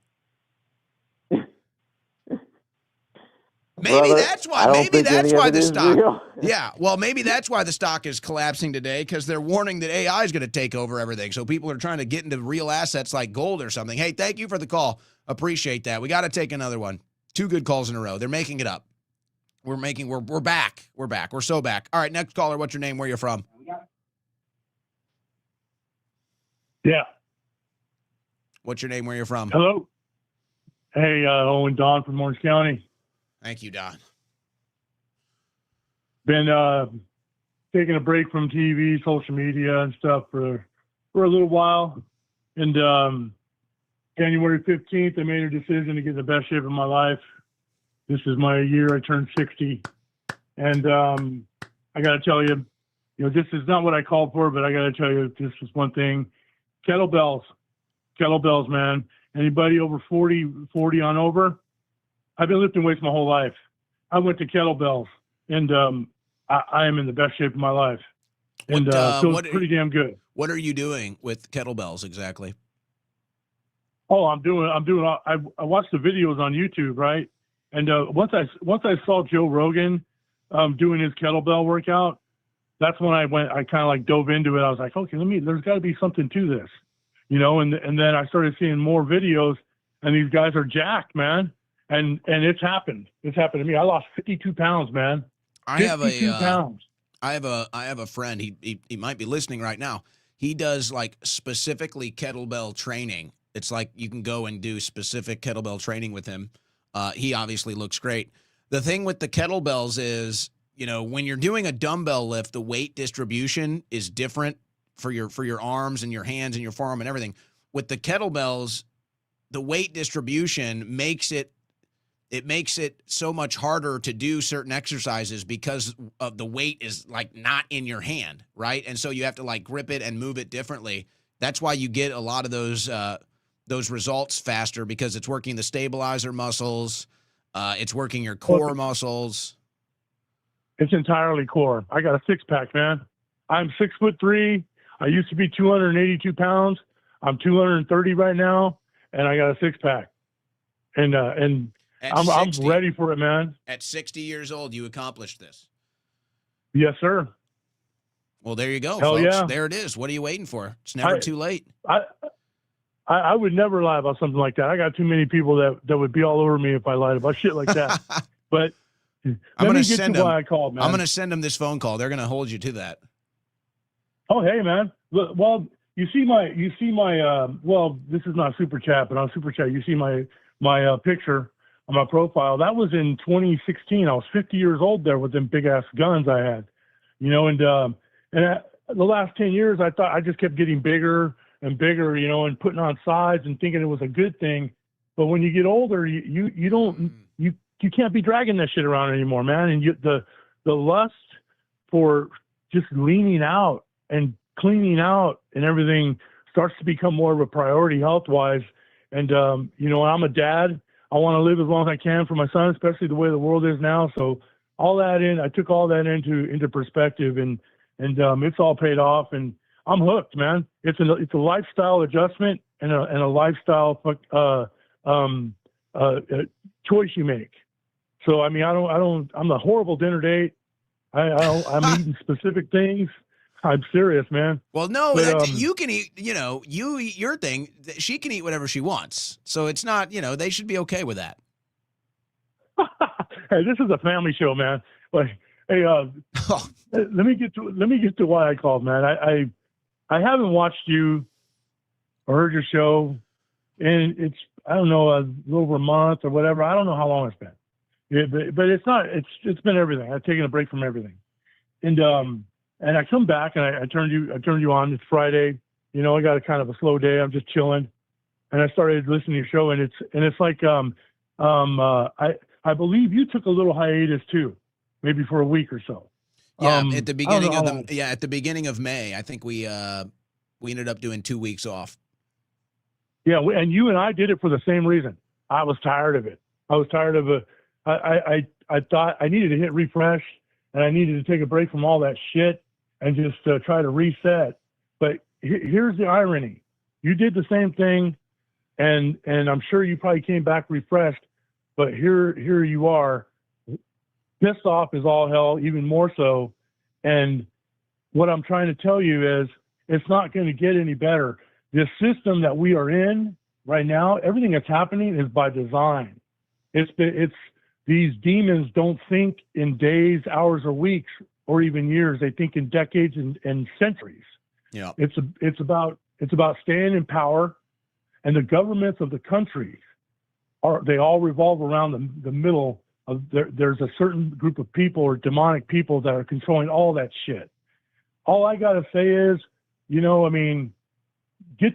Maybe Brother, that's why. Maybe that's why the stock. Real. Yeah, well, maybe that's why the stock is collapsing today, because they're warning that AI is going to take over everything. So people are trying to get into real assets like gold or something. Hey, thank you for the call. Appreciate that. We got to take another one. 2 good calls in a row. They're making it up. We're back. We're back. We're so back. All right, next caller. What's your name? Where you from? Yeah. What's your name? Where you from? Hello. Hey, Owen, Don from Orange County. Thank you, Don. Been taking a break from TV, social media, and stuff for a little while. And January 15th, I made a decision to get in the best shape of my life. This is my year. I turned 60. And I got to tell you, this is not what I called for, but I got to tell you, this is one thing. Kettlebells, man. Anybody over 40 on over? I've been lifting weights my whole life. I went to kettlebells, and I am in the best shape of my life. And feels pretty damn good. What are you doing with kettlebells exactly? Oh, I'm doing. I watched the videos on YouTube, right? And once I saw Joe Rogan doing his kettlebell workout, that's when I kind of like dove into it. I was like, okay, there's got to be something to this, and then I started seeing more videos, and these guys are jacked, man. And it's happened. It's happened to me. I lost 52 pounds, man. I have a friend. He might be listening right now. He does like specifically kettlebell training. It's like you can go and do specific kettlebell training with him. He obviously looks great. The thing with the kettlebells is, when you're doing a dumbbell lift, the weight distribution is different for your arms and your hands and your forearm and everything. With the kettlebells, the weight distribution makes it so much harder to do certain exercises because of the weight is like not in your hand, right? And so you have to like grip it and move it differently. That's why you get a lot of those results faster, because it's working the stabilizer muscles, it's working your core muscles. It's entirely core. I got a six-pack, man. I'm 6'3". I used to be 282 pounds. I'm 230 right now, and I got a six-pack. And I'm ready for it, man. At 60 years old, you accomplished this. Yes, sir. Well, there you go, Hell folks. Yeah. There it is. What are you waiting for? It's never too late. I would never lie about something like that. I got too many people that would be all over me if I lied about shit like that. But I'm going to send them. Why I called, man. I'm going to send them this phone call. They're going to hold you to that. Oh, hey, man. Well, you see my. Well, this is not super chat, but on super chat, you see my picture on my profile. That was in 2016. I was 50 years old there with them big ass guns I had, and the last 10 years, I thought I just kept getting bigger and bigger, and putting on sides and thinking it was a good thing. But when you get older, you don't, you can't be dragging that shit around anymore, man. And the lust for just leaning out and cleaning out and everything starts to become more of a priority health wise. And, I'm a dad. I want to live as long as I can for my son, especially the way the world is now. So I took all that into perspective, and it's all paid off, and I'm hooked, man. It's a lifestyle adjustment and a lifestyle choice you make. So I mean, I'm a horrible dinner date. I'm eating specific things. I'm serious, man. Well, no, you can eat, you eat your thing. She can eat whatever she wants. So it's not, they should be okay with that. Hey, this is a family show, man. Like, hey, let me get to why I called, man. I haven't watched you or heard your show, and it's, I don't know, a little over a month or whatever. I don't know how long it's been. Yeah, but it's been everything. I've taken a break from everything. And I come back and I turned you on. It's Friday. I got a kind of a slow day. I'm just chilling. And I started listening to your show, and it's like, I believe you took a little hiatus too, maybe for a week or so. Yeah. At the beginning of May, I think we ended up doing 2 weeks off. Yeah. And you and I did it for the same reason. I was tired of it. I was tired of it. I thought I needed to hit refresh, and I needed to take a break from all that shit and just try to reset. But here's the irony. You did the same thing, and I'm sure you probably came back refreshed, but here you are, pissed off as all hell, even more so. And what I'm trying to tell you is it's not going to get any better. This system that we are in right now, everything that's happening is by design. It's these demons don't think in days, hours, or weeks, or even years. They think in decades and centuries. Yeah. It's about staying in power, and the governments of the countries they all revolve around the middle of there's a certain group of people or demonic people that are controlling all that shit. All I gotta say is, get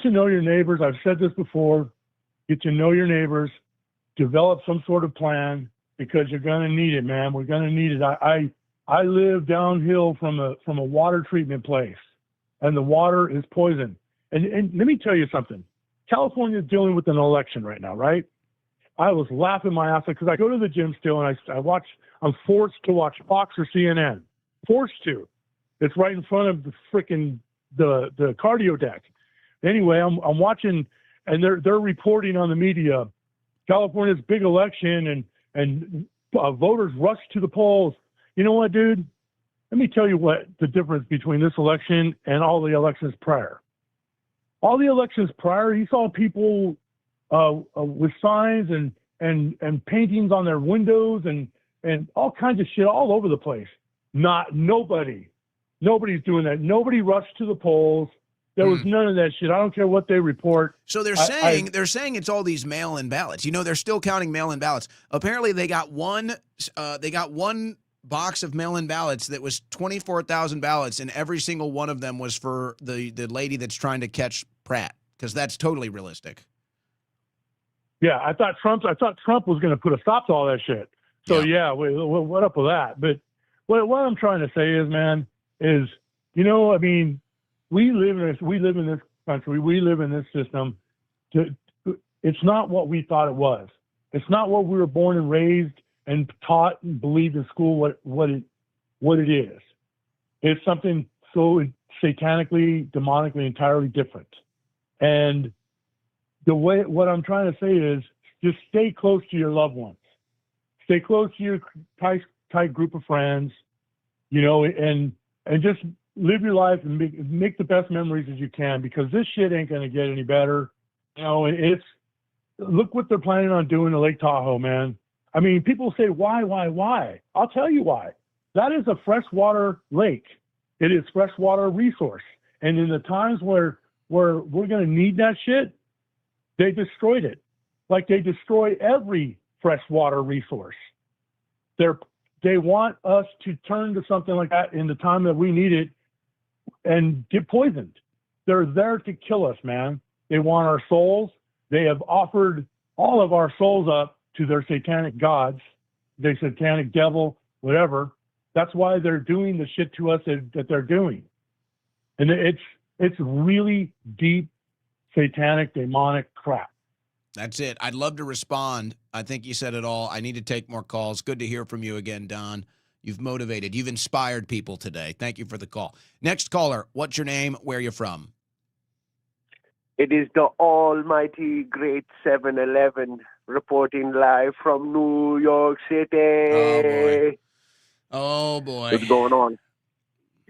to know your neighbors. I've said this before. Get to know your neighbors. Develop some sort of plan, because you're gonna need it, man. We're gonna need it. I live downhill from a water treatment place, and the water is poison. And let me tell you something. California is dealing with an election right now, right? I was laughing my ass off because I go to the gym still, and I'm forced to watch Fox or CNN. Forced to. It's right in front of the freaking the cardio deck. Anyway, I'm watching, and they're reporting on the media, California's big election, and voters rush to the polls. You know what, dude? Let me tell you what the difference between this election and all the elections prior. All the elections prior, you saw people with signs and paintings on their windows and all kinds of shit all over the place. Nobody's doing that. Nobody rushed to the polls. There was none of that shit. I don't care what they report. So they're saying it's all these mail-in ballots. You know, they're still counting mail-in ballots. Apparently, they got one box of mail-in ballots that was 24,000 ballots, and every single one of them was for the lady that's trying to catch Pratt, because that's totally realistic. Yeah, I thought Trump was going to put a stop to all that shit. So yeah, what up with that? But what I'm trying to say is, man, you know, I mean, we live in this country, we live in this system. It's not what we thought it was. It's not what we were born and raised and taught and believed in school what it is. It's something so satanically, demonically, entirely different. And what I'm trying to say is just stay close to your loved ones. Stay close to your tight group of friends, you know, and just live your life and make the best memories as you can, because this shit ain't going to get any better. You know, look what they're planning on doing to Lake Tahoe, man. I mean, people say, why? I'll tell you why. That is a freshwater lake. It is freshwater resource. And in the times where we're going to need that shit, they destroyed it. Like they destroy every freshwater resource. They want us to turn to something like that in the time that we need it and get poisoned. They're there to kill us, man. They want our souls. They have offered all of our souls up to their satanic gods, their satanic devil, whatever. That's why they're doing the shit to us that they're doing. And it's really deep, satanic, demonic crap. That's it. I'd love to respond. I think you said it all. I need to take more calls. Good to hear from you again, Don. You've motivated. You've inspired people today. Thank you for the call. Next caller, what's your name? Where are you from? It is the almighty great 7-Eleven reporting live from New York City. Oh, boy. What's going on?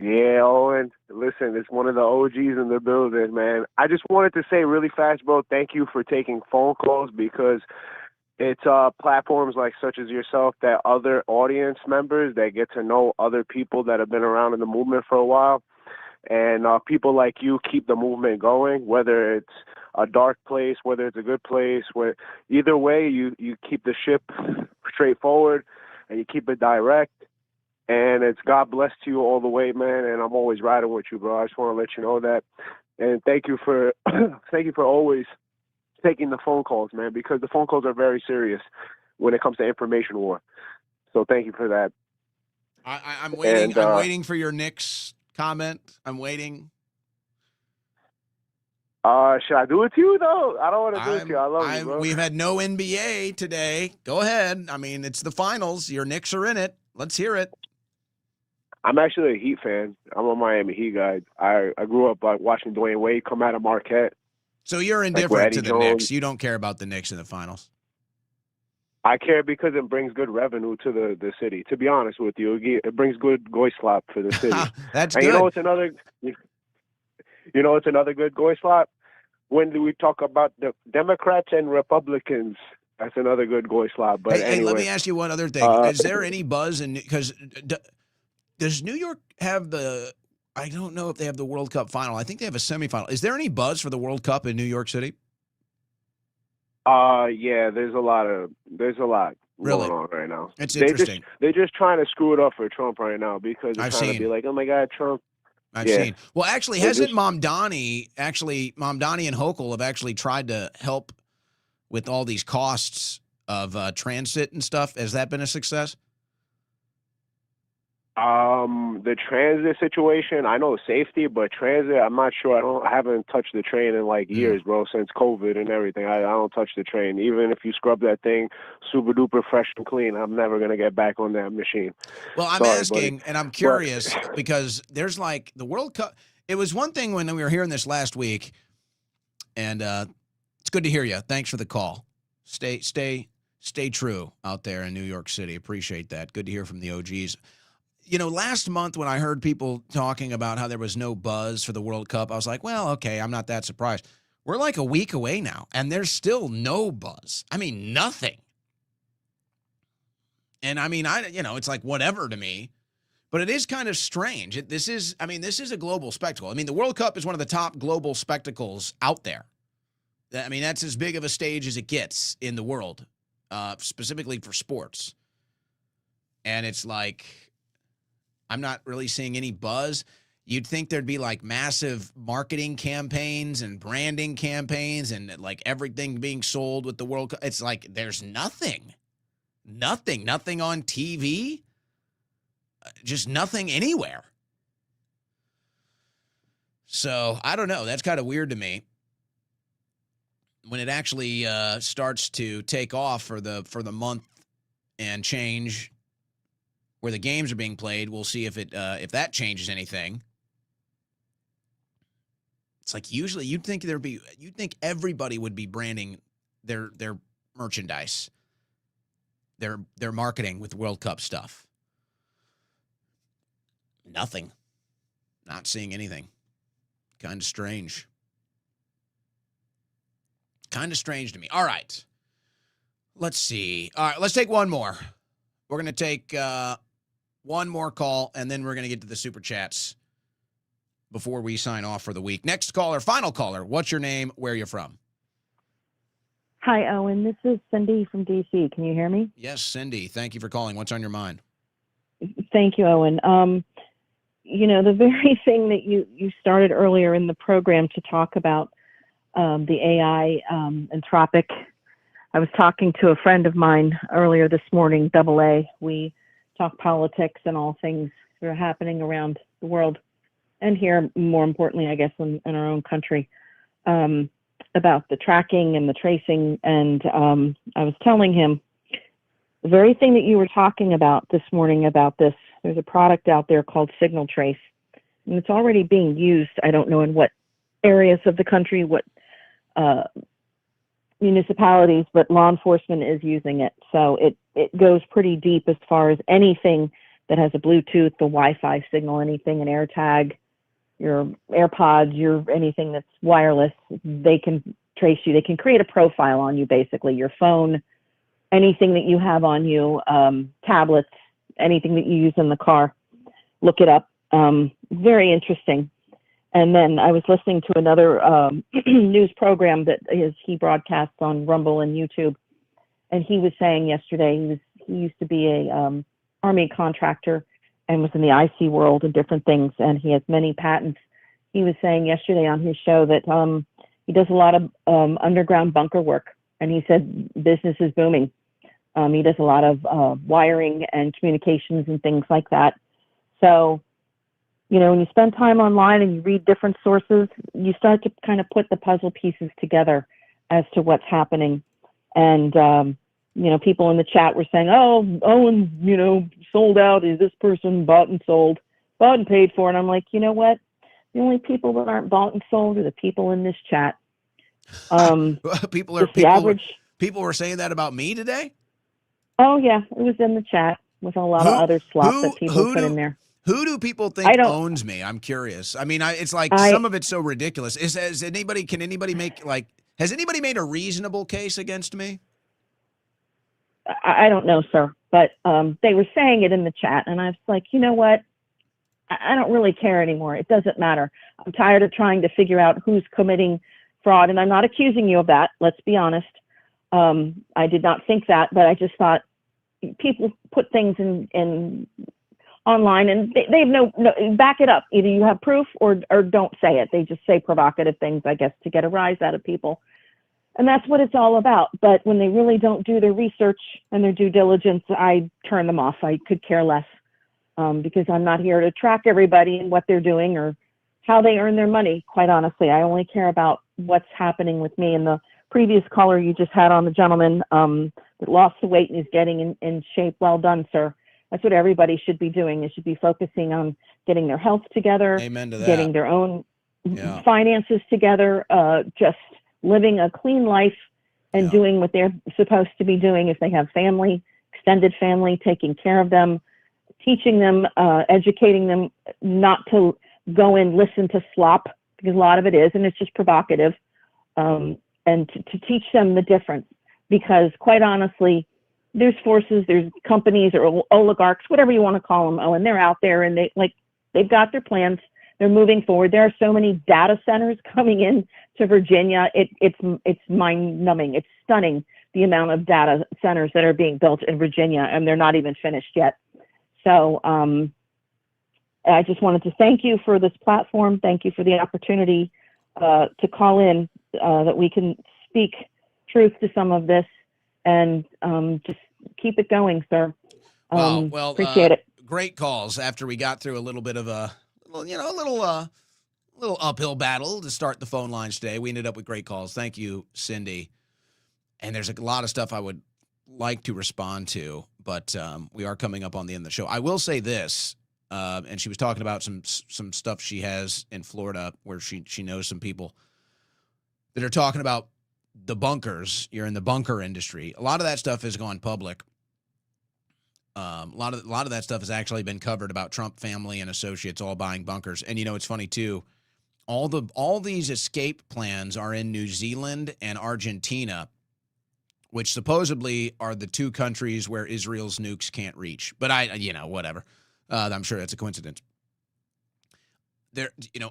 Yeah, Owen. Listen, it's one of the OGs in the building, man. I just wanted to say really fast, bro, thank you for taking phone calls, because it's platforms like such as yourself that other audience members that get to know other people that have been around in the movement for a while. And people like you keep the movement going, whether it's a dark place, whether it's a good place, where either way you keep the ship straightforward and you keep it direct. And it's God bless you all the way, man. And I'm always riding with you, bro. I just want to let you know that. And thank you for always taking the phone calls, man, because the phone calls are very serious when it comes to information war. So thank you for that. I'm waiting. I'm waiting for your Knicks comment. I'm waiting. Should I do it to you, though? I don't want to do it to you. I love you, bro. We've had no NBA today. Go ahead. I mean, it's the finals. Your Knicks are in it. Let's hear it. I'm actually a Heat fan. I'm a Miami Heat guy. I grew up watching Dwayne Wade come out of Marquette. So you're indifferent to the Knicks. You don't care about the Knicks in the finals. I care because it brings good revenue to the city. To be honest with you, it brings good goy-slop for the city. That's and good. You know, it's another good goy-slop. When we talk about the Democrats and Republicans, that's another good goy-slop. But anyway, hey, let me ask you one other thing. Is there any buzz because does New York have I don't know if they have the World Cup final. I think they have a semifinal. Is there any buzz for the World Cup in New York City? Yeah, there's a lot going on right now. It's interesting. They're just trying to screw it up for Trump right now, because they're trying to be like, oh my God, Trump. I've seen. Well, actually, hasn't Mamdani and Hochul have actually tried to help with all these costs of transit and stuff? Has that been a success? The transit situation, I know safety, but transit, I'm not sure. I haven't touched the train in like years, bro, since COVID and everything. I don't touch the train. Even if you scrub that thing super duper fresh and clean, I'm never gonna get back on that machine. Well, I'm Sorry, asking, buddy. and I'm But curious because there's like the World Cup. It was one thing when we were hearing this last week, and it's good to hear you. Thanks for the call. Stay true out there in New York City. Appreciate that. Good to hear from the OGs. You know, last month when I heard people talking about how there was no buzz for the World Cup, I was like, well, okay, I'm not that surprised. We're like a week away now, and there's still no buzz. I mean, nothing. And I mean, it's like whatever to me, but it is kind of strange. This is a global spectacle. I mean, the World Cup is one of the top global spectacles out there. I mean, that's as big of a stage as it gets in the world, specifically for sports. And it's like, I'm not really seeing any buzz. You'd think there'd be like massive marketing campaigns and branding campaigns and like everything being sold with the World Cup. It's like there's nothing on TV, just nothing anywhere. So I don't know. That's kind of weird to me. When it actually starts to take off for the month and change where the games are being played, we'll see if that changes anything. It's like usually you'd think everybody would be branding their merchandise, their marketing with World Cup stuff. Nothing. Not seeing anything. Kind of strange. Kind of strange to me. All right. Let's see. All right, let's take one more. We're going to take one more call, and then we're going to get to the Super Chats before we sign off for the week. Next caller, final caller. What's your name? Where are you from? Hi, Owen. This is Cindy from D.C. Can you hear me? Yes, Cindy. Thank you for calling. What's on your mind? Thank you, Owen. The very thing that you started earlier in the program to talk about the AI, Anthropic. I was talking to a friend of mine earlier this morning, AA. We talk politics and all things that are happening around the world and here, more importantly, I guess, in our own country, about the tracking and the tracing. And I was telling him the very thing that you were talking about this morning about this. There's a product out there called Signal Trace, and it's already being used. I don't know in what areas of the country, what municipalities, but law enforcement is using it. So it goes pretty deep as far as anything that has a Bluetooth, the Wi-Fi signal, anything, an AirTag, your AirPods, anything that's wireless. They can trace you. They can create a profile on you, basically, your phone, anything that you have on you, tablets, anything that you use in the car. Look it up. Very interesting. And then I was listening to another news program that he broadcasts on Rumble and YouTube, and he was saying yesterday he used to be a Army contractor and was in the IC world and different things, and he has many patents. He was saying yesterday on his show that he does a lot of underground bunker work, and he said business is booming. He does a lot of wiring and communications and things like that. So, when you spend time online and you read different sources, you start to kind of put the puzzle pieces together as to what's happening. And, people in the chat were saying, oh, Owen, sold out. Is this person bought and paid for? And I'm like, you know what? The only people that aren't bought and sold are the people in this chat. People were saying that about me today? Oh, yeah. It was in the chat with a lot of other slop that people put in there. Who do people think owns me? I'm curious. I mean, it's like some of it's so ridiculous. Has anybody made a reasonable case against me? I don't know, sir, but they were saying it in the chat, and I was like, you know what? I don't really care anymore. It doesn't matter. I'm tired of trying to figure out who's committing fraud, and I'm not accusing you of that. Let's be honest. I did not think that, but I just thought people put things in online, and they have no back it up. Either you have proof or don't say it. They just say provocative things, I guess, to get a rise out of people. And that's what it's all about. But when they really don't do their research and their due diligence, I turn them off. I could care less. because I'm not here to track everybody and what they're doing or how they earn their money. Quite honestly, I only care about what's happening with me. And the previous caller you just had on, the gentleman that lost the weight and is getting in shape, well done, sir. That's what everybody should be doing. They should be focusing on getting their health together, Amen to that. getting their own Yeah. finances together, just living a clean life and doing what they're supposed to be doing if they have family, extended family, taking care of them, teaching them, educating them not to go and listen to slop, because a lot of it is, and it's just provocative, and to teach them the difference. Because quite honestly, there's forces, there's companies or oligarchs, whatever you want to call them, and they're out there and they've got their plans. They're moving forward. There are so many data centers coming in to Virginia. It's mind-numbing. It's stunning, the amount of data centers that are being built in Virginia, and they're not even finished yet. So I just wanted to thank you for this platform. Thank you for the opportunity to call in, that we can speak truth to some of this, and just keep it going, sir. Well, appreciate it. Great calls after we got through a little bit of a little uphill battle to start the phone lines today. We ended up with great calls. Thank you, Cindy. And there's a lot of stuff I would like to respond to, but we are coming up on the end of the show. I will say this, and she was talking about some stuff she has in Florida where she knows some people that are talking about the bunkers. You're in the bunker industry. A lot of that stuff has gone public. A lot of that stuff has actually been covered about Trump family and associates all buying bunkers. And it's funny too. All these escape plans are in New Zealand and Argentina, which supposedly are the two countries where Israel's nukes can't reach. But whatever. I'm sure that's a coincidence.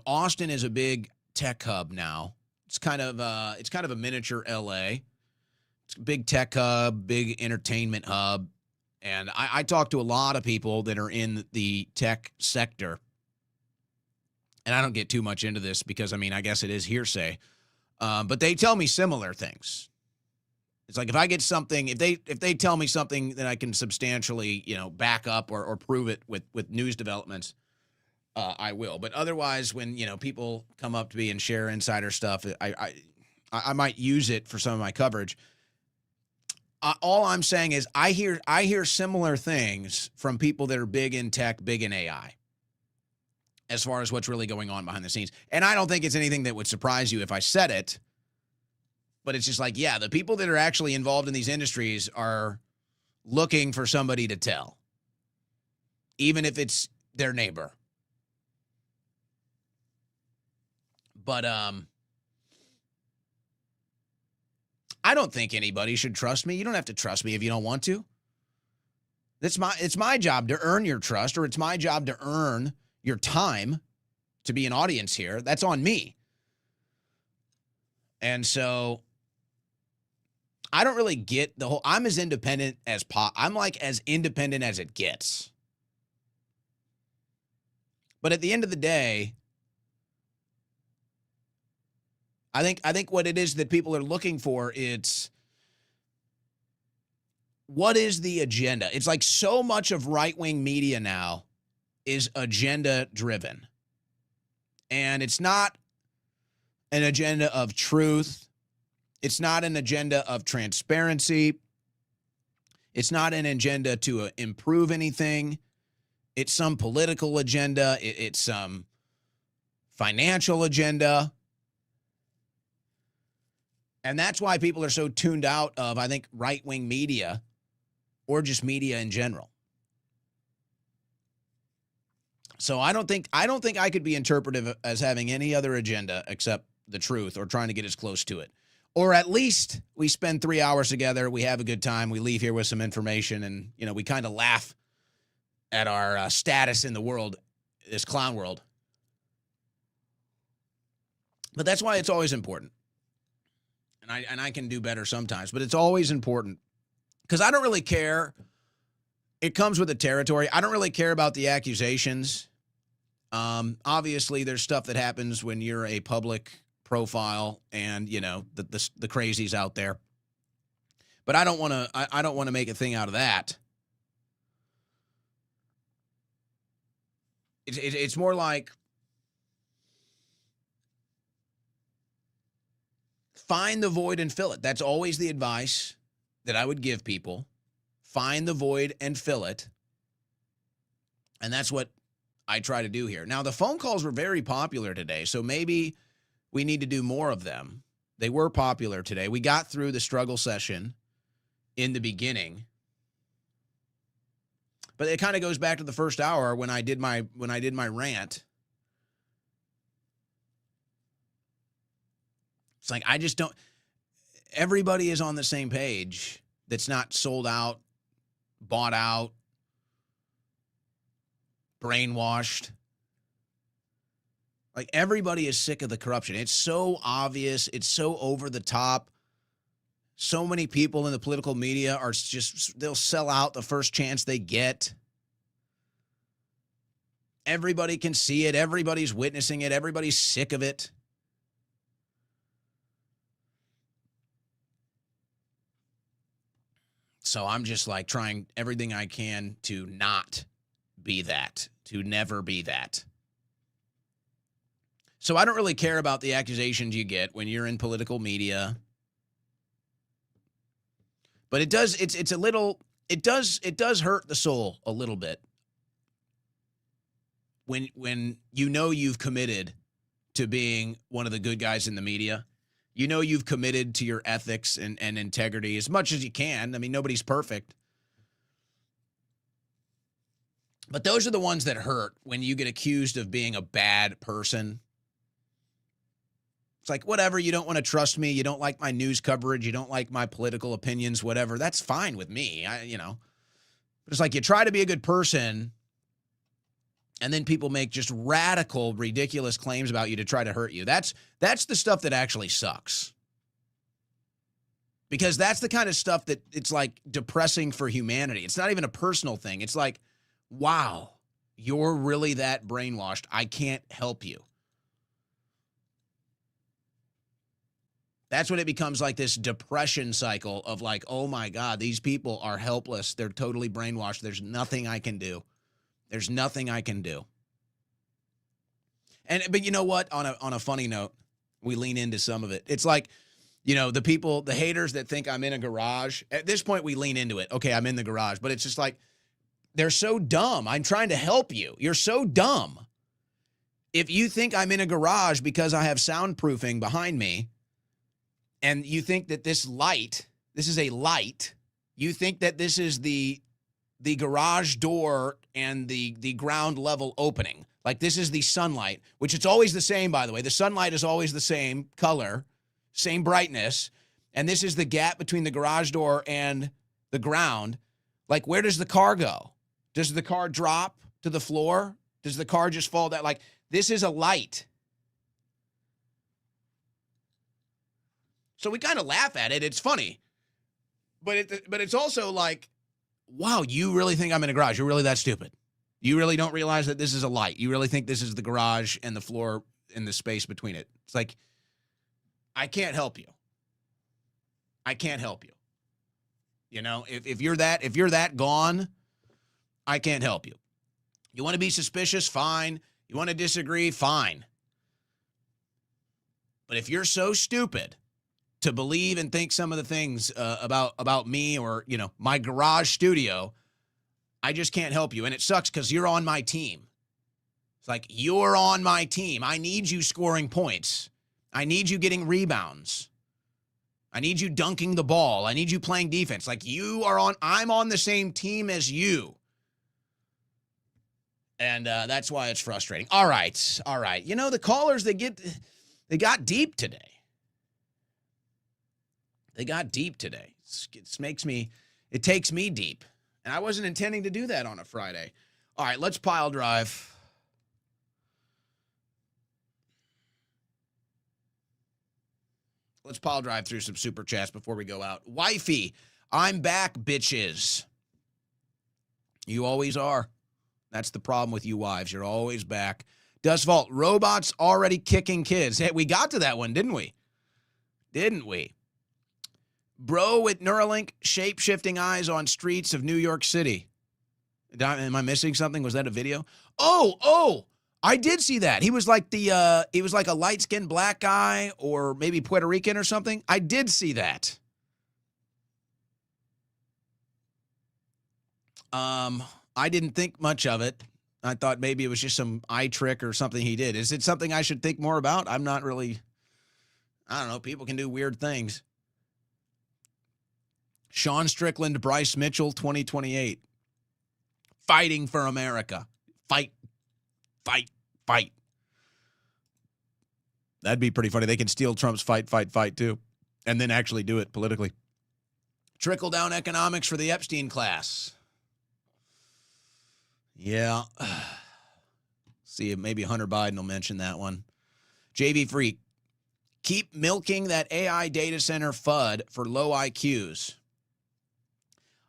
Austin is a big tech hub now. It's kind of a miniature LA. It's a big tech hub, big entertainment hub. And I talk to a lot of people that are in the tech sector. And I don't get too much into this because, I guess it is hearsay. But they tell me similar things. It's like if I get something, if they tell me something that I can substantially, back up or prove it with news developments, I will. But otherwise, when, people come up to me and share insider stuff, I might use it for some of my coverage. All I'm saying is I hear similar things from people that are big in tech, big in AI, as far as what's really going on behind the scenes. And I don't think it's anything that would surprise you if I said it, but it's just like, yeah, the people that are actually involved in these industries are looking for somebody to tell, even if it's their neighbor. But I don't think anybody should trust me. You don't have to trust me if you don't want to. It's my job to earn your trust, or it's my job to earn your time to be an audience here. That's on me. And so I don't really get the whole, I'm as independent as I'm like as independent as it gets. But at the end of the day, I think what it is that people are looking for, it's what is the agenda? It's like so much of right-wing media now is agenda driven. And it's not an agenda of truth. It's not an agenda of transparency. It's not an agenda to improve anything. It's some political agenda. It's some financial agenda. And that's why people are so tuned out of, I think, right-wing media or just media in general. So I don't think I could be interpretive as having any other agenda except the truth, or trying to get as close to it. Or at least we spend 3 hours together, we have a good time, we leave here with some information, and we kind of laugh at our status in the world, this clown world. But that's why it's always important. And I can do better sometimes, but it's always important because I don't really care. It comes with the territory. I don't really care about the accusations. Obviously, there's stuff that happens when you're a public profile, and the crazies out there. But I don't want to. I don't want to make a thing out of that. It's more like find the void and fill it. That's always the advice that I would give people. Find the void and fill it. And that's what I try to do here. Now, the phone calls were very popular today, so maybe we need to do more of them. They were popular today. We got through the struggle session in the beginning. But it kind of goes back to the first hour when I did my rant. It's like I just don't everybody is on the same page that's not sold out, bought out, brainwashed. Like everybody is sick of the corruption. It's so obvious, it's so over the top. So many people in the political media are just, they'll sell out the first chance they get. Everybody can see it. Everybody's witnessing it. Everybody's sick of it. So I'm just like trying everything I can to not be that, to never be that. So I don't really care about the accusations you get when you're in political media. But it does, it's a little, it does hurt the soul a little bit when you know you've committed to being one of the good guys in the media. You know you've committed to your ethics and integrity as much as you can. I mean, nobody's perfect. But those are the ones that hurt when you get accused of being a bad person. It's like, whatever, you don't want to trust me. You don't like my news coverage. You don't like my political opinions, whatever. That's fine with me, But it's like you try to be a good person, and then people make just radical, ridiculous claims about you to try to hurt you. That's the stuff that actually sucks. Because that's the kind of stuff that it's like depressing for humanity. It's not even a personal thing. It's like, wow, you're really that brainwashed. I can't help you. That's when it becomes like this depression cycle of like, oh my God, these people are helpless. They're totally brainwashed. There's nothing I can do. There's nothing I can do. But you know what? On a funny note, we lean into some of it. It's like, the haters that think I'm in a garage. At this point, we lean into it. Okay, I'm in the garage. But it's just like, they're so dumb. I'm trying to help you. You're so dumb. If you think I'm in a garage because I have soundproofing behind me, and you think that this is a light, you think that this is the garage door and the ground level opening. Like this is the sunlight, which it's always the same, by the way. The sunlight is always the same color, same brightness. And this is the gap between the garage door and the ground. Like, where does the car go? Does the car drop to the floor? Does the car just fall down? Like, this is a light. So we kind of laugh at it. It's funny. But it's also like, wow, you really think I'm in a garage? You're really that stupid? You really don't realize that this is a light? You really think this is the garage and the floor and the space between it? It's like, I can't help you. I can't help you. If you're that gone, I can't help you. You want to be suspicious? Fine. You want to disagree? Fine. But if you're so stupid to believe and think some of the things about me or, my garage studio, I just can't help you. And it sucks because you're on my team. It's like, you're on my team. I need you scoring points. I need you getting rebounds. I need you dunking the ball. I need you playing defense. Like I'm on the same team as you. And that's why it's frustrating. All right. The callers, they got deep today. They got deep today. It takes me deep. And I wasn't intending to do that on a Friday. All right, let's pile drive. Let's pile drive through some super chats before we go out. Wifey, I'm back, bitches. You always are. That's the problem with you wives. You're always back. Dust Vault, robots already kicking kids. Hey, we got to that one, didn't we? Bro with Neuralink shape-shifting eyes on streets of New York City. Am I missing something? Was that a video? Oh, I did see that. He was like he was like a light-skinned black guy or maybe Puerto Rican or something. I did see that. I didn't think much of it. I thought maybe it was just some eye trick or something he did. Is it something I should think more about? I'm not really, I don't know. People can do weird things. Sean Strickland, Bryce Mitchell, 2028. Fighting for America. Fight. That'd be pretty funny. They can steal Trump's fight, too, and then actually do it politically. Trickle-down economics for the Epstein class. Yeah. See, maybe Hunter Biden will mention that one. JV Freak. Keep milking that AI data center FUD for low IQs.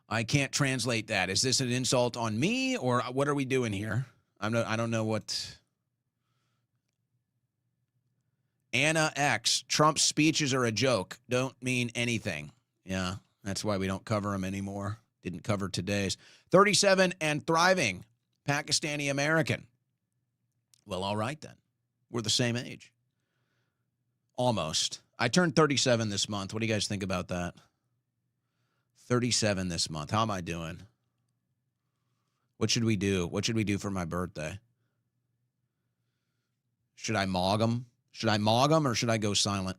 I can't translate that. Is this an insult on me, or what are we doing here? I don't know what. Anna X. Trump's speeches are a joke. Don't mean anything. Yeah, that's why we don't cover them anymore. Didn't cover today's. 37 and thriving. Pakistani American. Well, all right then. We're the same age. Almost. I turned 37 this month. What do you guys think about that? 37 this month. How am I doing? What should we do? What should we do for my birthday? Should I mog them? Should I mog them or should I go silent?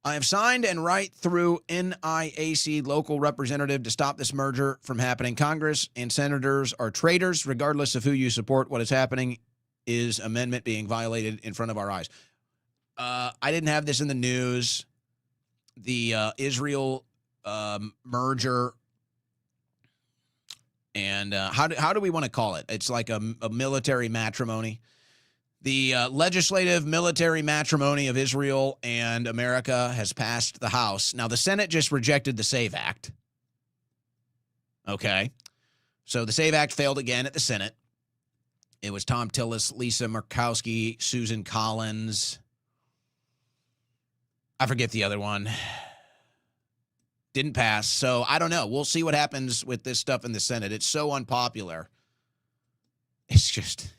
I have signed and write through NIAC local representative to stop this merger from happening. Congress and senators are traitors, regardless of who you support. What is happening is amendment being violated in front of our eyes. I didn't have this in the news. The Israel merger, and how do we want to call it? It's like a military matrimony. The legislative military matrimony of Israel and America has passed the House. Now, the Senate just rejected the SAVE Act. Okay. So the SAVE Act failed again at the Senate. It was Tom Tillis, Lisa Murkowski, Susan Collins. I forget the other one. Didn't pass. So I don't know. We'll see what happens with this stuff in the Senate. It's so unpopular. It's just...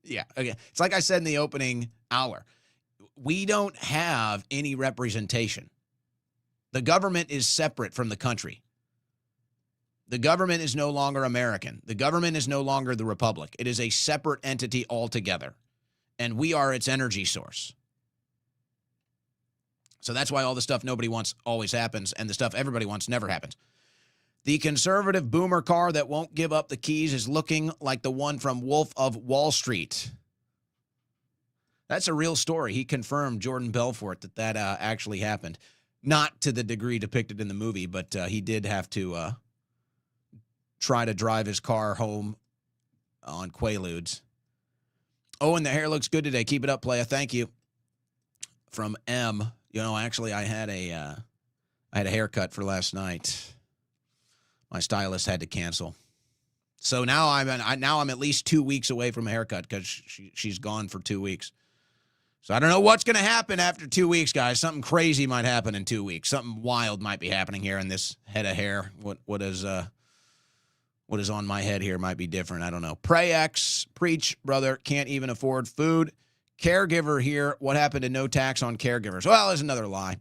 Yeah, okay. It's like I said in the opening hour. We don't have any representation. The government is separate from the country. The government is no longer American. The government is no longer the republic. It is a separate entity altogether. And we are its energy source. So that's why all the stuff nobody wants always happens, and the stuff everybody wants never happens. The conservative boomer car that won't give up the keys is looking like the one from Wolf of Wall Street. That's a real story. He confirmed, Jordan Belfort, that actually happened. Not to the degree depicted in the movie, but he did have to try to drive his car home on Quaaludes. Oh, and the hair looks good today. Keep it up, playa. Thank you. From M. You know, actually, I had a haircut for last night. My stylist had to cancel. So now I'm at least 2 weeks away from a haircut because she's gone for 2 weeks. So I don't know what's going to happen after 2 weeks, guys. Something crazy might happen in 2 weeks. Something wild might be happening here in this head of hair. What is on my head here might be different. I don't know. Pray X, preach, brother. Can't even afford food. Caregiver here. What happened to no tax on caregivers? Well, there's another lie.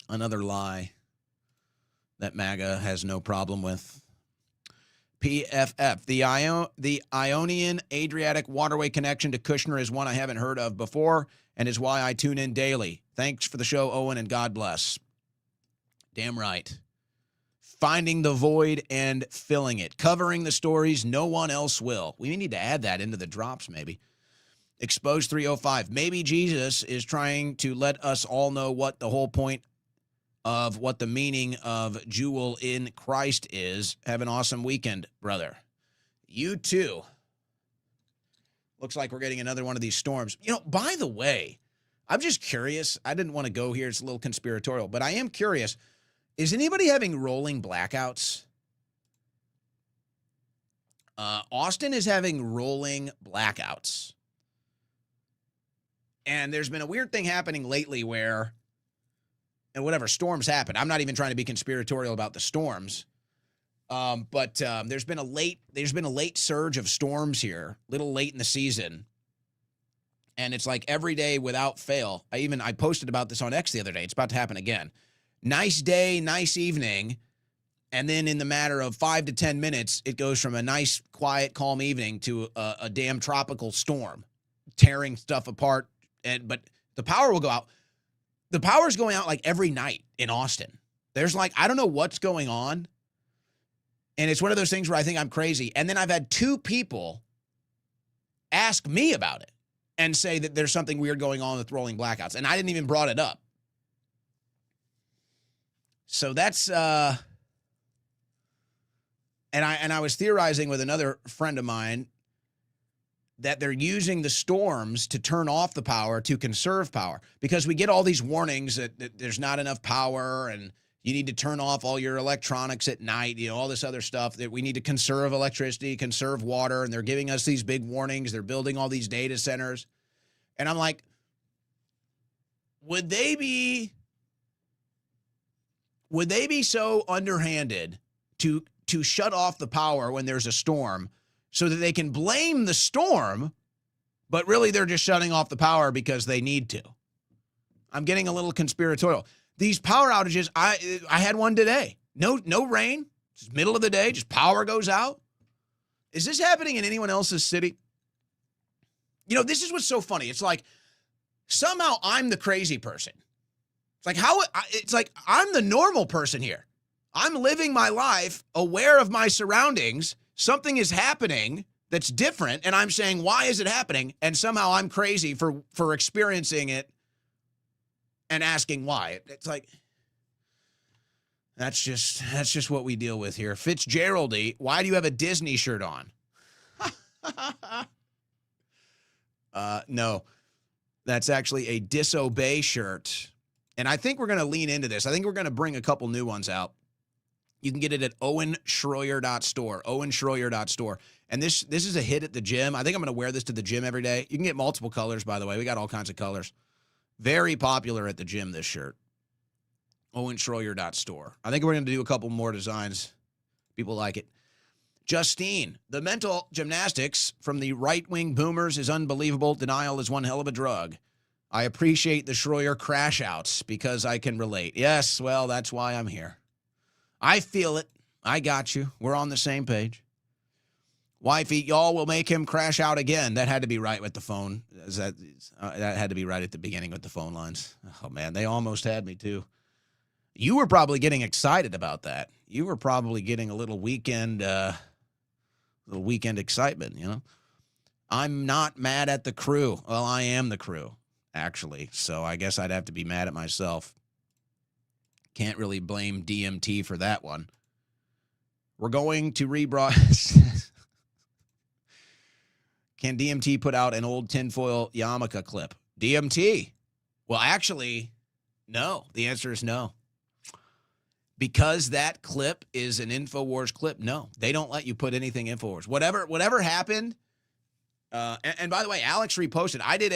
Another lie that MAGA has no problem with. PFF. The Ionian Adriatic waterway connection to Kushner is one I haven't heard of before and is why I tune in daily. Thanks for the show, Owen, and God bless. Damn right. Finding the void and filling it. Covering the stories no one else will. We need to add that into the drops, maybe. Exposed 305. Maybe Jesus is trying to let us all know what the whole point of what the meaning of jewel in Christ is. Have an awesome weekend, brother. You too. Looks like we're getting another one of these storms. You know, by the way, I'm just curious. I didn't want to go here. It's a little conspiratorial, but I am curious. Is anybody having rolling blackouts? Austin is having rolling blackouts. And there's been a weird thing happening lately where, and whatever storms happen, I'm not even trying to be conspiratorial about the storms. But there's been a late surge of storms here, little late in the season. And it's like every day without fail. I posted about this on X the other day. It's about to happen again. Nice day, nice evening. And then in the matter of 5 to 10 minutes, it goes from a nice, quiet, calm evening to a damn tropical storm, tearing stuff apart. But the power will go out. The power's going out like every night in Austin. There's like, I don't know what's going on. And it's one of those things where I think I'm crazy. And then I've had 2 people ask me about it and say that there's something weird going on with rolling blackouts. And I didn't even brought it up. So that's, and I was theorizing with another friend of mine that they're using the storms to turn off the power to conserve power, because we get all these warnings that there's not enough power and you need to turn off all your electronics at night, all this other stuff, that we need to conserve electricity, conserve water. And they're giving us these big warnings. They're building all these data centers. And I'm like, would they be so underhanded to shut off the power when there's a storm so that they can blame the storm, but really they're just shutting off the power because they need to? I'm getting a little conspiratorial. These power outages, I had one today. No rain, just middle of the day, just power goes out. Is this happening in anyone else's city? This is what's so funny. It's like somehow I'm the crazy person. It's like I'm the normal person here. I'm living my life aware of my surroundings. Something is happening that's different, and I'm saying, why is it happening? And somehow I'm crazy for experiencing it and asking why. It's like, that's just what we deal with here. Fitzgeraldy, why do you have a Disney shirt on? No, that's actually a disobey shirt. And I think we're going to lean into this. I think we're going to bring a couple new ones out. You can get it at owenschroyer.store, owenschroyer.store. And this is a hit at the gym. I think I'm going to wear this to the gym every day. You can get multiple colors, by the way. We got all kinds of colors. Very popular at the gym, this shirt. owenschroyer.store. I think we're going to do a couple more designs. People like it. Justine, the mental gymnastics from the right-wing boomers is unbelievable. Denial is one hell of a drug. I appreciate the Schroyer crash outs because I can relate. Yes, well, that's why I'm here. I feel it. I got you. We're on the same page. Wifey, y'all will make him crash out again. That had to be right with the phone. That had to be right at the beginning with the phone lines. Oh, man, they almost had me, too. You were probably getting excited about that. You were probably getting a little weekend excitement, I'm not mad at the crew. Well, I am the crew, actually. So I guess I'd have to be mad at myself. Can't really blame DMT for that one. We're going to rebroadcast. Can DMT put out an old tinfoil yarmulke clip? DMT? Well, actually, no. The answer is no. Because that clip is an InfoWars clip, no. They don't let you put anything InfoWars. Whatever happened, and by the way, Alex reposted. I did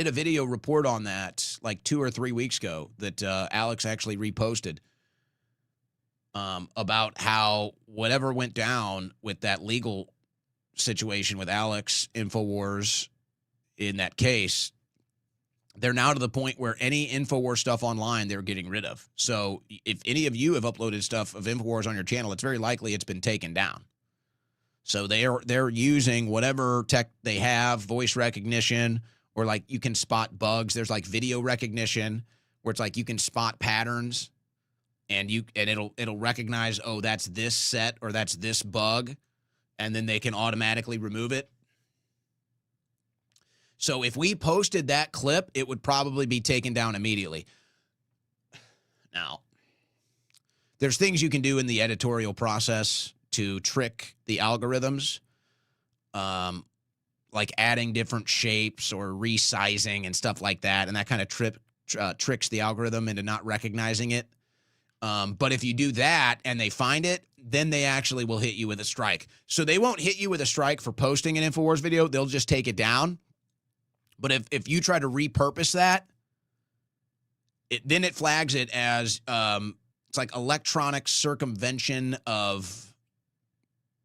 a video report on that like 2 or 3 weeks ago that Alex actually reposted about how whatever went down with that legal situation with Alex, InfoWars in that case, they're now to the point where any InfoWars stuff online they're getting rid of. So if any of you have uploaded stuff of InfoWars on your channel, it's very likely it's been taken down. So they're using whatever tech they have, voice recognition, or like you can spot bugs. There's like video recognition where it's like you can spot patterns and it'll recognize, oh, that's this set or that's this bug, and then they can automatically remove it. So if we posted that clip, it would probably be taken down immediately. Now, there's things you can do in the editorial process to trick the algorithms, like adding different shapes or resizing and stuff like that, and that kind of tricks the algorithm into not recognizing it. But if you do that and they find it, then they actually will hit you with a strike. So they won't hit you with a strike for posting an InfoWars video. They'll just take it down. But if you try to repurpose that, then it flags it as It's like electronic circumvention of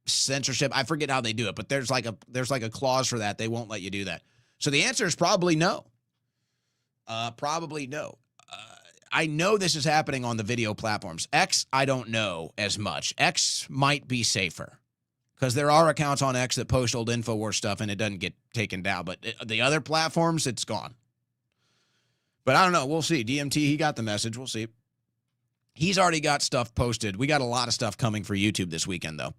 censorship. I forget how they do it, but there's like a clause for that. They won't let you do that. So the answer is probably no. Probably no. I know this is happening on the video platforms. X, I don't know as much. X might be safer because there are accounts on X that post old InfoWars stuff and it doesn't get taken down. But the other platforms, it's gone. But I don't know. We'll see. DMT, he got the message. We'll see. He's already got stuff posted. We got a lot of stuff coming for YouTube this weekend, though.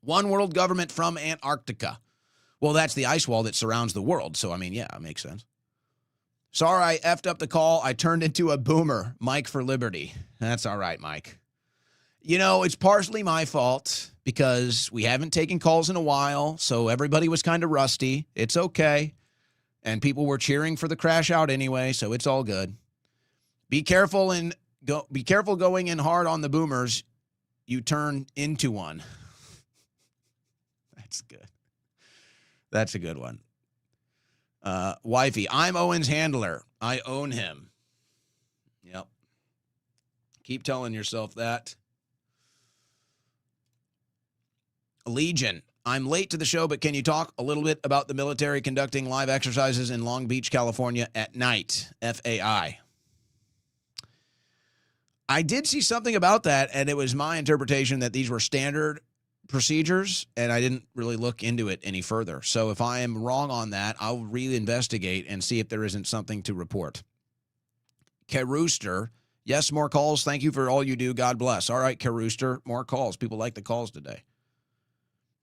One world government from Antarctica. Well, that's the ice wall that surrounds the world. So, I mean, yeah, it makes sense. Sorry, I effed up the call. I turned into a boomer. Mike for Liberty. That's all right, Mike. You know, it's partially my fault because we haven't taken calls in a while, so everybody was kind of rusty. It's okay. And people were cheering for the crash out anyway, so it's all good. Be careful going in hard on the boomers. You turn into one. That's good. That's a good one. Wifey, I'm Owen's handler. I own him. Yep. Keep telling yourself that. Legion, I'm late to the show, but can you talk a little bit about the military conducting live exercises in Long Beach, California at night? FAI. I did see something about that, and it was my interpretation that these were standard procedures, and I didn't really look into it any further. So if I am wrong on that, I'll really investigate and see if there isn't something to report. Kerooster, yes, more calls. Thank you for all you do. God bless. All right, Kerooster, more calls. People like the calls today.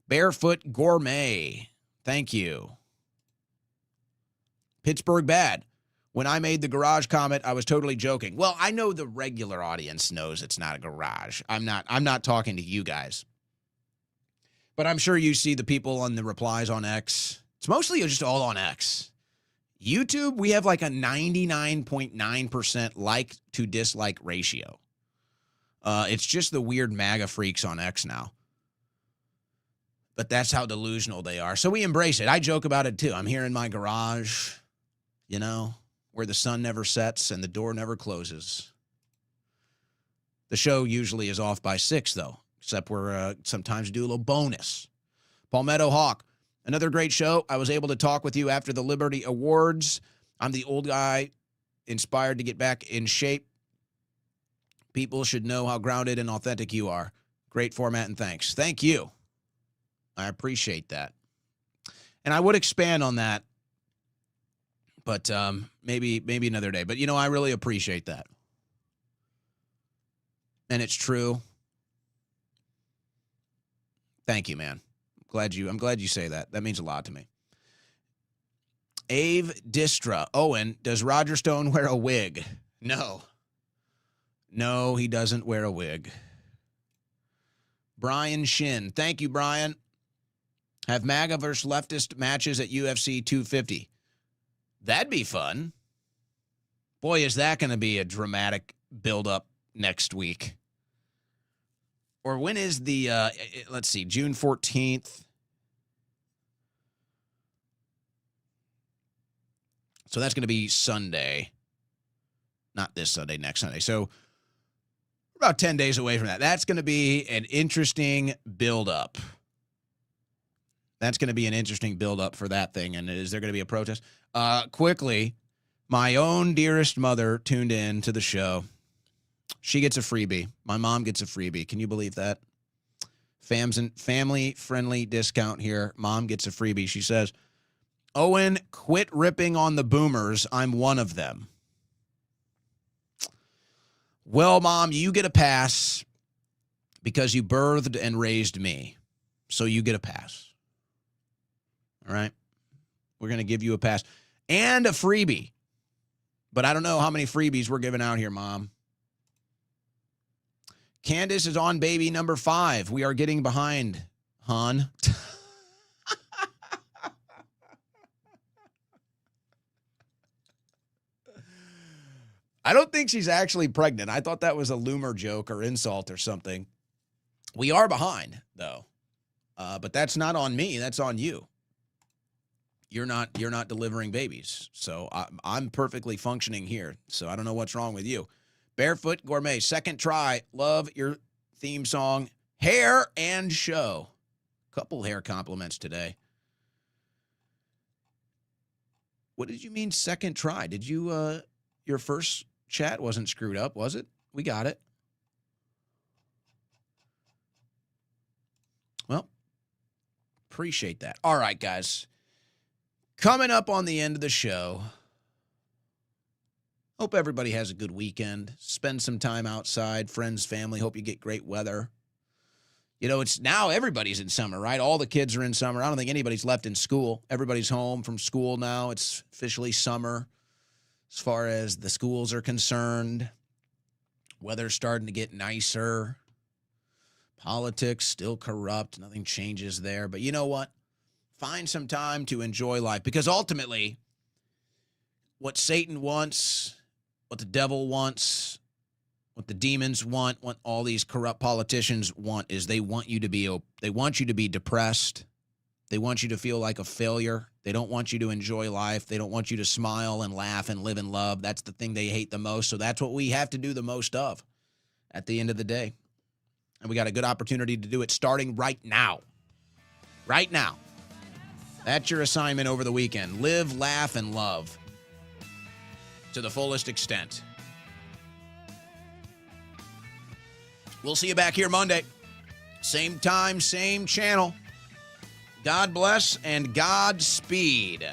Barefoot Gourmet, thank you. Pittsburgh Bad, when I made the garage comment, I was totally joking. Well, I know the regular audience knows it's not a garage. I'm not talking to you guys. But I'm sure you see the people on the replies on X. It's mostly just all on X. YouTube, we have like a 99.9% like to dislike ratio. It's just the weird MAGA freaks on X now. But that's how delusional they are. So we embrace it. I joke about it too. I'm here in my garage, you know, where the sun never sets and the door never closes. The show usually is off by 6, though. Except we're sometimes do a little bonus. Palmetto Hawk, another great show. I was able to talk with you after the Liberty Awards. I'm the old guy inspired to get back in shape. People should know how grounded and authentic you are. Great format and thanks. Thank you. I appreciate that. And I would expand on that, but maybe another day. But, you know, I really appreciate that. And it's true. Thank you, man. I'm glad you say that. That means a lot to me. Ave Distra. Owen, does Roger Stone wear a wig? No. No, he doesn't wear a wig. Brian Shin. Thank you, Brian. Have MAGA versus leftist matches at UFC 250. That'd be fun. Boy, is that going to be a dramatic build-up next week. Or when is the, let's see, June 14th. So that's going to be Sunday. Not this Sunday, next Sunday. So we're about 10 days away from that. That's going to be an interesting build-up. That's going to be an interesting build-up for that thing. And is there going to be a protest? Quickly, my own dearest mother tuned in to the show. She gets a freebie. My mom gets a freebie. Can you believe that? Family-friendly discount here. Mom gets a freebie. She says, Owen, quit ripping on the boomers. I'm one of them. Well, Mom, you get a pass because you birthed and raised me. So you get a pass. All right? We're going to give you a pass and a freebie. But I don't know how many freebies we're giving out here, Mom. Candace is on baby number 5. We are getting behind, hon. I don't think she's actually pregnant. I thought that was a loomer joke or insult or something. We are behind, though. But that's not on me. That's on you. You're not delivering babies. So I'm perfectly functioning here. So I don't know what's wrong with you. Barefoot Gourmet, second try. Love your theme song, hair and show. Couple hair compliments today. What did you mean second try? Did you, your first chat wasn't screwed up, was it? We got it. Well, appreciate that. All right, guys. Coming up on the end of the show, hope everybody has a good weekend. Spend some time outside, friends, family. Hope you get great weather. You know, it's now everybody's in summer, right? All the kids are in summer. I don't think anybody's left in school. Everybody's home from school now. It's officially summer as far as the schools are concerned. Weather's starting to get nicer. Politics still corrupt. Nothing changes there. But you know what? Find some time to enjoy life, because ultimately what Satan wants, what the devil wants, what the demons want, what all these corrupt politicians want, is they want you to be depressed. They want you to feel like a failure. They don't want you to enjoy life. They don't want you to smile and laugh and live in love. That's the thing they hate the most. So that's what we have to do the most of at the end of the day. And we got a good opportunity to do it starting right now. Right now. That's your assignment over the weekend. Live, laugh, and love to the fullest extent. We'll see you back here Monday. Same time, same channel. God bless and Godspeed.